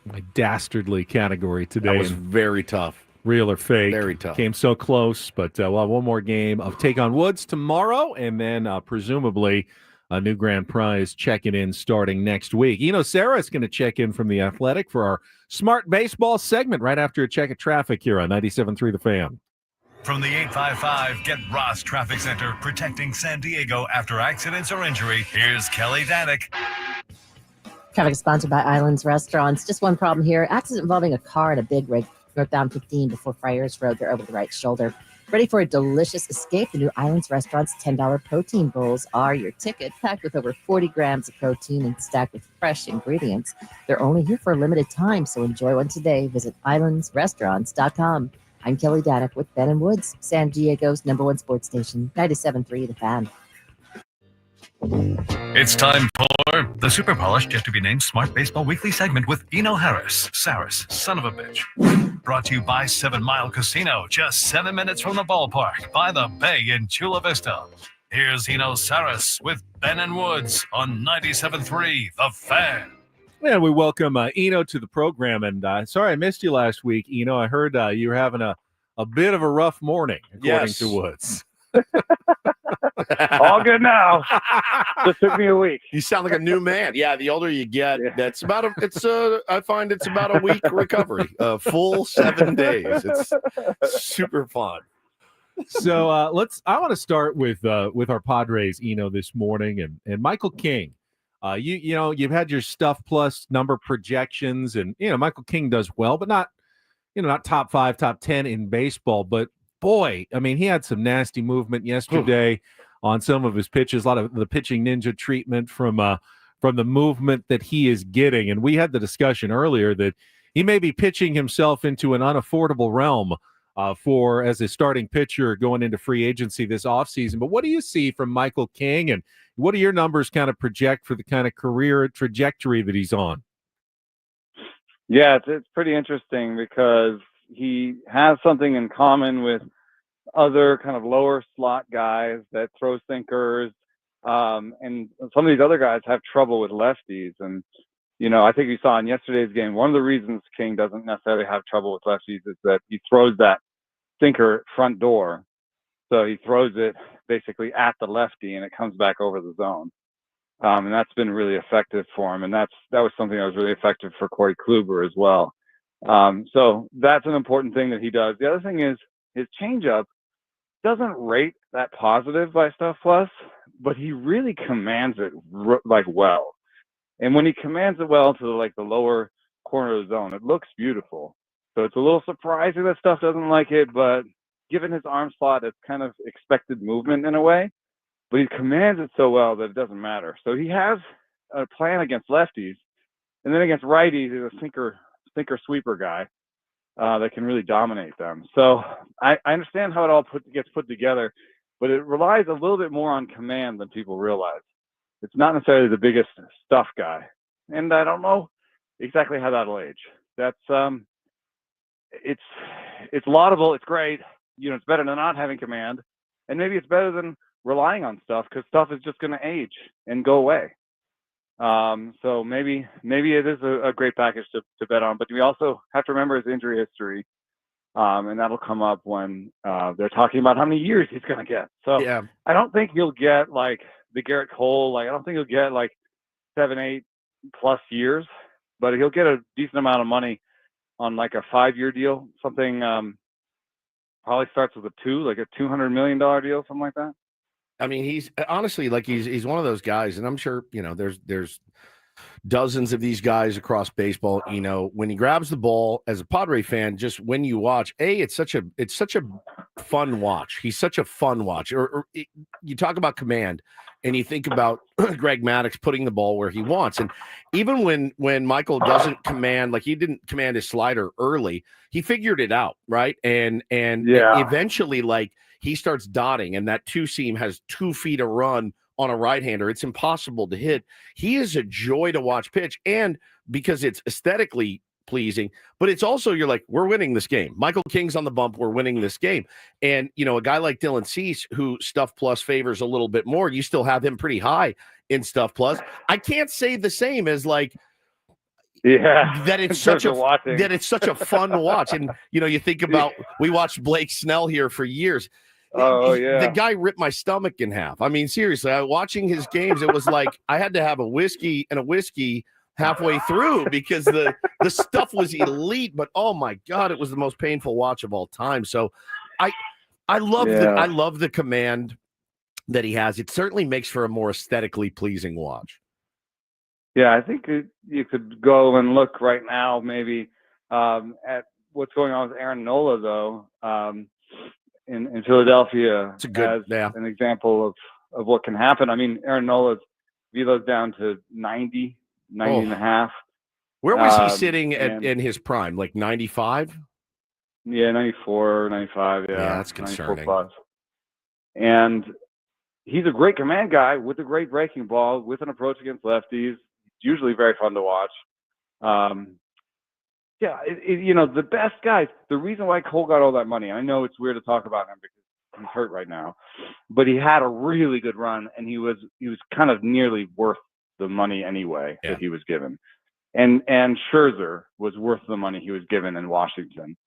My dastardly category today. That was very tough. Real or fake. Very tough. Came so close, but we'll have one more game of Take on Woods tomorrow, and then presumably a new grand prize checking in starting next week. Sarah is going to check in from The Athletic for our Smart Baseball segment right after a check of traffic here on 97.3 The Fan. From the 855 Get Ross Traffic Center, protecting San Diego after accidents or injury, here's Kelly Danick. Traffic is sponsored by Islands Restaurants. Just one problem here. Accident involving a car and a big rig. Northbound 15 before Friars Road. They're over the right shoulder. Ready for a delicious escape? The new Islands Restaurants $10 protein bowls are your ticket, packed with over 40 grams of protein and stacked with fresh ingredients. They're only here for a limited time, so enjoy one today. Visit islandsrestaurants.com. I'm Kelly Danick with Ben and Woods, San Diego's #1 sports station, 97.3 The Fan. It's time for the super polished, yet to be named Smart Baseball Weekly segment with Eno Harris, Saris, son of a bitch. Brought to you by 7 Mile Casino, just 7 minutes from the ballpark, by the bay in Chula Vista. Here's Eno Saris with Ben and Woods on 97.3 The Fan. Yeah, we welcome Eno to the program, and sorry I missed you last week, Eno. I heard you were having a bit of a rough morning, according to Woods. All good now. Just took me a week. You sound like a new man. Yeah, the older you get, that's about I find it's about a week recovery. Full 7 days. It's super fun. So I want to start with our Padres, this morning, and Michael King. You've had your Stuff Plus number projections, and Michael King does well, but not top 5, top 10 in baseball. But boy, I mean, he had some nasty movement yesterday on some of his pitches. A lot of the pitching ninja treatment from the movement that he is getting, and we had the discussion earlier that he may be pitching himself into an unaffordable realm as a starting pitcher going into free agency this offseason. But what do you see from Michael King, and what do your numbers kind of project for the kind of career trajectory that he's on? Yeah, it's pretty interesting because he has something in common with other kind of lower slot guys that throw sinkers. And some of these other guys have trouble with lefties. And, I think you saw in yesterday's game, one of the reasons King doesn't necessarily have trouble with lefties is that he throws that sinker front door. So he throws it basically at the lefty and it comes back over the zone. And that's been really effective for him. And that was something that was really effective for Corey Kluber as well. So that's an important thing that he does. The other thing is his changeup doesn't rate that positive by Stuff Plus, but he really commands it well. And when he commands it well to the lower corner of the zone, it looks beautiful. So it's a little surprising that Stuff doesn't like it, but given his arm slot, it's kind of expected movement in a way. But he commands it so well that it doesn't matter. So he has a plan against lefties, and then against righties, he's a sinker sweeper guy that can really dominate them. So I understand how it all gets put together, but it relies a little bit more on command than people realize. It's not necessarily the biggest stuff guy, and I don't know exactly how that'll age. That's it's laudable. It's great. It's better than not having command, and maybe it's better than relying on Stuff because Stuff is just going to age and go away. So maybe it is a great package to bet on, but we also have to remember his injury history. And that'll come up when they're talking about how many years he's going to get. So yeah. I don't think he'll get like the Garrett Cole. I don't think he'll get like 7-8 plus years, but he'll get a decent amount of money on like a 5-year deal. Something probably starts with a 2, like a $200 million deal, something like that. I mean, he's honestly he's one of those guys, and I'm sure there's dozens of these guys across baseball. When he grabs the ball as a Padre fan, just when you watch, it's such a fun watch. He's such a fun watch. You talk about command, and you think about Greg Maddux putting the ball where he wants, and even when Michael doesn't command, like he didn't command his slider early, he figured it out, right? And eventually, he starts dotting, and that 2-seam has 2 feet of run on a right-hander. It's impossible to hit. He is a joy to watch pitch, and because it's aesthetically pleasing, but it's also you're like, we're winning this game. Michael King's on the bump. We're winning this game. And, a guy like Dylan Cease, who Stuff Plus favors a little bit more, you still have him pretty high in Stuff Plus. I can't say the same as like, that it's such a fun watch. And you think about, we watched Blake Snell here for years. Oh yeah, the guy ripped my stomach in half. I mean, seriously, watching his games, it was like I had to have a whiskey halfway through because the stuff was elite. But oh my God, it was the most painful watch of all time. So I love the command that he has. It certainly makes for a more aesthetically pleasing watch. Yeah, I think you could go and look right now, maybe at what's going on with Aaron Nola, though, in Philadelphia. It's a good, an example of what can happen. I mean, Aaron Nola's velo's down to 90 and a half. Where was he sitting in his prime? Like 95? Yeah, 94, 95. Yeah, that's concerning. 94 plus. And he's a great command guy with a great breaking ball, with an approach against lefties. Usually very fun to watch. The best guys, the reason why Cole got all that money, I know it's weird to talk about him because he's hurt right now, but he had a really good run and he was kind of nearly worth the money anyway that he was given. And Scherzer was worth the money he was given in Washington.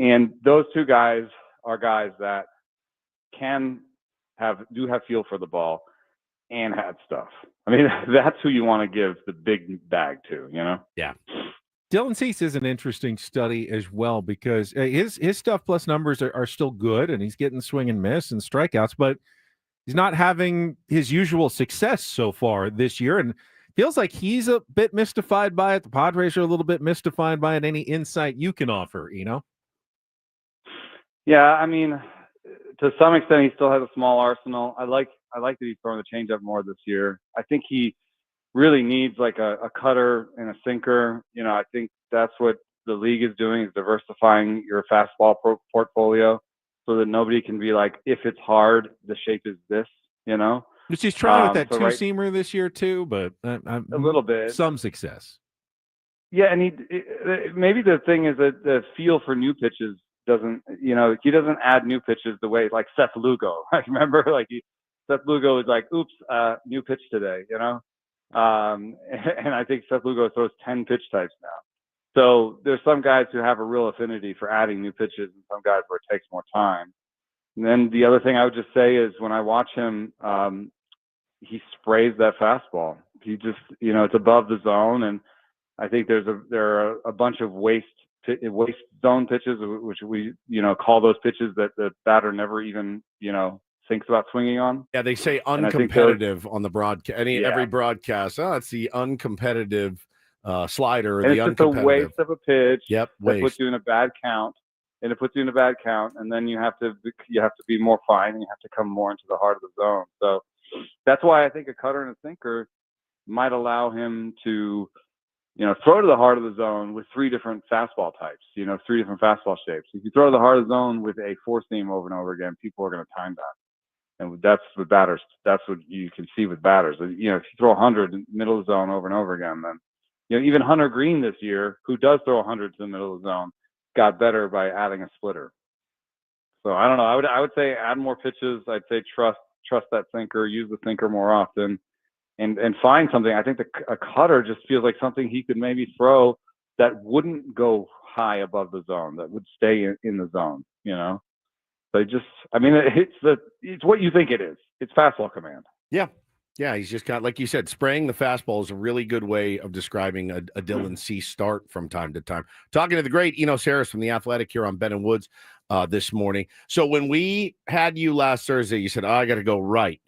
And those two guys are guys that do have feel for the ball and had stuff. I mean, that's who you want to give the big bag to, Yeah. Dylan Cease is an interesting study as well because his Stuff Plus numbers are still good and he's getting swing and miss and strikeouts, but he's not having his usual success so far this year. And feels like he's a bit mystified by it. The Padres are a little bit mystified by it. Any insight you can offer, Yeah, I mean, to some extent, he still has a small arsenal. I like that he's throwing the changeup more this year. I think he really needs like a cutter and a sinker. I think that's what the league is doing, is diversifying your fastball portfolio so that nobody can be like, if it's hard, the shape is this, Which he's trying with that two-seamer this year too, but a little bit. Some success. Yeah, and maybe the thing is that the feel for new pitches doesn't, he doesn't add new pitches the way like Seth Lugo. I remember Seth Lugo was like, oops, new pitch today, and I think Seth Lugo throws 10 pitch types now. So there's some guys who have a real affinity for adding new pitches and some guys where it takes more time. And then the other thing I would just say is when I watch him, he sprays that fastball. He just, it's above the zone. And I think there are a bunch of waste zone pitches, which we, call those pitches that the batter never even, thinks about swinging on. Yeah, they say uncompetitive on the broadcast. Every broadcast, it's the uncompetitive slider. And it's just a waste of a pitch. Yep, that puts you in a bad count. And then you have to be more fine, and you have to come more into the heart of the zone. So that's why I think a cutter and a sinker might allow him to, throw to the heart of the zone with three different fastball types, three different fastball shapes. If you throw to the heart of the zone with a four seam over and over again, people are going to time that. And that's what you can see with batters. If you throw 100 in the middle of the zone over and over again, then, even Hunter Green this year, who does throw 100 to the middle of the zone, got better by adding a splitter. So I don't know. I would say add more pitches. I'd say trust that sinker, use the sinker more often, and find something. I think a cutter just feels like something he could maybe throw that wouldn't go high above the zone, that would stay in the zone, So it's what you think it is. It's fastball command. Yeah. Yeah, he's just got, like you said, spraying the fastball is a really good way of describing a Dylan Cease start from time to time. Talking to the great Enos Harris from The Athletic here on Ben and Woods this morning. So when we had you last Thursday, you said, I got to go right.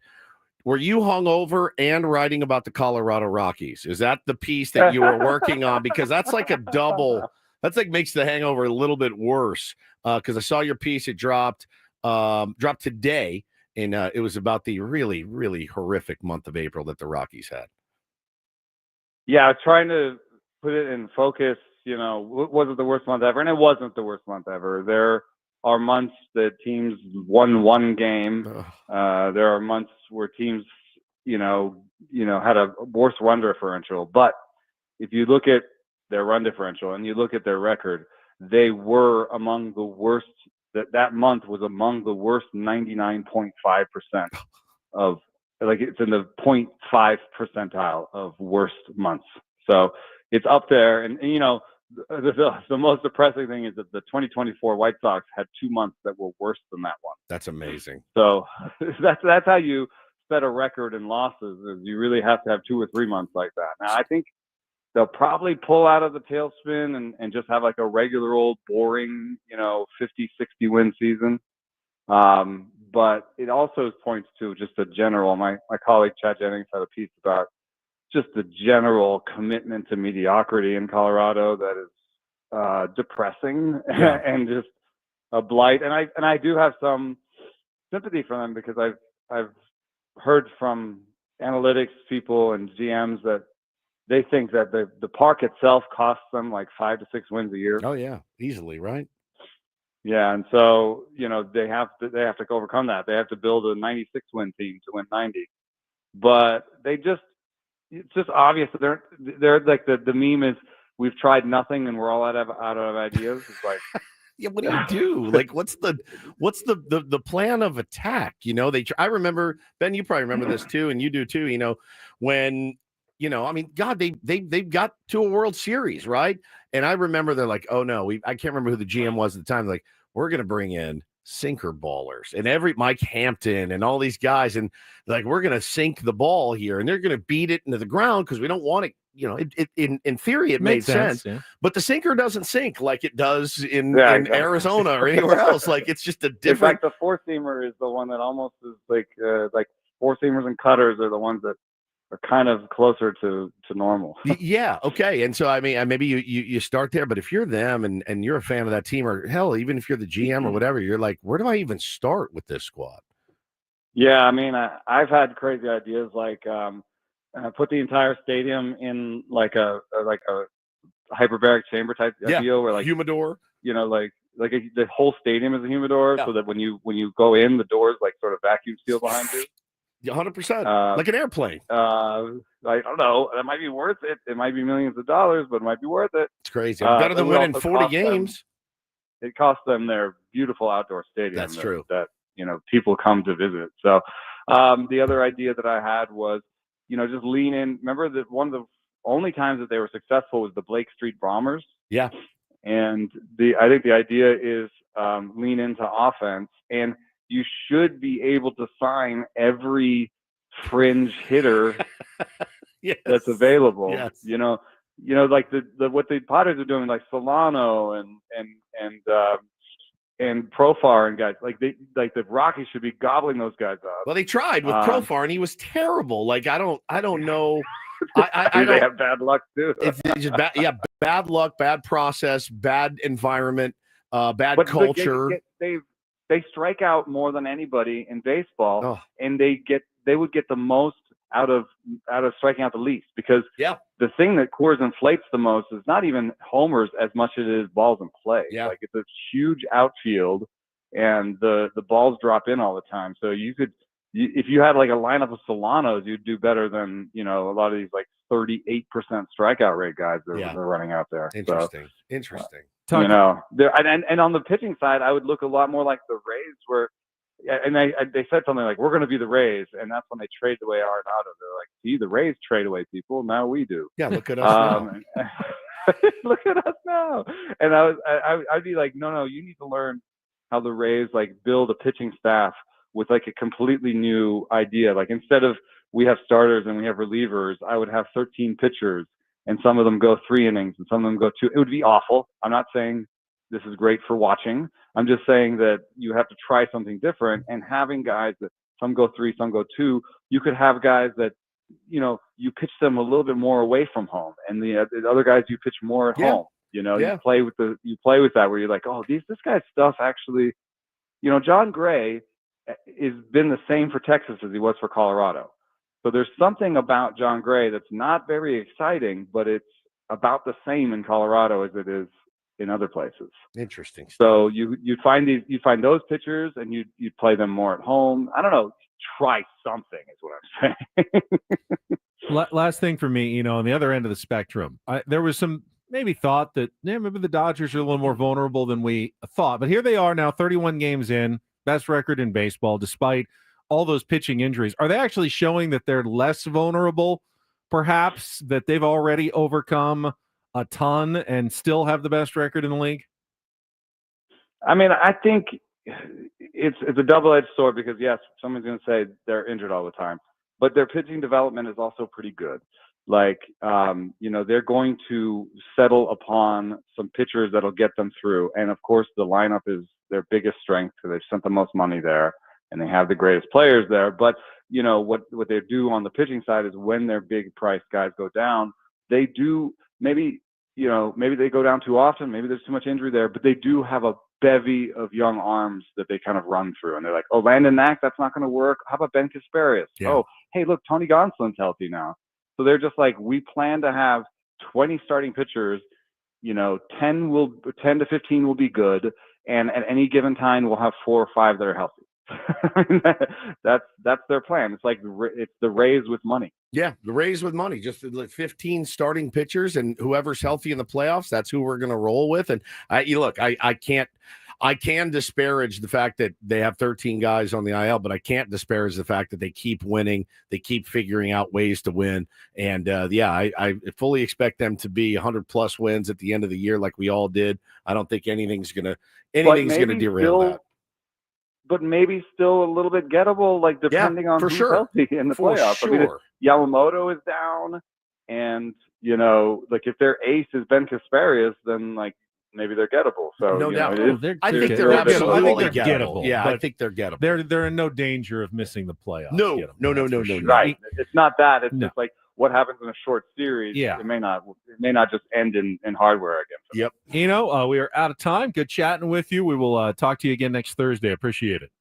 Were you hungover and writing about the Colorado Rockies? Is that the piece that you were working on? Because that's like a double. That's like makes the hangover a little bit worse. Because I saw your piece. It dropped today. And it was about the really, really horrific month of April that the Rockies had. Yeah, I was trying to put it in focus. Was it the worst month ever? And it wasn't the worst month ever. There are months that teams won one game. There are months where teams, had a worse run differential. But if you look at their run differential and you look at their record, they were among the worst. That month was among the worst 99.5% of, like, it's in the 0.5 percentile of worst months. So it's up there. And you know, the most depressing thing is that the 2024 White Sox had 2 months that were worse than that one. That's amazing. So that's how you set a record in losses, is you really have to have 2 or 3 months like that. Now, I think they'll probably pull out of the tailspin and just have like a regular old boring, you know, 50, 60 win season. But it also points to just a general, my colleague Chad Jennings had a piece about just the general commitment to mediocrity in Colorado that is depressing and just a blight. And I do have some sympathy for them, because I've heard from analytics people and GMs that they think that the park itself costs them like 5 to 6 wins a year. Oh yeah, easily, right? Yeah, and so, you know, they have to overcome that. They have to build a 96 win team to win 90. But it's just obvious that they're like the meme is, we've tried nothing and we're all out of ideas. It's like, yeah, what do you do? Like, what's the plan of attack? You know, I remember, Ben, you probably remember this too, and you do too. You know, when, you know, I mean, God, they got to a World Series, right? And I remember they're like, oh no, I can't remember who the GM was at the time. Like, we're gonna bring in sinker ballers and Mike Hampton and all these guys, and like, we're gonna sink the ball here, and they're gonna beat it into the ground because we don't want it. You know, in theory, it made sense, yeah. But the sinker doesn't sink like it does in Arizona or anywhere else. Like, it's just a different. In fact, the four seamer is the one that almost is like four seamers and cutters are the ones that are kind of closer to normal. Yeah. Okay. And so, I mean, maybe you start there, but if you're them and you're a fan of that team, or hell, even if you're the GM or whatever, you're like, where do I even start with this squad? Yeah. I mean, I've had crazy ideas, like put the entire stadium in like a hyperbaric chamber type deal, where like humidor, you know, the whole stadium is a humidor, so that when you go in, the doors like sort of vacuum seal behind you. 100%, like an airplane. I don't know. That might be worth it. It might be millions of dollars, but it might be worth it. It's crazy. Better than winning 40 games. It cost them their beautiful outdoor stadium. That's true. That, you know, people come to visit. So the other idea that I had was, you know, just lean in. Remember that one of the only times that they were successful was the Blake Street Bombers. Yeah. And I think the idea is lean into offense, and you should be able to sign every fringe hitter that's available. Yes. You know, like what the Padres are doing, like Solano and Profar and guys, like the Rockies should be gobbling those guys up. Well, they tried with Profar and he was terrible. Like, I don't know. They have bad luck too. It's just bad luck, bad process, bad environment, bad culture. They strike out more than anybody in baseball, and they would get the most out of striking out the least, because the thing that Coors inflates the most is not even homers as much as it is balls in play. Yeah. Like, it's a huge outfield, and the balls drop in all the time. So if you had like a lineup of Solanos, you'd do better than, you know, a lot of these like 38% strikeout rate guys that are running out there. Interesting. You know, and on the pitching side, I would look a lot more like the Rays, where, and they said something like, we're going to be the Rays, and that's when they traded away Arenado. They're like, see, the Rays trade away people, now we do. Yeah, look at us now. Look at us now. And I'd be like, no, you need to learn how the Rays like build a pitching staff with like a completely new idea. Like, instead of we have starters and we have relievers, I would have 13 pitchers, and some of them go 3 innings and some of them go 2. It would be awful. I'm not saying this is great for watching. I'm just saying that you have to try something different, and having guys that some go 3, some go 2, you could have guys that, you know, you pitch them a little bit more away from home, and the other guys you pitch more at home. You know, you play with that, where you're like, oh, this guy's stuff actually, you know, John Gray has been the same for Texas as he was for Colorado. So there's something about John Gray that's not very exciting, but it's about the same in Colorado as it is in other places. Interesting. So you find those pitchers, and you play them more at home. I don't know. Try something is what I'm saying. Last thing for me, you know, on the other end of the spectrum, there was some maybe thought that maybe the Dodgers are a little more vulnerable than we thought. But here they are now, 31 games in, best record in baseball, despite all those pitching injuries. Are they actually showing that they're less vulnerable, perhaps, that they've already overcome a ton and still have the best record in the league? I mean, I think it's a double-edged sword because, yes, someone's going to say they're injured all the time, but their pitching development is also pretty good. Like, they're going to settle upon some pitchers that'll get them through. And, of course, the lineup is their biggest strength because they've spent the most money there and they have the greatest players there. But, what they do on the pitching side is when their big price guys go down, they do maybe they go down too often. Maybe there's too much injury there, but they do have a bevy of young arms that they kind of run through. And they're like, oh, Landon Knack, that's not going to work. How about Ben Kasparias? Yeah. Oh, hey, look, Tony Gonsolin's healthy now. So they're just like, we plan to have 20 starting pitchers, 10 to 15 will be good. And at any given time, we'll have 4 or 5 that are healthy. That's their plan. It's like it's the Rays with money. Yeah, the Rays with money, just like 15 starting pitchers, and whoever's healthy in the playoffs, that's who we're going to roll with. And I can disparage the fact that they have 13 guys on the IL, but I can't disparage the fact that they keep winning, they keep figuring out ways to win, and I fully expect them to be 100+ wins at the end of the year, like we all did. I don't think anything's gonna derail that. But maybe still a little bit gettable, like depending on who's healthy in the playoffs. Sure. I mean, if Yamamoto is down, and like if their ace is Ben Kasparias, then like maybe they're gettable. So no doubt, I think they're absolutely gettable. Yeah, I think they're gettable. They're in no danger of missing the playoffs. No. Right. It's not that. It's just like what happens in a short series. Yeah. It may not just end in hardware again. Yep. We are out of time. Good chatting with you. We will talk to you again next Thursday. Appreciate it.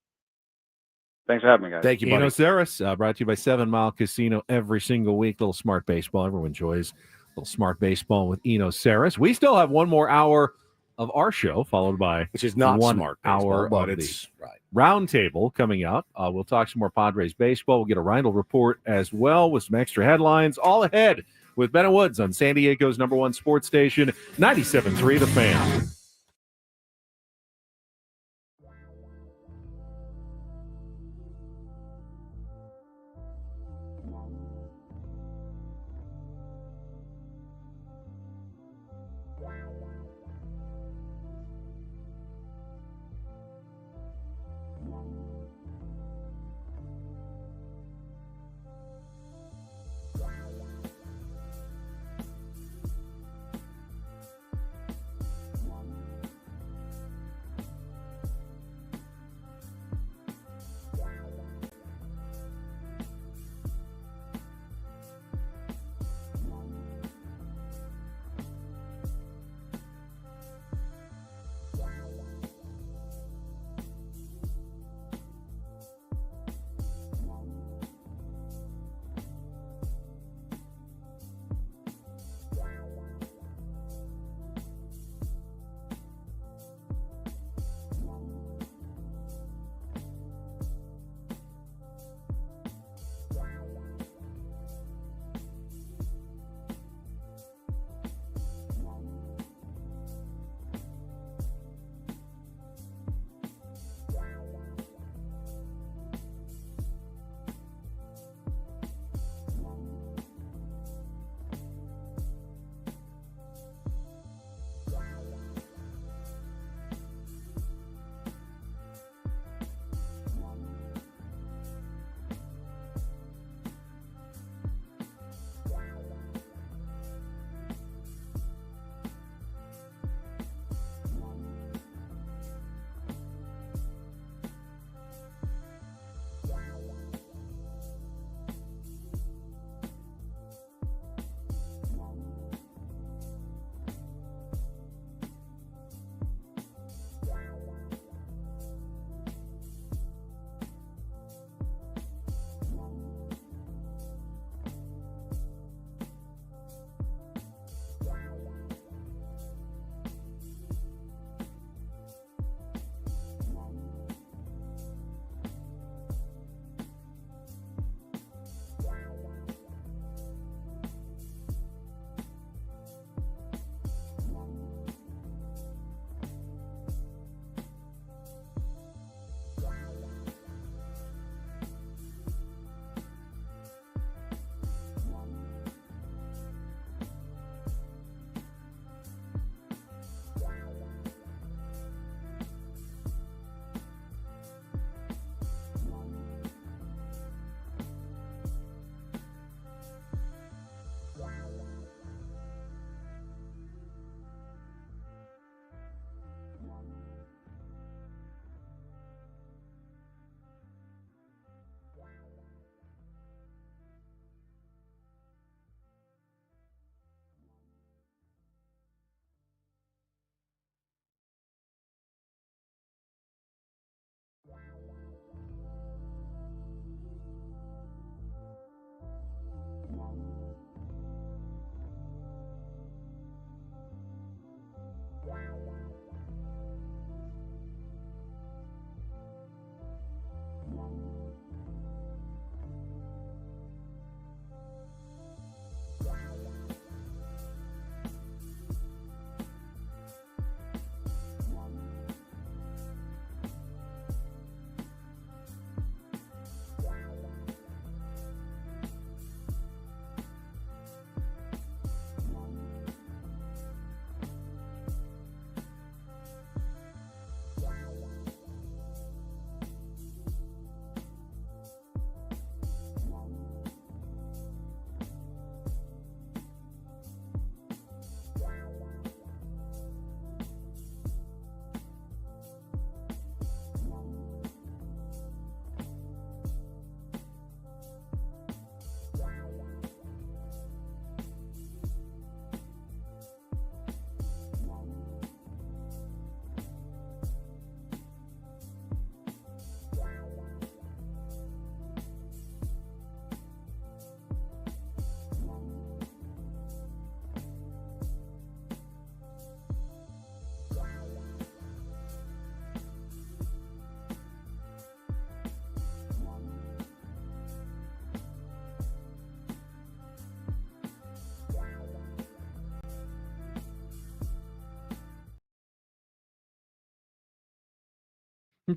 Thanks for having me, guys. Thank you, buddy. Eno Saris, brought to you by 7 Mile Casino every single week. Little smart baseball. Everyone enjoys little smart baseball with Eno Saris. We still have one more hour of our show, followed by which is not 1 smart hour baseball, but of it's the right. roundtable coming up. We'll talk some more Padres baseball. We'll get a Reindl report as well with some extra headlines. All ahead with Ben and Woods on San Diego's #1 sports station, 97.3 The Fan.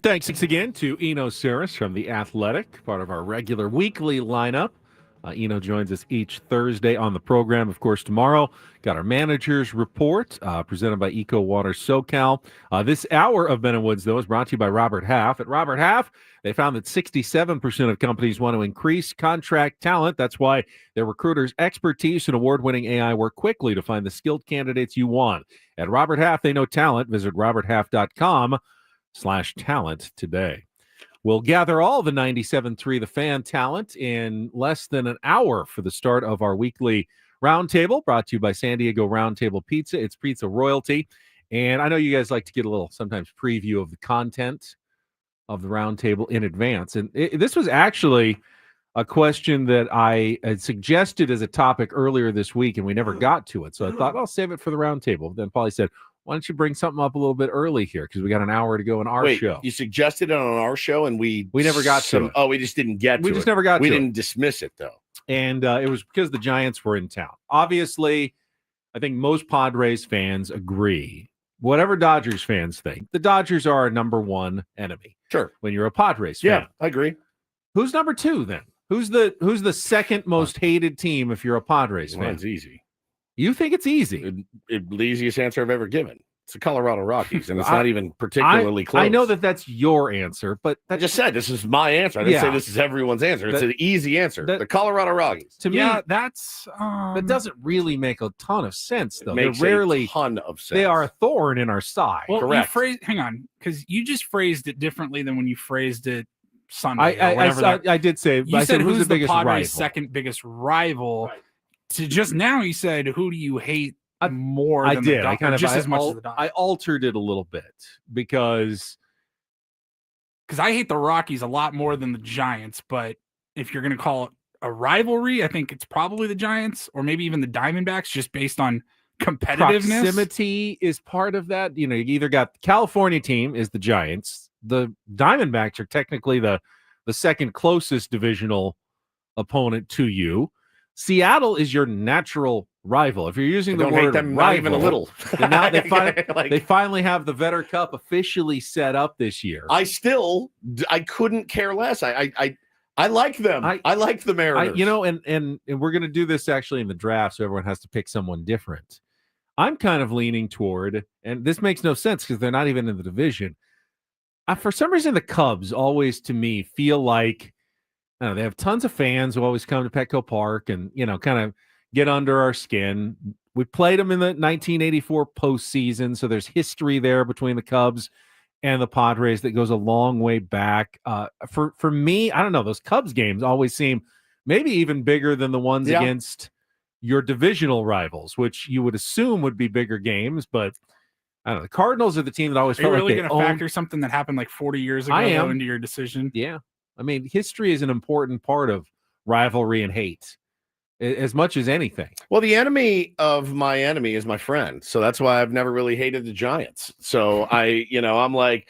Thanks again to Eno Saris from The Athletic, part of our regular weekly lineup. Eno joins us each Thursday on the program. Of course, tomorrow, got our manager's report presented by Eco Water SoCal. This hour of Ben and Woods, though, is brought to you by Robert Half. At Robert Half, they found that 67% of companies want to increase contract talent. That's why their recruiters' expertise and award-winning AI work quickly to find the skilled candidates you want. At Robert Half, they know talent. Visit roberthalf.com/talent today. We'll gather all the 97.3 The Fan talent in less than an hour for the start of our weekly roundtable, brought to you by San Diego Roundtable Pizza. It's pizza royalty. And I know you guys like to get a little sometimes preview of the content of the roundtable in advance. And this was actually a question that I had suggested as a topic earlier this week, and we never got to it. So I thought I'll save it for the roundtable. Then Paulie said, why don't you bring something up a little bit early here? Because we got an hour to go in our show. You suggested it on our show, and we never got to it. Oh, we just didn't get to it. We just never got to it. We didn't dismiss it, though. And it was because the Giants were in town. Obviously, I think most Padres fans agree. Whatever Dodgers fans think, the Dodgers are our number one enemy. Sure. When you're a Padres fan. Yeah, I agree. Who's number two, then? Who's the second most hated team if you're a Padres fan? It's easy. You think it's easy? The easiest answer I've ever given. It's the Colorado Rockies, and it's not even particularly close. I know that's your answer, but I just said this is my answer. I didn't say this is everyone's answer. It's an easy answer. The Colorado Rockies. To me, that's that doesn't really make a ton of sense, though. Makes They're rarely a ton of sense. They are a thorn in our side. Well, correct. Hang on, because you just phrased it differently than when you phrased it Sunday. I did say. You I said who's who's the biggest Padres' rival? second biggest rival. Right. To just now, you said who do you hate more? I than did. The I kind of just as much as the Dodgers. I altered it a little bit because I hate the Rockies a lot more than the Giants. But if you're going to call it a rivalry, I think it's probably the Giants or maybe even the Diamondbacks, just based on competitiveness. Proximity is part of that. You either got the California team is the Giants. The Diamondbacks are technically the second closest divisional opponent to you. Seattle is your natural rival. If you're using the word hate them, rival, not even a little. Now they finally have the Vetter Cup officially set up this year. I couldn't care less. I like them. I like the Mariners. And we're going to do this actually in the draft, so everyone has to pick someone different. I'm kind of leaning toward, and this makes no sense because they're not even in the division. For some reason, the Cubs always, to me, feel like they have tons of fans who always come to Petco Park and, kind of get under our skin. We played them in the 1984 postseason, so there's history there between the Cubs and the Padres that goes a long way back. For me, I don't know, those Cubs games always seem maybe even bigger than the ones against your divisional rivals, which you would assume would be bigger games, but I don't know. The Cardinals are the team that always felt really like going to factor something that happened like 40 years ago into your decision? Yeah. I mean, history is an important part of rivalry and hate as much as anything. Well, the enemy of my enemy is my friend. So that's why I've never really hated the Giants. So I'm like,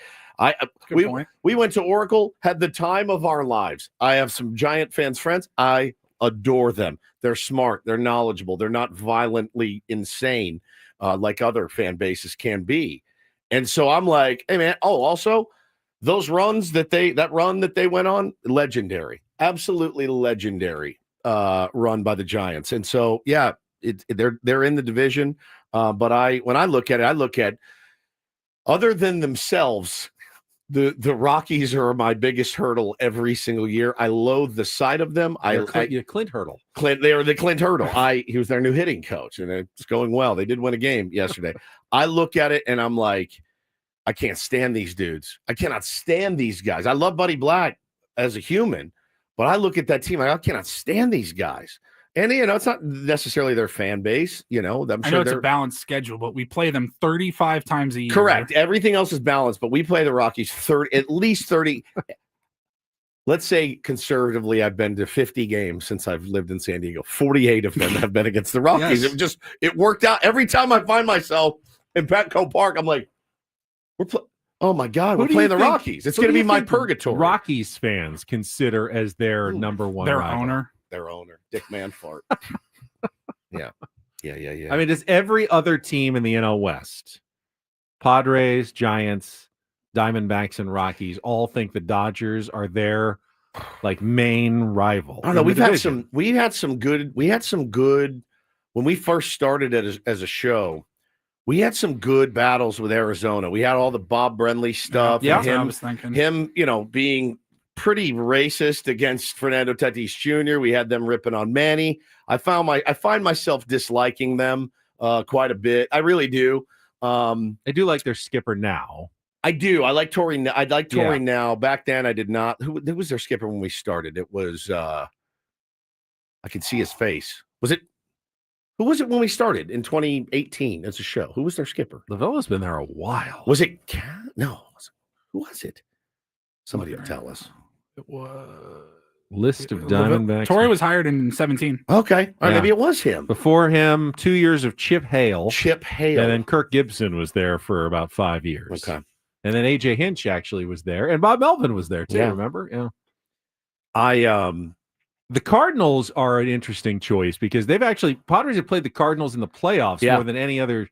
we went to Oracle, had the time of our lives. I have some Giant friends. I adore them. They're smart. They're knowledgeable. They're not violently insane like other fan bases can be. And so I'm like, hey, man. Oh, also, those runs that they went on, legendary, absolutely legendary run by the Giants. And so, yeah, they're in the division. But when I look at other than themselves, the Rockies are my biggest hurdle every single year. I loathe the sight of them. Clint Hurdle. They are the Clint Hurdle. He was their new hitting coach, and it's going well. They did win a game yesterday. I look at it and I'm like, I can't stand these dudes. I cannot stand these guys. I love Buddy Black as a human, but I look at that team, I cannot stand these guys. And, it's not necessarily their fan base. I'm sure I know it's a balanced schedule, but we play them 35 times a year. Correct. Everything else is balanced, but we play the Rockies at least 30. Let's say conservatively, I've been to 50 games since I've lived in San Diego. 48 of them have been against the Rockies. Yes. It worked out. Every time I find myself in Petco Park, I'm like, oh my God, we're playing the Rockies. It's going to be my purgatory. Rockies fans consider as their number one rival. Their owner, Dick Manfart. Yeah. I mean, does every other team in the NL West, Padres, Giants, Diamondbacks and Rockies all think the Dodgers are their like main rival. I don't know. We had some good when we first started it as a show. We had some good battles with Arizona. We had all the Bob Brenly stuff. Yeah, and that's what I was thinking. Him, being pretty racist against Fernando Tatis Jr. We had them ripping on Manny. I find myself disliking them quite a bit. I really do. I do like their skipper now. I do. I like Torrey. I like Torrey now. Back then, I did not. Who was their skipper when we started? It was. I could see his face. Was it? Who was it when we started in 2018 as a show? Who was their skipper? Lavella's been there a while. Was it? No. Who was it? Somebody will tell us. It was list of Diamondbacks. Torrey was hired in 17. Okay, maybe it was him. Before him, 2 years of Chip Hale. And then Kirk Gibson was there for about 5 years. Okay. And then AJ Hinch actually was there, and Bob Melvin was there too. Yeah. Remember? Yeah. The Cardinals are an interesting choice because Padres have played the Cardinals in the playoffs more than any other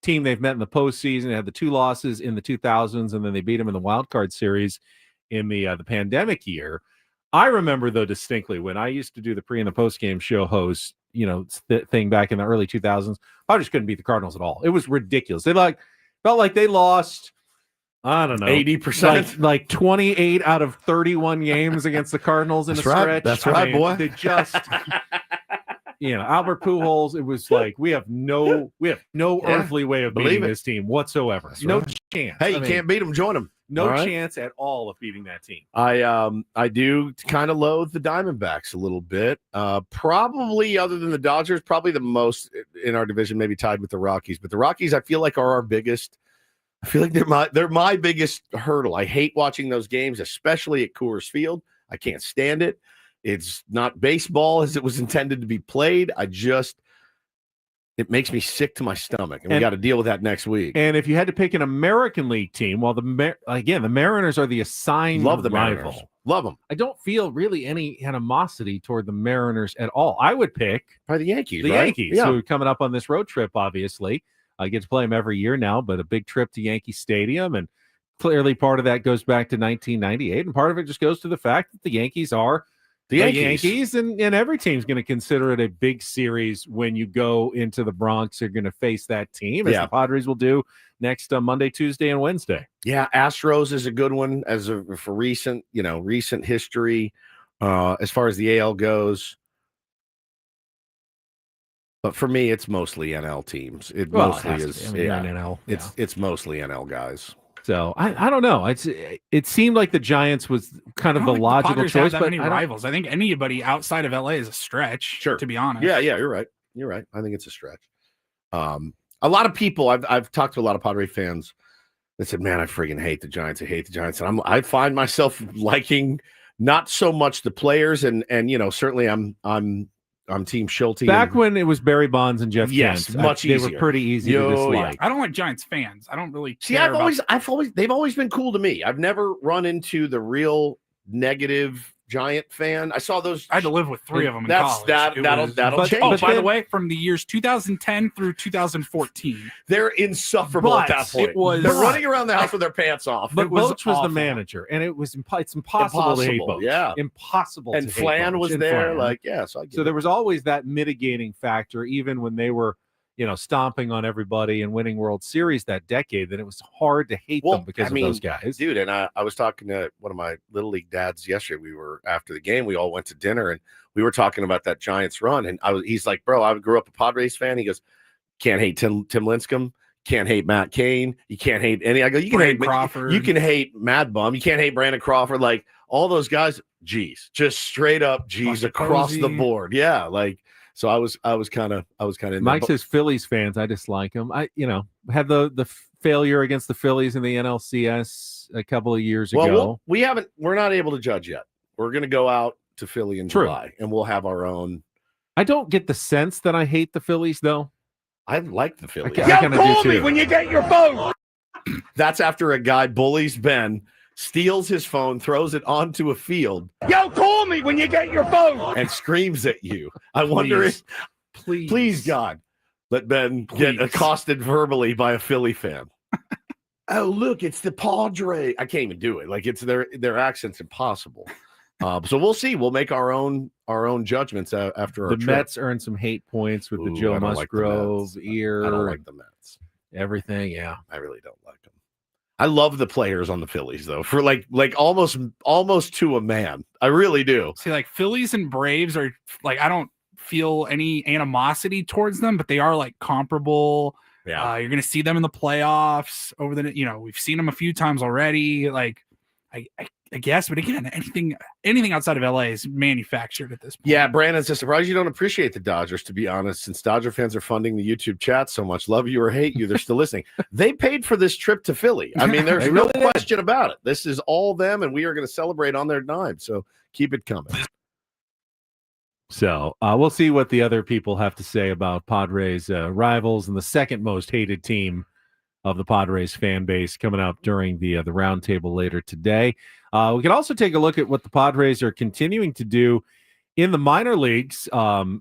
team they've met in the postseason. They had the 2 losses in the 2000s, and then they beat them in the wild card series in the pandemic year. I remember though distinctly when I used to do the pre and the post game show host, thing back in the early 2000s. Padres couldn't beat the Cardinals at all. It was ridiculous. They felt like they lost. I don't know, 80%, like 28 out of 31 games against the Cardinals in a stretch. That's right, boy. They just, Albert Pujols. It was like we have no earthly way of beating this team whatsoever. No chance. Hey, you can't beat them. Join them. No chance at all of beating that team. I do kind of loathe the Diamondbacks a little bit. Probably other than the Dodgers, probably the most in our division, maybe tied with the Rockies. But the Rockies, I feel like, are our biggest. I feel like they're my biggest hurdle. I hate watching those games, especially at Coors Field. I can't stand it. It's not baseball as it was intended to be played. It makes me sick to my stomach, and we got to deal with that next week. And if you had to pick an American League team, well, the Mariners are the assigned rival. Mariners. Love them. I don't feel really any animosity toward the Mariners at all. I would pick probably the Yankees. The Yankees, who are coming up on this road trip, obviously. I get to play them every year now, but a big trip to Yankee Stadium, and clearly part of that goes back to 1998, and part of it just goes to the fact that the Yankees are the Yankees, and every team's going to consider it a big series when you go into the Bronx. You're going to face that team, as the Padres will do next Monday, Tuesday, and Wednesday. Yeah, Astros is a good one for recent history as far as the AL goes. But for me, it's mostly NL teams. It's mostly NL. It's mostly NL guys. So I don't know. It seemed like the Giants was kind of the logical choice, but many rivals. I think anybody outside of LA is a stretch. Sure, to be honest. Yeah, you're right. You're right. I think it's a stretch. A lot of people I've talked to a lot of Padre fans that said, "Man, I freaking hate the Giants. I hate the Giants." And I find myself liking not so much the players, and certainly I'm Team Schulte. Back when it was Barry Bonds and Jeff Kent, much easier. They were pretty easy to dislike. I don't like Giants fans. I don't really see. Care They've always been cool to me. I've never run into the real negative Giant fan. I saw those. I had to live with 3 of them in college. That'll change. Oh, by the way, from the years 2010 through 2014, they're insufferable at that point. They're running around the house with their pants off. But Welch was the manager, and it's impossible to hate Welch. Yeah, impossible. And to Flan hate was Welch. there, So there was always that mitigating factor, even when they were, stomping on everybody and winning World Series that decade. Then it was hard to hate them because of those guys, dude. And I was talking to one of my little league dads yesterday. We were after the game. We all went to dinner, and we were talking about that Giants run. And he's like, "Bro, I grew up a Padres fan." He goes, "Can't hate Tim Lincecum. Can't hate Matt Cain. You can't hate any." I go, "You can hate Crawford. You can hate Mad Bum. You can't hate Brandon Crawford. Like all those guys. Geez, just straight up G's across the board. Yeah, like." So I was kind of Mike says Phillies fans. I dislike them. I had the failure against the Phillies in the NLCS a couple of years ago. We're not able to judge yet. We're going to go out to Philly in July, and we'll have our own. I don't get the sense that I hate the Phillies, though. I like the Phillies. Call me when you get your phone. That's after a guy bullies Ben, steals his phone, throws it onto a field. Yo, call me when you get your phone. And screams at you. I wonder if, please God, let Ben get accosted verbally by a Philly fan. Oh, look, it's the Padres. I can't even do it. Like it's their accent's impossible. So we'll see. We'll make our own judgments after our The trip. Mets earned some hate points with the Joe Musgrove ear. I don't like the Mets. Everything, yeah. I really don't like them. I love the players on the Phillies though, for like almost to a man. I really do. See, like Phillies and Braves are like I don't feel any animosity towards them, but they are like comparable. Yeah, you're gonna see them in the playoffs over the. We've seen them a few times already. Like, I guess, but again, anything outside of LA is manufactured at this point. Yeah, Brandon's just surprised you don't appreciate the Dodgers, to be honest, since Dodger fans are funding the YouTube chat so much. Love you or hate you, they're still listening. They paid for this trip to Philly. I mean, there's no question about it. This is all them, and we are going to celebrate on their dime. So keep it coming. So we'll see what the other people have to say about Padres rivals and the second most hated team of the Padres fan base coming up during the roundtable later today. We can also take a look at what the Padres are continuing to do in the minor leagues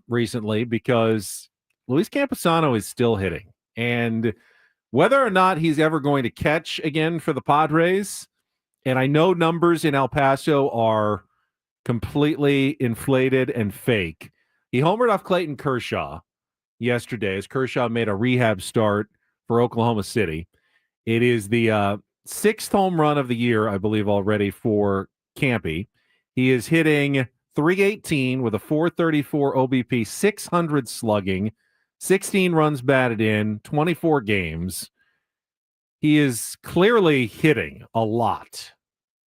recently, because Luis Campusano is still hitting. And whether or not he's ever going to catch again for the Padres, and I know numbers in El Paso are completely inflated and fake. He homered off Clayton Kershaw yesterday as Kershaw made a rehab start for Oklahoma City. It is the sixth home run of the year, I believe, already for Campy. He is hitting .318 with a .434 OBP, 600 slugging, 16 runs batted in, 24 games. He is clearly hitting a lot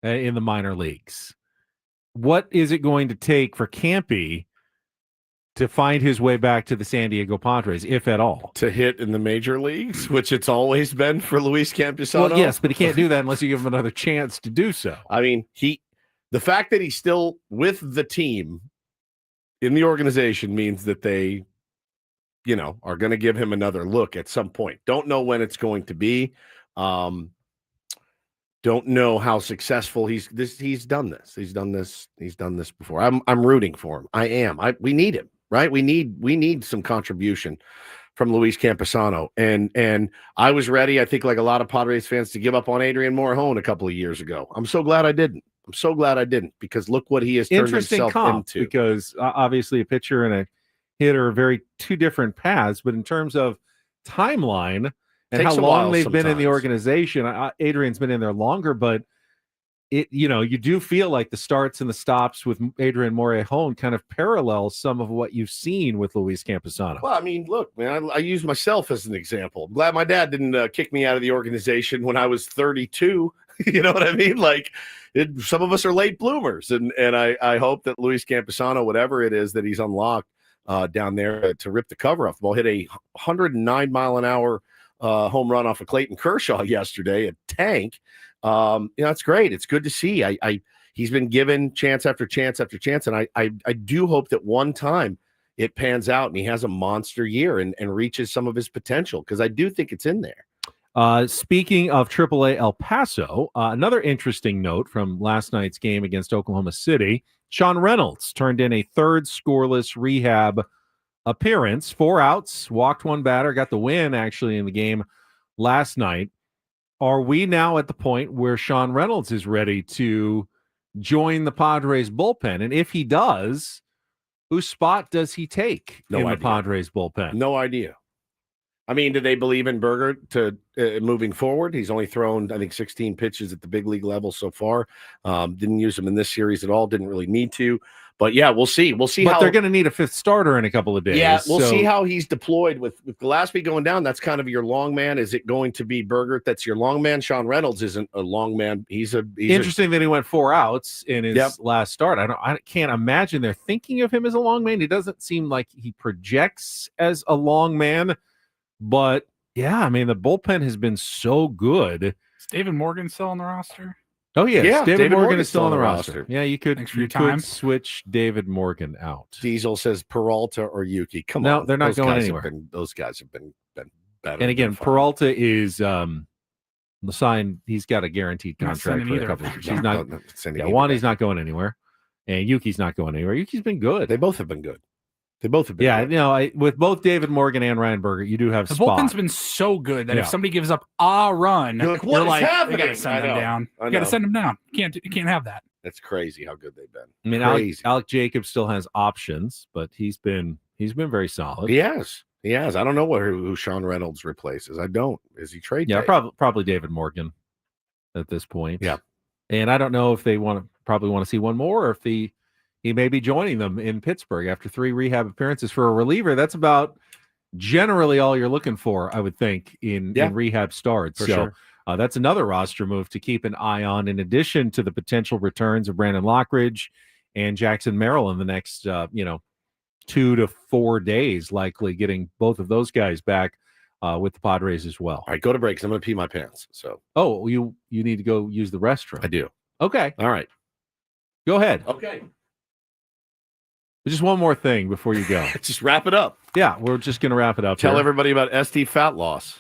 in the minor leagues. What is it going to take for Campy to find his way back to the San Diego Padres, if at all? To hit in the major leagues, which it's always been for Luis Campusano. Well, yes, but he can't do that unless you give him another chance to do so. I mean, the fact that he's still with the team in the organization means that they, are going to give him another look at some point. Don't know when it's going to be. Don't know how successful he's done this. He's done this before. I'm rooting for him. I am. We need him, right? We need some contribution from Luis Campusano. And I was ready, I think, like a lot of Padres fans, to give up on Adrian Morejon a couple of years ago. I'm so glad I didn't. Because look what he has turned himself into. Because obviously a pitcher and a hitter are very two different paths, but in terms of timeline and how long they've been in the organization, Adrian's been in there longer, but you do feel like the starts and the stops with Adrian Morejon kind of parallel some of what you've seen with Luis Campusano. Well, I mean, look, man, I use myself as an example. I'm glad my dad didn't kick me out of the organization when I was 32. You know what I mean? Like, some of us are late bloomers, and I hope that Luis Campusano, whatever it is that he's unlocked down there to rip the cover off the ball, hit a 109-mile-an-hour home run off of Clayton Kershaw yesterday, a tank. It's great. It's good to see. He's been given chance after chance after chance, and I do hope that one time it pans out and he has a monster year and reaches some of his potential, because I do think it's in there. Speaking of AAA El Paso, another interesting note from last night's game against Oklahoma City, Sean Reynolds turned in a third scoreless rehab appearance, 4 outs, walked one batter, got the win actually in the game last night. Are we now at the point where Sean Reynolds is ready to join the Padres bullpen? And if he does, whose spot does he take in the Padres bullpen? No idea. I mean, do they believe in Berger to moving forward? He's only thrown, I think, 16 pitches at the big league level so far. Didn't use him in this series at all. Didn't really need to. But yeah, we'll see. We'll see. But they're going to need a fifth starter in a couple of days. Yeah, we'll see how he's deployed with Gillespie going down. That's kind of your long man. Is it going to be Berger that's your long man? Sean Reynolds isn't a long man. He's interesting that he went 4 outs in his last start. I can't imagine they're thinking of him as a long man. He doesn't seem like he projects as a long man. But yeah, I mean, the bullpen has been so good. Is David Morgan still on the roster? Oh, yeah. David Morgan is still on the roster. Yeah, you could time. switch David Morgan out. Diesel says Peralta or Yuki. Come no, on. They're not going anywhere. Those guys have been better. And again, Peralta is signed. He's got a guaranteed contract for a couple of years. He's not. Wandy's not going anywhere. And Yuki's not going anywhere. Yuki's been good. They both have been good. They both have been. Yeah, good. you know, with both David Morgan and Ryan Berger, you do have The spot. bullpen's been so good that Yeah. if somebody gives up a run, You're like, what is you happening? got to send I them know. down. I You got to know. send them down. You can't have that. That's crazy how good they've been. I mean, Crazy. Alec Jacobs still has options, but he's been very solid. He has. I don't know who Sean Reynolds replaces. I don't. Is he trade? Yeah, bait? probably David Morgan at this point. Yeah. And I don't know if they want to see one more, or if he may be joining them in Pittsburgh after 3 rehab appearances for a reliever. That's about generally all you're looking for, I would think, in rehab starts. For So sure. that's another roster move to keep an eye on, in addition to the potential returns of Brandon Lockridge and Jackson Merrill in the next 2 to 4 days, likely getting both of those guys back with the Padres as well. All right, go to break 'cause I'm going to pee my pants. So, you need to go use the restroom. I do. Okay. All right. Go ahead. Okay. Just one more thing before you go. Just wrap it up. Yeah, we're just going to wrap it up. Tell here. everybody about SD fat loss.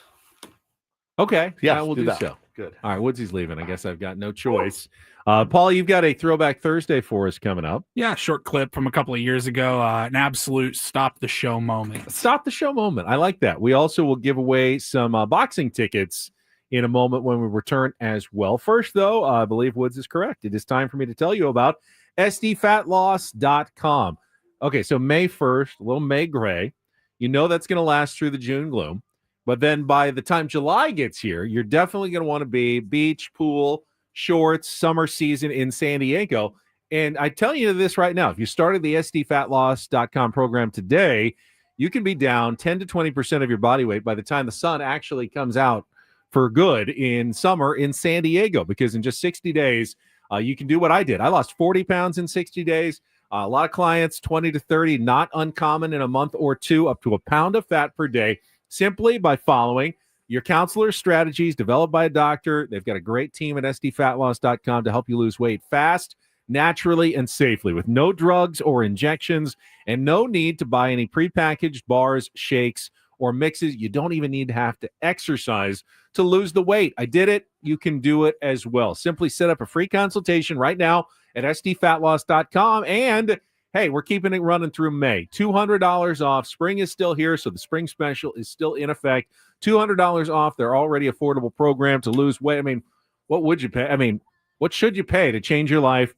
Okay. Yeah, we'll do do that. so. Good. All right, Woodsy's leaving. I guess I've got no choice. Paul, you've got a Throwback Thursday for us coming up. Yeah, short clip from a couple of years ago. An absolute stop the show moment. Stop the show moment. I like that. We also will give away some boxing tickets in a moment when we return as well. First, though, I believe Woods is correct. It is time for me to tell you about SDFatLoss.com. Okay, so May 1st, a little May gray. You know that's going to last through the June gloom. But then by the time July gets here, you're definitely going to want to be beach, pool, shorts, summer season in San Diego. And I tell you this right now, if you started the SDFatLoss.com program today, you can be down 10 to 20% of your body weight by the time the sun actually comes out for good in summer in San Diego, because in just 60 days, you can do what I did. I lost 40 pounds in 60 days. A lot of clients, 20 to 30, not uncommon in a month or two, up to a pound of fat per day, simply by following your counselor's strategies developed by a doctor. They've got a great team at SDFatLoss.com to help you lose weight fast, naturally, and safely, with no drugs or injections and no need to buy any prepackaged bars, shakes, or mixes. You don't even need to have to exercise to lose the weight. I did it. You can do it as well. Simply set up a free consultation right now at SDFatLoss.com. And hey, we're keeping it running through May. $200 off. Spring is still here, so the spring special is still in effect. $200 off their already affordable program to lose weight. I mean, what would you pay? I mean, what should you pay to change your life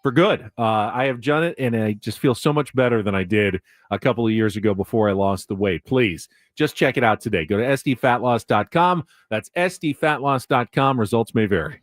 for good? I have done it, and I just feel so much better than I did a couple of years ago before I lost the weight. Please, just check it out today. Go to SDFatLoss.com. That's SDFatLoss.com. Results may vary.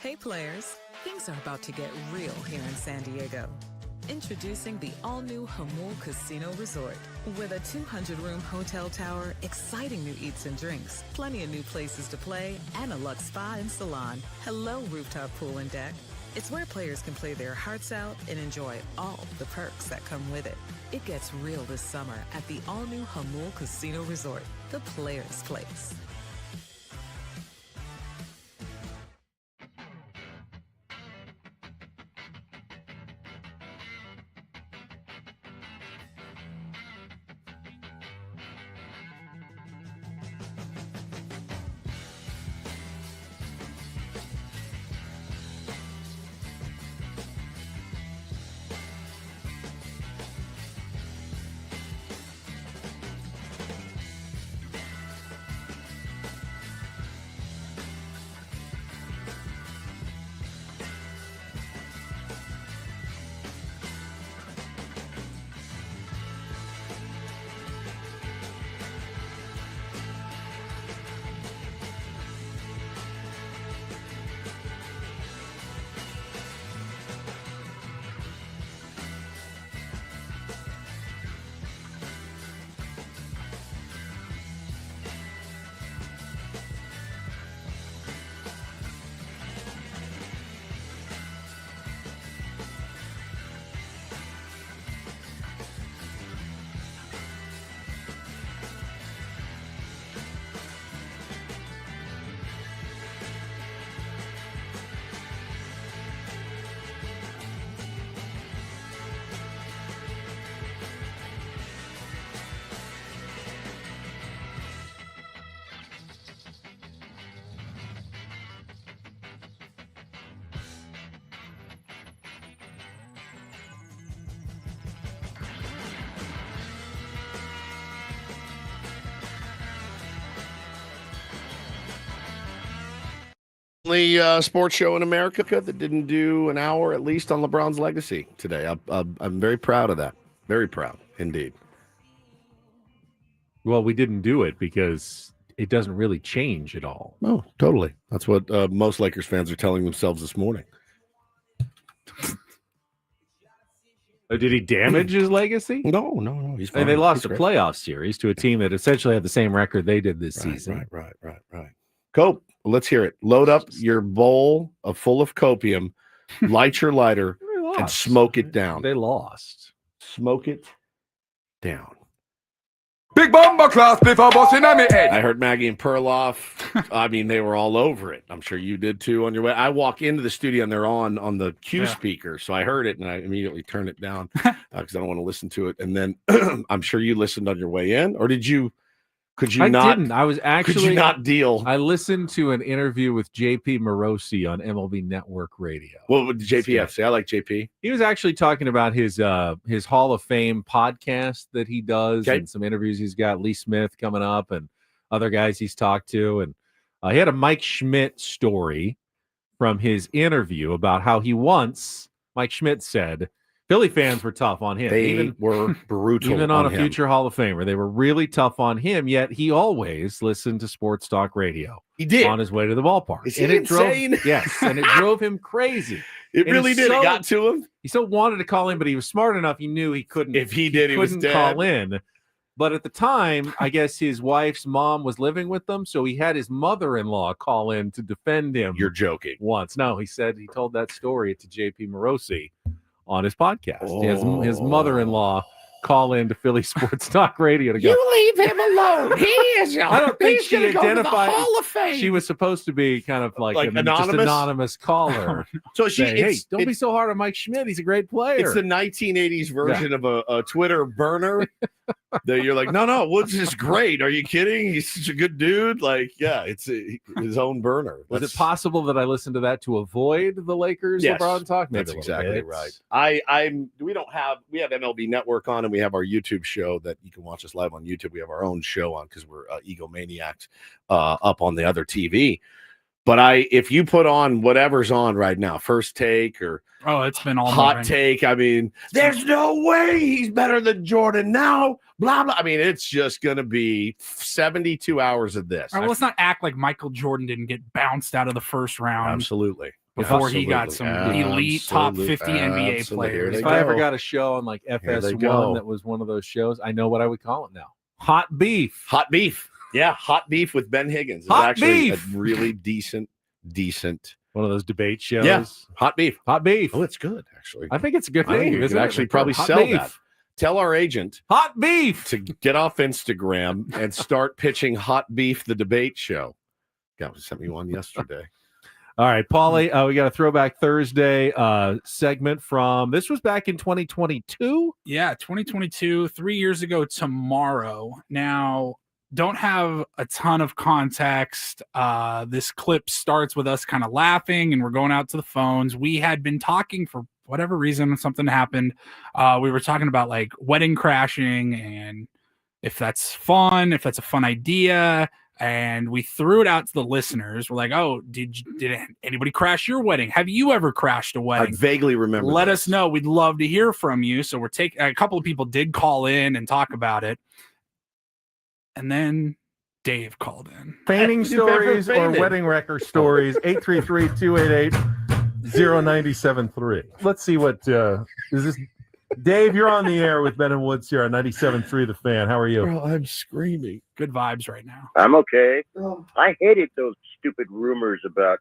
Hey players, things are about to get real here in San Diego. Introducing the all-new Hamul Casino Resort. With a 200-room hotel tower, exciting new eats and drinks, plenty of new places to play, and a luxe spa and salon. Hello, rooftop pool and deck. It's where players can play their hearts out and enjoy all the perks that come with it. It gets real this summer at the all-new Hamul Casino Resort, the players' place. Only sports show in America that didn't do an hour at least on LeBron's legacy today. I'm very proud of that. Very proud indeed. Well, we didn't do it because it doesn't really change at all. Oh, totally. That's what most Lakers fans are telling themselves this morning. Did he damage his legacy? No. He's fine. And they lost He's a great. playoff series to a team that essentially had the same record they did this season. Right. Cope, let's hear it. Load up your bowl full of copium, light your lighter, and smoke it down. They lost. Smoke it down. Big bomber class before busting on me head. I heard Maggie and Perloff. I mean, they were all over it. I'm sure you did too on your way. I walk into the studio and they're on the Q speaker, so I heard it and I immediately turned it down because I don't want to listen to it. And then I'm sure you listened on your way in, or did you? Could you I not? didn't. I was actually Could you not deal? I listened to an interview with JP Morosi on MLB Network Radio. What would JP have to say? I like JP. He was actually talking about his Hall of Fame podcast that he does and some interviews he's got. Lee Smith coming up and other guys he's talked to. And he had a Mike Schmidt story from his interview about how Mike Schmidt said, Philly fans were tough on him. They were brutal. Even on a him. future Hall of Famer. They were really tough on him, yet he always listened to Sports Talk Radio. He did. On his way to the ballpark. Is he insane? And it drove him crazy. It really did. It got to him. He still wanted to call in, but he was smart enough. He knew he couldn't. If he did, he was couldn't dead. call in. But at the time, I guess his wife's mom was living with them, so he had his mother-in-law call in to defend him. You're joking. Once. No, he told that story to JP Morosi on his podcast. His mother-in-law call in to Philly Sports Talk Radio to go, You leave him alone. He is. I don't think he's she gonna go to the identified. Hall of Fame. She was supposed to be kind of like an anonymous? just anonymous caller. So she, saying, hey, don't be so hard on Mike Schmidt. He's a great player. It's the 1980s version of a Twitter burner. That you're like, no, Woods is great. Are you kidding? He's such a good dude. Like, yeah, it's his own burner. Was it possible that I listened to that to avoid the Lakers LeBron talk? Maybe That's a little exactly bit. right. We have MLB Network on, and we have our YouTube show that you can watch us live on YouTube. We have our own show on because we're egomaniacs up on the other TV. But if you put on whatever's on right now, First Take or it's been all Hot morning. Take. I mean, there's no way he's better than Jordan now. Blah blah. I mean, it's just gonna be 72 hours of this. All right, let's not act like Michael Jordan didn't get bounced out of the first round. Absolutely. before he got some elite top 50 NBA players. If I ever got a show on like FS1 that was one of those shows, I know what I would call it now. Hot beef. Hot beef. Yeah, hot beef with Ben Higgins. Hot actually beef. A really decent. One of those debate shows. Yeah, hot beef. Hot beef. Oh, it's good, actually. I think it's a good I think name. you could Isn't actually it? probably Hot sell beef. that. Tell our agent Hot beef to get off Instagram and start pitching Hot Beef, the debate show. God, sent me one yesterday. All right, Paulie, we got a Throwback Thursday segment from, this was back in 2022? Yeah, 2022, 3 years ago tomorrow. Now, don't have a ton of context. This clip starts with us kind of laughing, and we're going out to the phones. We had been talking for whatever reason, something happened. We were talking about like wedding crashing and if that's fun, if that's a fun idea. And we threw it out to the listeners. We're like, oh, did anybody crash your wedding? Have you ever crashed a wedding? I vaguely remember. Let us know. We'd love to hear from you. So we're taking a couple of people did call in and talk about it. And then Dave called in. Feigning stories or wedding wrecker stories, 833-288-0973. Let's see what is this. Dave, you're on the air with Ben and Woods here on 97.3 The Fan. How are you? Bro, I'm screaming. Good vibes right now. I'm okay. I hated those stupid rumors about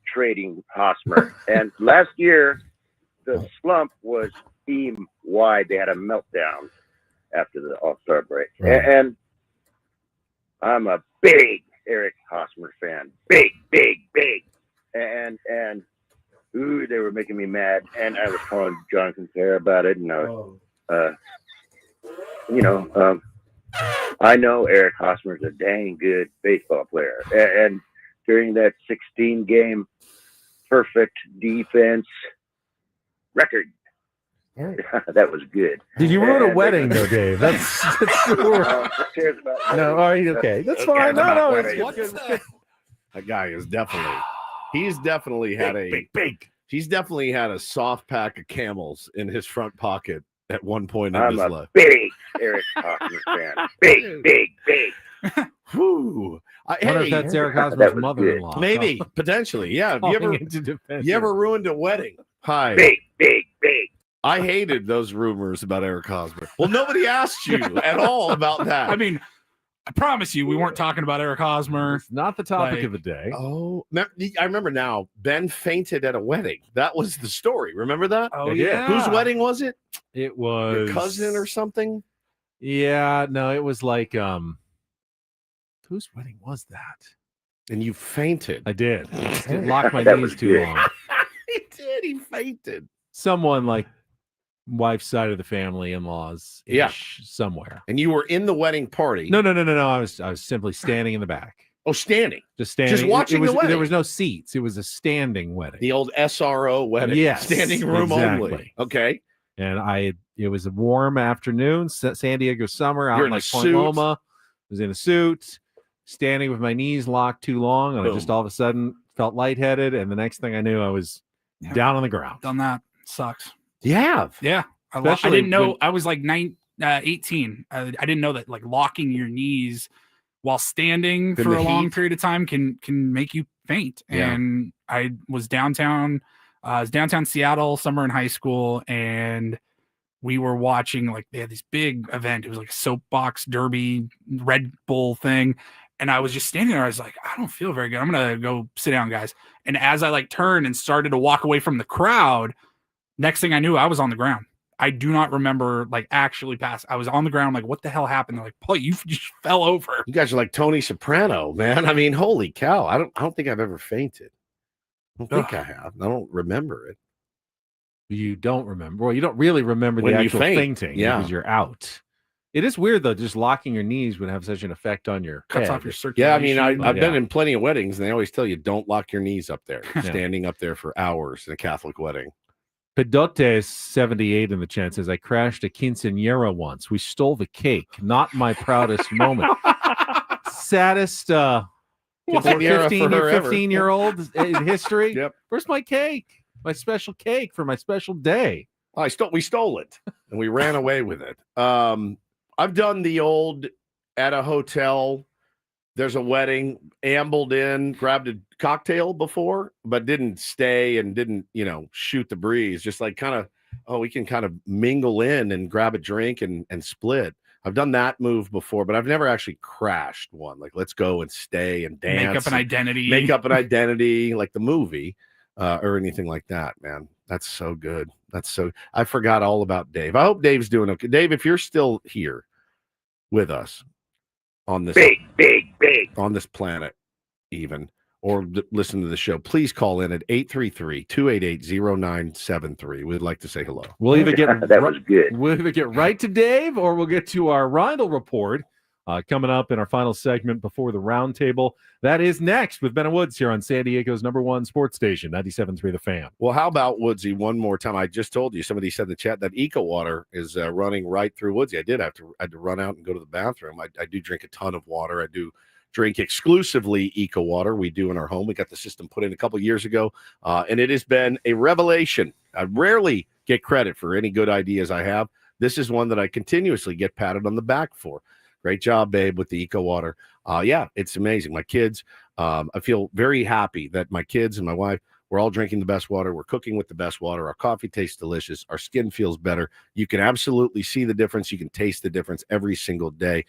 trading Hosmer. And last year, the slump was team-wide. They had a meltdown after the All-Star break. Right. And I'm a big Eric Hosmer fan. Big. And ooh, they were making me mad. And I was calling John Sinclair about it. And I was, I know Eric Hosmer's a dang good baseball player. And during that 16-game perfect defense record, that was good. Did you ruin a wedding, though, Dave? That's who cares about no, all right, okay. That's fine. No, it's good. That guy is definitely. He's definitely had He's definitely had a soft pack of Camels in his front pocket at one point in I'm his a life. big Eric Hosmer fan. Big. Whew. I wonder if that's Eric Hosmer's mother-in-law. Maybe, potentially. Yeah. Have you ever ruined a wedding? Hi. Big. I hated those rumors about Eric Hosmer. Well, nobody asked you at all about that. I mean, I promise you, we weren't talking about Eric Hosmer. It's not the topic of the day. Oh, I remember now. Ben fainted at a wedding. That was the story. Remember that? Oh, yeah. Whose wedding was it? It was your cousin or something. Yeah, no, it was like whose wedding was that? And you fainted. I did. Didn't lock my knees too long. He did. He fainted. Someone like wife's side of the family, in-laws, somewhere. And you were in the wedding party. No. I was simply standing in the back. Oh, standing. Just standing. Just watching the wedding. There was no seats. It was a standing wedding. The old SRO wedding. Yes. Standing room only. Okay. And it was a warm afternoon, San Diego summer, out You're in in like a Point suit. Loma. I was in a suit, standing with my knees locked too long, and I Boom. just all of a sudden felt lightheaded. And the next thing I knew, I was down on the ground. Done that. Sucks. You have? Yeah. I didn't know. I was like 18. I didn't know that like locking your knees while standing for a long period of time can make you faint. Yeah. And I was downtown Seattle, summer in high school, and we were watching, like, they had this big event. It was like a soapbox derby, Red Bull thing. And I was just standing there. I was like, I don't feel very good. I'm going to go sit down, guys. And as I like turned and started to walk away from the crowd, next thing I knew, I was on the ground. I do not remember like actually pass. I was on the ground. Like, what the hell happened? They're like, Paul, you just fell over. You guys are like Tony Soprano, man. I mean, holy cow. I don't think I've ever fainted. I don't think I have. I don't remember it. You don't remember. Well, you don't really remember When the you actual faint, fainting yeah. because you're out. It is weird, though. Just locking your knees would have such an effect on your Cuts head. off your circulation. Yeah, I mean, I've been in plenty of weddings, and they always tell you don't lock your knees up there. Yeah. Standing up there for hours in a Catholic wedding. Pedotes 78 in the chat says, I crashed a quinceañera once. We stole the cake. Not my proudest moment. Saddest 15-year-old in history. Yep. Where's my cake? My special cake for my special day. We stole it and we ran away with it. I've done the old at a hotel there's a wedding, ambled in, grabbed a cocktail before, but didn't stay and didn't, shoot the breeze. Just like we can kind of mingle in and grab a drink and split. I've done that move before, but I've never actually crashed one. Like, let's go and stay and dance. Make up an identity like the movie or anything like that, man. That's so good. I forgot all about Dave. I hope Dave's doing okay. Dave, if you're still here with us on this big on this planet even, or listen to the show, please call in at 833-288-0973. We'd like to say hello. We'll either get was good. We'll either get right to Dave, or we'll get to our Rindle report coming up in our final segment before the roundtable. That is next with Ben and Woods here on San Diego's #1 sports station, 97.3 The Fan. Well, how about Woodsy one more time? I just told you, somebody said in the chat that Eco Water is running right through Woodsy. I had to run out and go to the bathroom. I do drink a ton of water. I do drink exclusively Eco Water. We do in our home. We got the system put in a couple years ago, and it has been a revelation. I rarely get credit for any good ideas I have. This is one that I continuously get patted on the back for. Great job, babe, with the Eco Water. Yeah, it's amazing. My kids, I feel very happy that my kids and my wife, we're all drinking the best water. We're cooking with the best water. Our coffee tastes delicious. Our skin feels better. You can absolutely see the difference. You can taste the difference every single day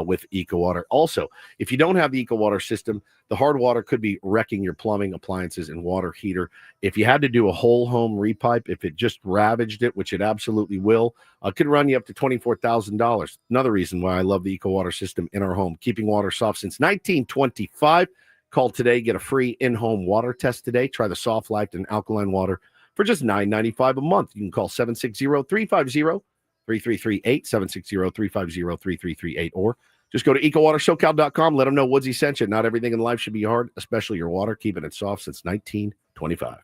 with Eco Water. Also, if you don't have the Eco Water system, the hard water could be wrecking your plumbing, appliances, and water heater. If you had to do a whole home repipe, if it just ravaged it, which it absolutely will, could run you up to $24,000. Another reason why I love the Eco Water system in our home, keeping water soft since 1925. Call today, get a free in-home water test today. Try the Soft Life and alkaline water for just $9.95 a month. You can call 760-350-3338, 760-350-3338, or just go to ecowatersocal.com. Let them know Woodsy sent you. Not everything in life should be hard, especially your water. Keeping it soft since 1925.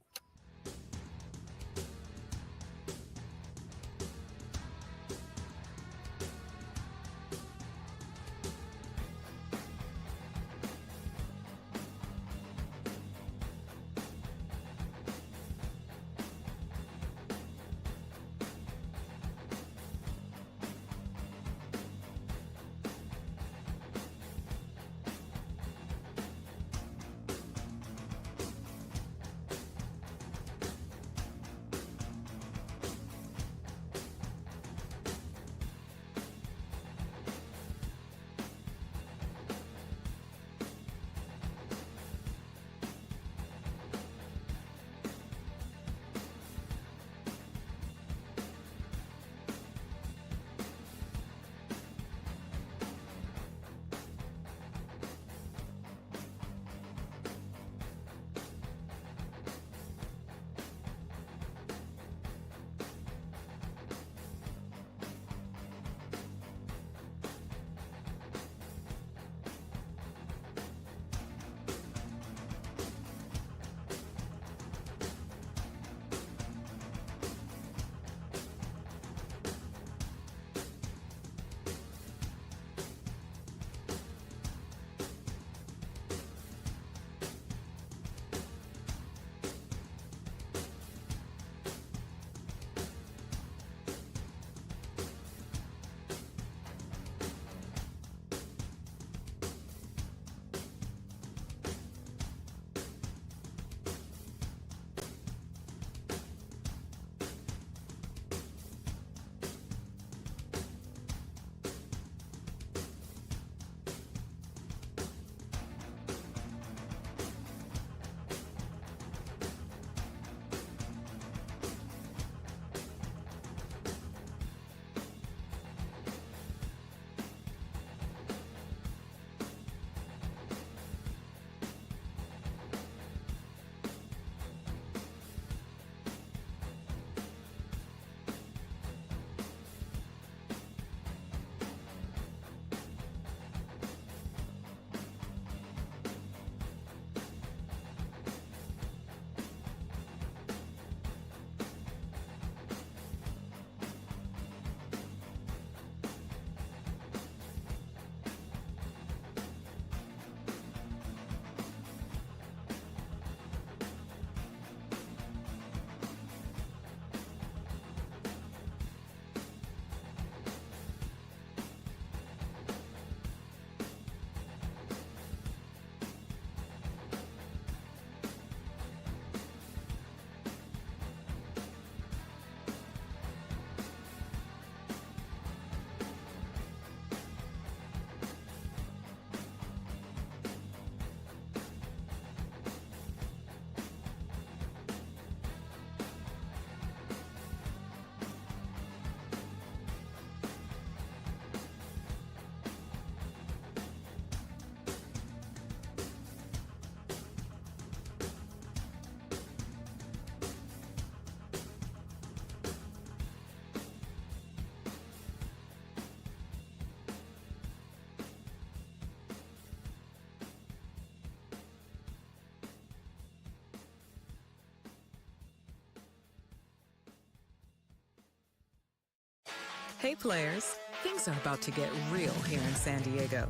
Hey players, things are about to get real here in San Diego.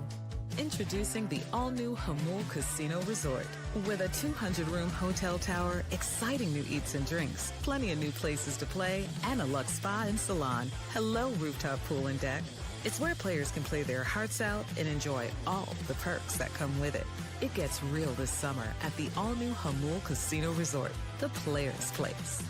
Introducing the all-new Hamul Casino Resort. With a 200-room hotel tower, exciting new eats and drinks, plenty of new places to play, and a luxe spa and salon. Hello, rooftop pool and deck. It's where players can play their hearts out and enjoy all the perks that come with it. It gets real this summer at the all-new Hamul Casino Resort, the players' place.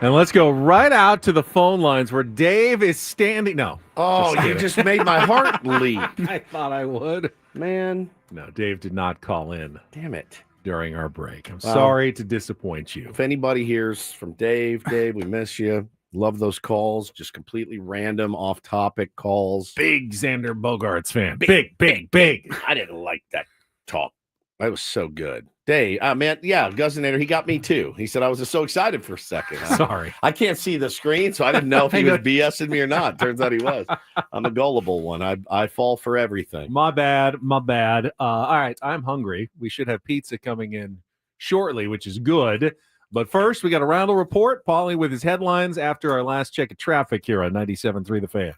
And let's go right out to the phone lines where Dave is standing. No. Oh, you just made my heart leap. I thought I would. Man. No, Dave did not call in. Damn it. During our break. I'm sorry to disappoint you. If anybody hears from Dave, we miss you. Love those calls. Just completely random, off-topic calls. Big Xander Bogaerts fan. Big. I didn't like that talk. That was so good. Dave, man, yeah, Guzzinator, he got me too. He said I was just so excited for a second. Sorry. I can't see the screen, so I didn't know if he was BSing me or not. Turns out he was. I'm a gullible one. I fall for everything. My bad. All right, I'm hungry. We should have pizza coming in shortly, which is good. But first, we got a Roundel report. Paulie with his headlines after our last check of traffic here on 97.3 The Fan.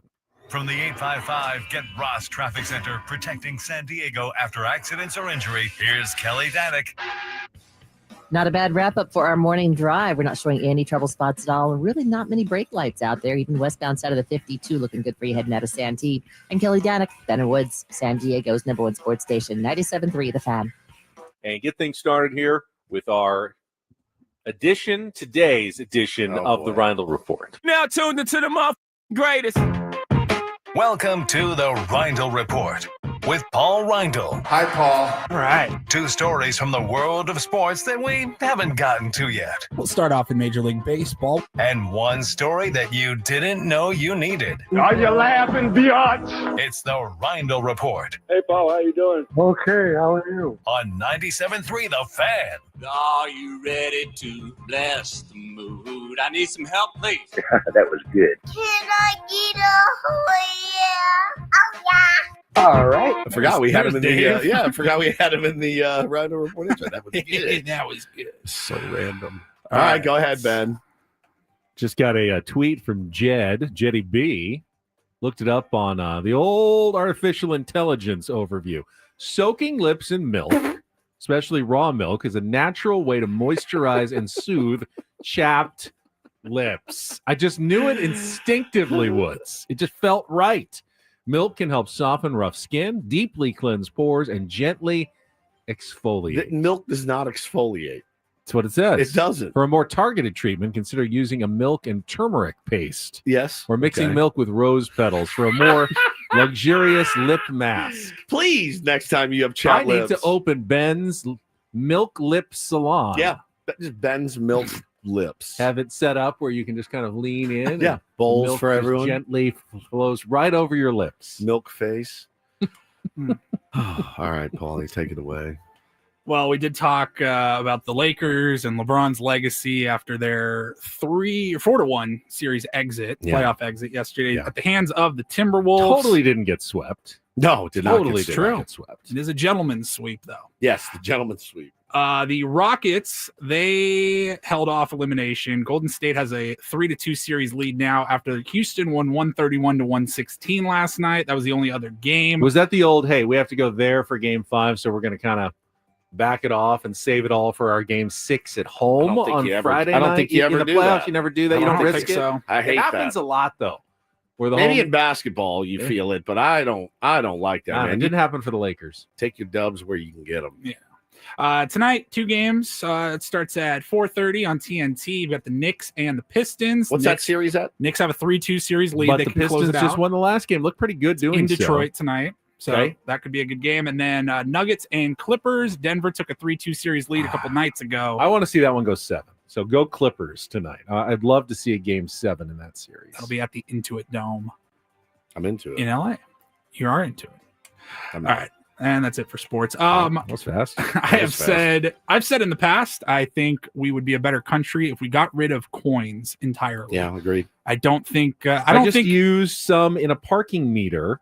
From the 855 Get Ross Traffic Center, protecting San Diego after accidents or injury, here's Kelly Danick. Not a bad wrap-up for our morning drive. We're not showing any trouble spots at all. Really not many brake lights out there. Even westbound side of the 52 looking good for you heading out of Santee. And Kelly Danick, Ben Woods, San Diego's #1 sports station, 97.3 The Fan. And get things started here with our today's edition of the Roundel Report. Now tuned into the greatest. Welcome to the Reindl Report with Paul Reindl. Hi, Paul. All right. 2 stories from the world of sports that we haven't gotten to yet. We'll start off in Major League Baseball. And 1 story that you didn't know you needed. Are you laughing, biatch? It's the Reindl Report Hey, Paul, how you doing? Okay, how are you? on 97.3 The Fan. Are you ready to bless the mood? I need some help, please. That was good. Can I get a oh yeah? All right. I forgot we had him in the Dave. I forgot we had him in the Roundel report. That was good. That was good. So random. All right, go ahead, Ben. Just got a tweet from Jetty B. Looked it up on the old artificial intelligence overview. Soaking lips in milk, especially raw milk, is a natural way to moisturize and soothe chapped lips. I just knew it instinctively, Woods. It just felt right. Milk can help soften rough skin, deeply cleanse pores, and gently exfoliate. Milk does not exfoliate. That's what it says. It doesn't. For a more targeted treatment, consider using a milk and turmeric paste. Yes. Or mixing Okay. milk with rose petals for a more luxurious lip mask. Please, next time you have chapped I need lips. to open Ben's Milk Lip Salon. Yeah, just Ben's milk lips. Have it set up where you can just kind of lean in. Yeah, and bowls milk for just everyone. Gently flows right over your lips. Milk face. All right, Paulie, take it away. Well, we did talk about the Lakers and LeBron's legacy after their 4-1 series exit, playoff exit yesterday at the hands of the Timberwolves. Totally didn't get swept. No, it did not Totally get did not swept. get swept. It is a gentleman's sweep, though. Yes, the gentleman's sweep. The Rockets, they held off elimination. Golden State has a 3-2 series lead now after Houston won 131-116 last night. That was the only other game. Was that the old, hey, we have to go there for game 5, so we're going to kind of back it off and save it all for our game 6 at home on Friday night? I don't think you in ever the do playoffs. that. You never do that. You don't risk it. so. I hate it happens that. a lot, though. Where the Maybe home, in basketball you feel it, but I don't like that, Nah, man. it didn't happen for the Lakers. Take your dubs where you can get them. Yeah. Tonight, 2 games. It starts at 4:30 on TNT. You've got the Knicks and the Pistons. What's that series at? Knicks have a 3-2 series lead. But They the can close Pistons it out just won the last game. Looked pretty good doing in so. Detroit tonight. So Okay. that could be a good game. And then Nuggets and Clippers. Denver took a 3-2 series lead a couple nights ago. I want to see that one go 7. So go Clippers tonight. I'd love to see a Game 7 in that series. That'll be at the Intuit Dome. I'm into it. In LA. You are into it. All right. And that's it for sports. That's fast. I've said in the past, I think we would be a better country if we got rid of coins entirely. Yeah, agreed. I don't think I just used some in a parking meter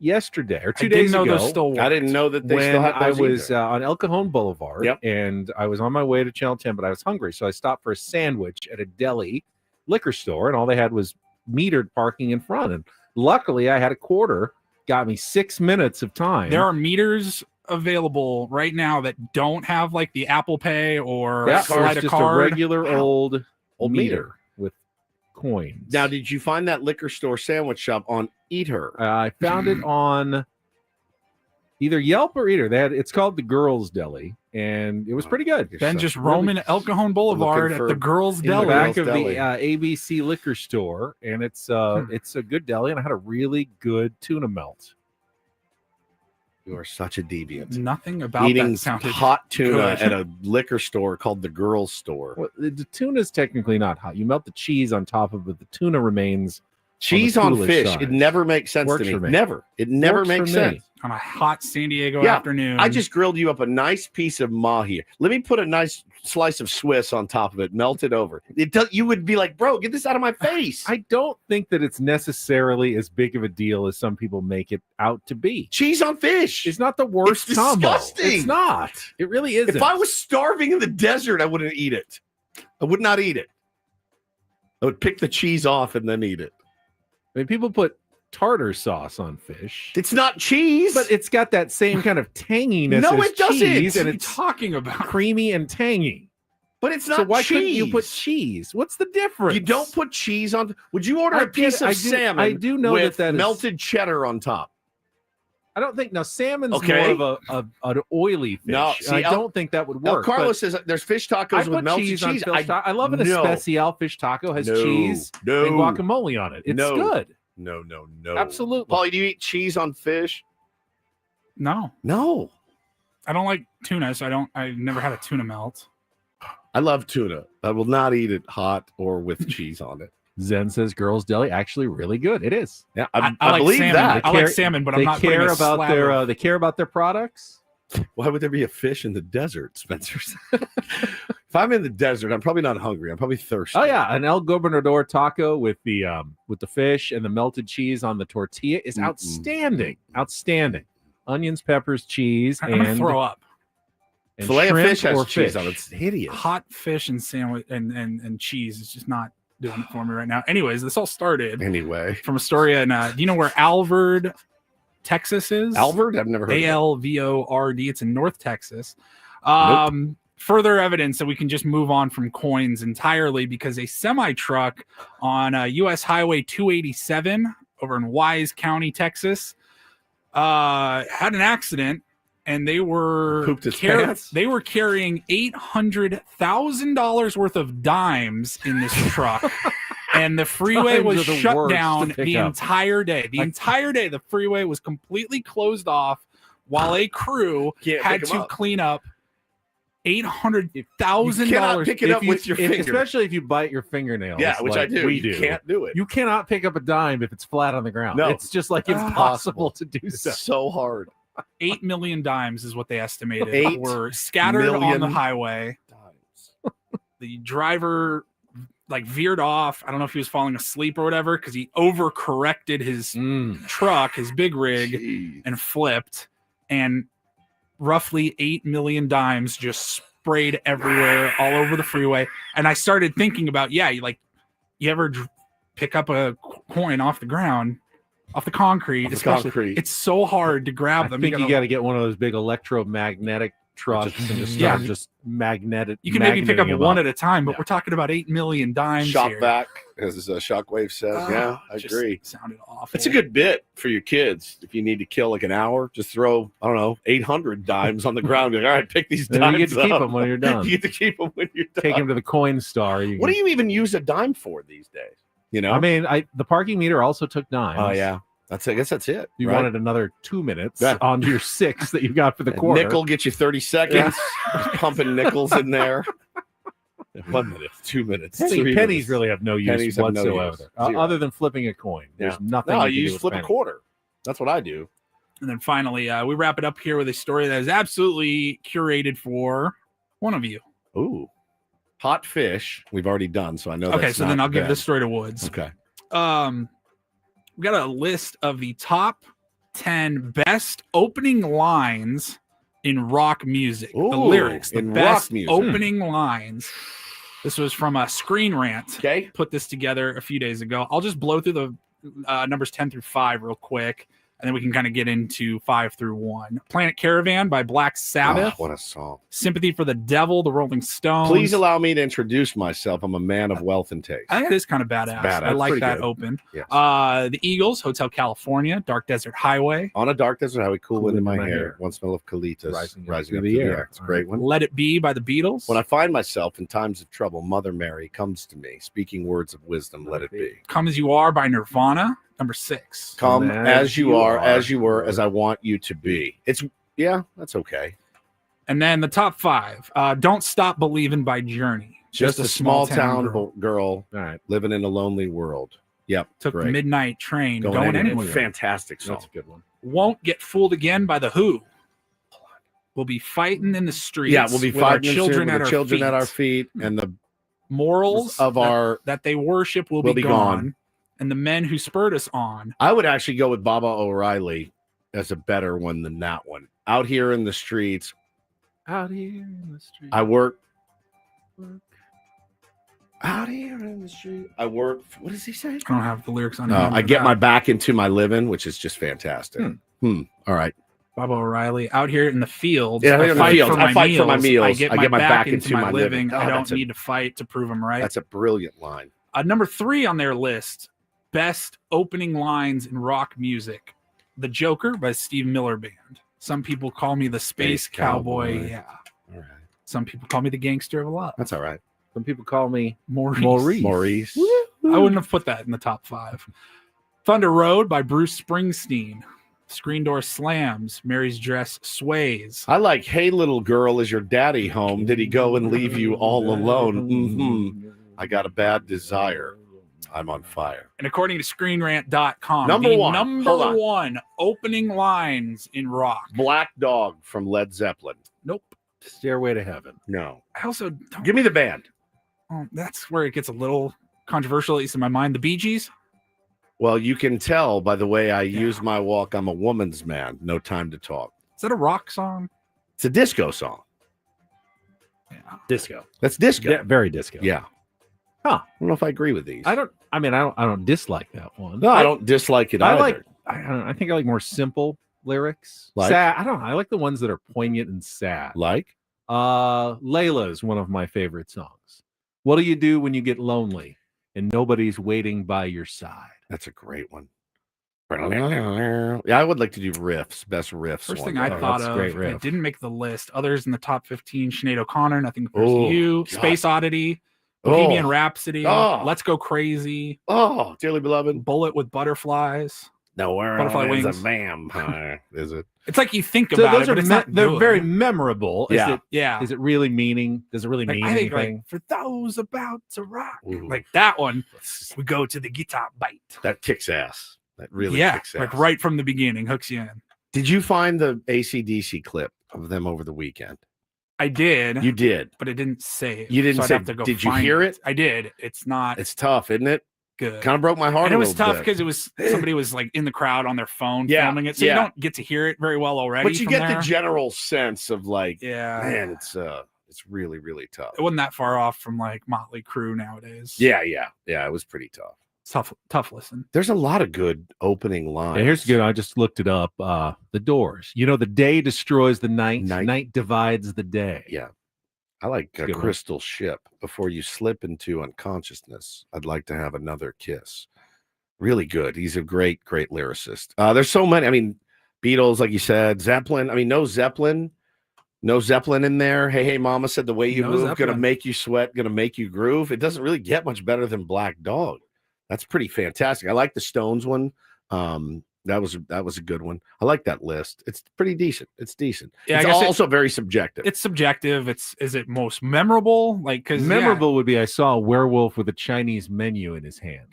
yesterday or 2 days ago. Those still worked. I didn't know that they when still had I those was either. on El Cajon Boulevard, and I was on my way to Channel 10, but I was hungry, so I stopped for a sandwich at a deli liquor store, and all they had was metered parking in front. And luckily, I had a quarter. Got me 6 minutes of time. There are meters available right now that don't have like the Apple Pay or slide a just card. a regular old meter with coins. Now, did you find that liquor store sandwich shop on Eater? I found it on either Yelp or Eater. It's called the Girls Deli, and it was pretty good. Then just roaming El Cajon Boulevard at the Girls Deli. The back of the ABC liquor store, and it's a good deli, and I had a really good tuna melt. You are such a deviant. Nothing about eating that sounded hot tuna good. at a liquor store called the Girls Store. Well, the tuna is technically not hot. You melt the cheese on top of it. The tuna remains cheese on fish. Side. It never makes sense Works to for me. me. Never. It never Works makes for me. sense. On a hot San Diego Yeah, afternoon. I just grilled you up a nice piece of mahi. Let me put a nice slice of Swiss on top of it, melt it over. It does. You would be like, bro, get this out of my face. I don't think that it's necessarily as big of a deal as some people make it out to be. Cheese on fish. It's not the worst It's combo. disgusting. It's not. It really isn't. If I was starving in the desert, I wouldn't eat it. I would not eat it. I would pick the cheese off and then eat it. I mean, people put tartar sauce on fish. It's not cheese, but it's got that same kind of tanginess. No, as it doesn't. cheese, and What are you it's talking about? creamy and tangy. But it's not So why cheese. couldn't you put cheese? What's the difference? You don't put cheese on. Would you order I a piece get it. of I do- salmon? I do know with that is- melted cheddar on top. I don't think now salmon's Okay. more of an oily fish. No, see, I don't think that would El work. Carlos says there's fish tacos I with put melted cheese on cheese. fish I love an no. especial fish taco has No, cheese no. and guacamole on it. It's No. good. No. Absolutely. Paulie, do you eat cheese on fish? No. No. I don't like tuna, so I've never had a tuna melt. I love tuna. I will not eat it hot or with cheese on it. Zen says Girls Deli actually really good. It is. Yeah, I I like believe salmon. that. I like salmon, but I'm they not care putting a about slab their of- they care about their products. Why would there be a fish in the desert, Spencer? If I'm in the desert, I'm probably not hungry. I'm probably thirsty. Oh yeah, an El Gobernador taco with the fish and the melted cheese on the tortilla is outstanding. Outstanding. Onions, peppers, cheese, I'm gonna and throw up. and Filet of shrimp fish has or cheese fish. on it. It's hideous. Hot fish and sandwich and cheese is just not doing it for me right now. Anyways, this all started Anyway, from Astoria, and do you know where Alvord, Texas is? Alvord? I've never heard of it. Alvord. It's in North Texas. Nope. Further evidence that we can just move on from coins entirely because a semi truck on U.S. Highway 287 over in Wise County, Texas, had an accident, and they were Pooped his pants? They were carrying $800,000 worth of dimes in this truck. And the freeway Dimes was are the shut worst down to pick the up. entire day. The entire day, the freeway was completely closed off while a crew Can't had pick 'em to up. clean up You $800,000. cannot pick it up with your finger. especially if you bite your fingernails. Yeah, which I like do. We You do. can't do it. You cannot pick up a dime if it's flat on the ground. No. It's just like impossible to do so. It's so hard. 8 million dimes is what they estimated 8 were scattered on the million highway. The driver veered off. I don't know if he was falling asleep or whatever because he overcorrected his truck, his big rig, Jeez. and flipped. And roughly 8 million dimes just sprayed everywhere all over the freeway. And I started thinking about, you ever pick up a coin off the ground, off the concrete, Off the especially. concrete. It's so hard to grab I them. think you got to get one of those big electromagnetic trucks and just start just magnetic. You can maybe pick up magneting one them at a time, but we're talking about 8 million dimes Shop here. back, as Shockwave says. Yeah, I Just agree. Sounded awful. It's a good bit for your kids. If you need to kill like an hour, just throw, 800 dimes on the ground. Be like, all right, pick these Then dimes you get to keep up. them when you're done. You get to keep them when you're done. Take them to the coin star. What do you even use a dime for these days? You know? I mean, the parking meter also took dimes. Oh, yeah. I guess that's it. You right? wanted another 2 minutes Yeah. onto your 6 that you got for the quarter. Nickel gets you 30 seconds. Pumping nickels in there. 1 minute, 2 minutes. Pennies 3 minutes. really have no use Pennies have no whatsoever, use. Zero. other than flipping a coin. There's nothing. No, you you can do just with flip a pennies. quarter. That's what I do. And then finally, we wrap it up here with a story that is absolutely curated for one of you. Ooh. Hot fish. We've already done, so I know Okay, that's so then not I'll give bad. this story to Woods. Okay. We got a list of the top 10 best opening lines in rock music. The Ooh, lyrics, the in best rock music. opening lines. This was from a Screen Rant. Okay. Put this together a few days ago. I'll just blow through the numbers 10 through 5 real quick, and then we can kind of get into 5 through 1. Planet Caravan by Black Sabbath. Oh, what a song. Sympathy for the Devil, the Rolling Stones. Please allow me to introduce myself. I'm a man of wealth and taste. I think it is kind of badass. Badass. I like Pretty that good. open. Yes. The Eagles, Hotel California, Dark Desert Highway. On a dark desert highway, cool wind in my hair. One smell of colitas rising up through the air. It's a great one. Let It Be by the Beatles. When I find myself in times of trouble, Mother Mary comes to me, speaking words of wisdom. Let it be. Come As You Are by Nirvana, number 6. Come as you are, as you were, as I want you to be. That's okay. And then the top 5. Don't Stop Believing by Journey. Just a small town girl. girl All right. living in a lonely world. Yep. Took the great. midnight train. Going Going anywhere. anywhere. Fantastic song. That's a good one. Won't Get Fooled Again by The Who. We'll be fighting in the streets. Yeah, we'll be with our fighting children with at the children at our feet. feet, and the Morals of our that they worship will be gone. And the men who spurred us on. I would actually go with Baba O'Reilly as a better one than that one. Out here in the streets, Out here in the street. I work. Out here in the street, I work. What does he say? I don't have the lyrics on. I get my back into my living, which is just fantastic. All right. Baba O'Reilly. Out here in the fields. Yeah, I in the fight fields. for my I fight for my meals. I get my back into my living. Oh, I don't that's a- need to fight to prove I'm right. That's a brilliant line. Number 3 on their list, best opening lines in rock music. The Joker by Steve Miller Band. Some people call me the Space Cowboy. Yeah. All right. Some people call me the Gangster of Love. That's all right. Some people call me Maurice. Maurice. I wouldn't have put that in the top 5. Thunder Road by Bruce Springsteen. Screen Door Slams. Mary's Dress Sways. I like, hey, little girl, is your daddy home? Did he go and leave you all alone? I got a bad desire. I'm on fire. And according to ScreenRant.com, Number the one. number Hold on. 1 opening lines in rock. Black Dog from Led Zeppelin. Nope. Stairway to Heaven. No. I also don't. Give me the band. Oh, that's where it gets a little controversial, at least in my mind. The Bee Gees. Well, you can tell by the way I use my walk, I'm a woman's man. No time to talk. Is that a rock song? It's a disco song. Disco. That's disco. Yeah, very disco. Yeah. Huh. I don't know if I agree with these. I don't dislike that one. No, I don't dislike it either. I think I like more simple lyrics. Like? Sad. I don't know. I like the ones that are poignant and sad. Like? Layla is one of my favorite songs. What do you do when you get lonely and nobody's waiting by your side? That's a great one. Yeah, I would like to do riffs, best riffs. First one thing I day. thought that's a of, great it riff. didn't make the list. Others in the top 15, Sinead O'Connor, Nothing Compares Oh, to You, God. Space Oddity, Bohemian Oh. Rhapsody, Oh. Let's Go Crazy, Oh, dearly beloved. Bullet with Butterflies. Nowhere Butterfly is a Wings. vampire, is it? It's like you think So about those it, but are it's not they're good. very memorable. Yeah. Is it really meaning? Does it really Like, mean I think anything? like for those about to rock, Ooh. like that one, we go to the guitar bite. That kicks ass. That really yeah, kicks ass. like right from the beginning, hooks you in. Did you find the AC/DC clip of them over the weekend? I did. You did. But it didn't save. You didn't so I'd save. have to go Did you find hear it? I did. It's not It's tough, isn't it? good. Kind of broke my heart. And it a was little tough bit. because it was somebody was like in the crowd on their phone Yeah, filming it, so yeah. you don't get to hear it very well already. But you from get there. the general sense of like, Yeah. man, it's really, really tough. It wasn't that far off from like Motley Crue nowadays. Yeah. It was pretty tough. It's tough listen. There's a lot of good opening lines. Yeah, here's good. I just looked it up. The Doors. You know, the day destroys the night. Night divides the day. Yeah. I like a Good one. crystal ship. Before you slip into unconsciousness, I'd like to have another kiss. Really good. He's a great, great lyricist. There's so many. I mean, Beatles, like you said, Zeppelin. I mean, no Zeppelin in there. Hey, mama said the way you No move, Zeppelin. gonna make you sweat, gonna make you groove. It doesn't really get much better than Black Dog. That's pretty fantastic. I like the Stones one. That was a good one. I like that list. It's pretty decent. It's decent. Yeah, it's I guess also very subjective. It's subjective. Is it most memorable? Like, because Memorable would be I saw a werewolf with a Chinese menu in his hand.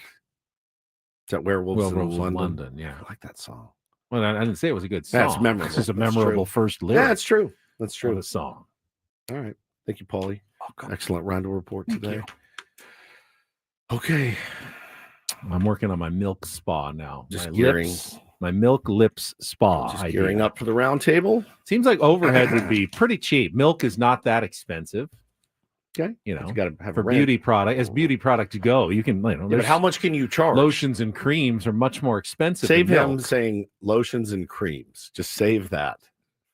Is that Werewolves in of London? London? Yeah, I like that song. Well, I didn't say it was a good song. That's memorable. This is a That's memorable true. first lyric. Yeah, that's true. That's true. Of the song. All right. Thank you, Paulie. Welcome. Excellent round of report Thank today. you. Okay. I'm working on my milk spa now. Just my gearing. my milk lips spa. Just idea. gearing up for the round table. Seems like overhead would be pretty cheap. Milk is not that expensive. Okay. You know, you got to have for a rent. beauty product. As beauty product go, you can, Yeah, but how much can you charge? Lotions and creams are much more expensive. Save than him milk. saying lotions and creams. Just save that.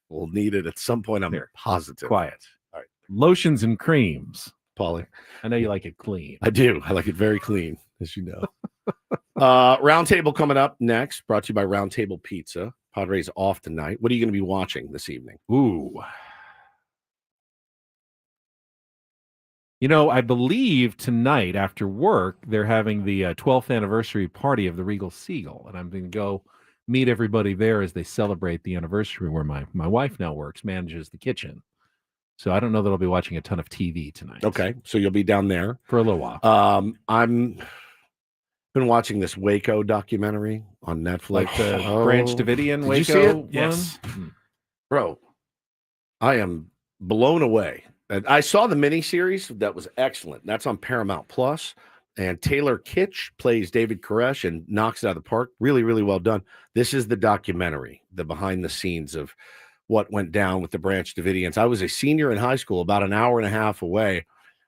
We'll need it at some point. I'm positive. Quiet. All right. Lotions and creams. Paulie. I know you like it clean. I do. I like it very clean, as you know. Roundtable coming up next, brought to you by Roundtable Pizza. Padres off tonight. What are you going to be watching this evening? Ooh. You know, I believe tonight after work, they're having the 12th anniversary party of the Regal Seagull. And I'm going to go meet everybody there as they celebrate the anniversary where my wife now works, manages the kitchen. So I don't know that I'll be watching a ton of TV tonight. Okay. So you'll be down there for a little while. I'm been watching this Waco documentary on Netflix. Like the Branch Davidian Did Waco you see it? one? Yes. Bro, I am blown away. And I saw the miniseries. That was excellent. That's on Paramount Plus. And Taylor Kitsch plays David Koresh and knocks it out of the park. Really, really well done. This is the documentary, the behind the scenes of what went down with the Branch Davidians. I was a senior in high school, about an hour and a half away.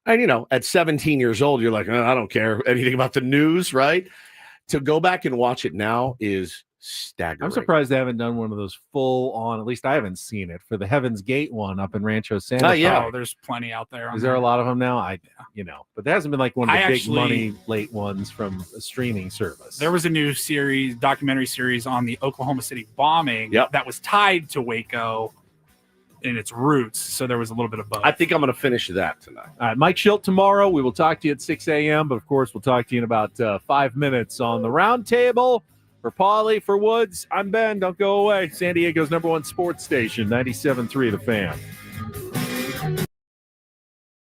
And, you know, at 17 years old, you're like, I don't care anything about the news, right? To go back and watch it now is staggering. I'm surprised they haven't done one of those full on, at least I haven't seen it, for the Heaven's Gate one up in Rancho Santa Fe. Oh, there's plenty out there. Is there a lot of them now? But there hasn't been like one of the big money late ones from a streaming service. There was a new documentary series on the Oklahoma City bombing that was tied to Waco in its roots. So there was a little bit of both. I think I'm going to finish that tonight. All right, Mike Schilt tomorrow. We will talk to you at 6 a.m. But of course, we'll talk to you in about 5 minutes on the Roundtable. For Paulie, for Woods, I'm Ben. Don't go away. San Diego's #1 sports station, 97.3 The Fan.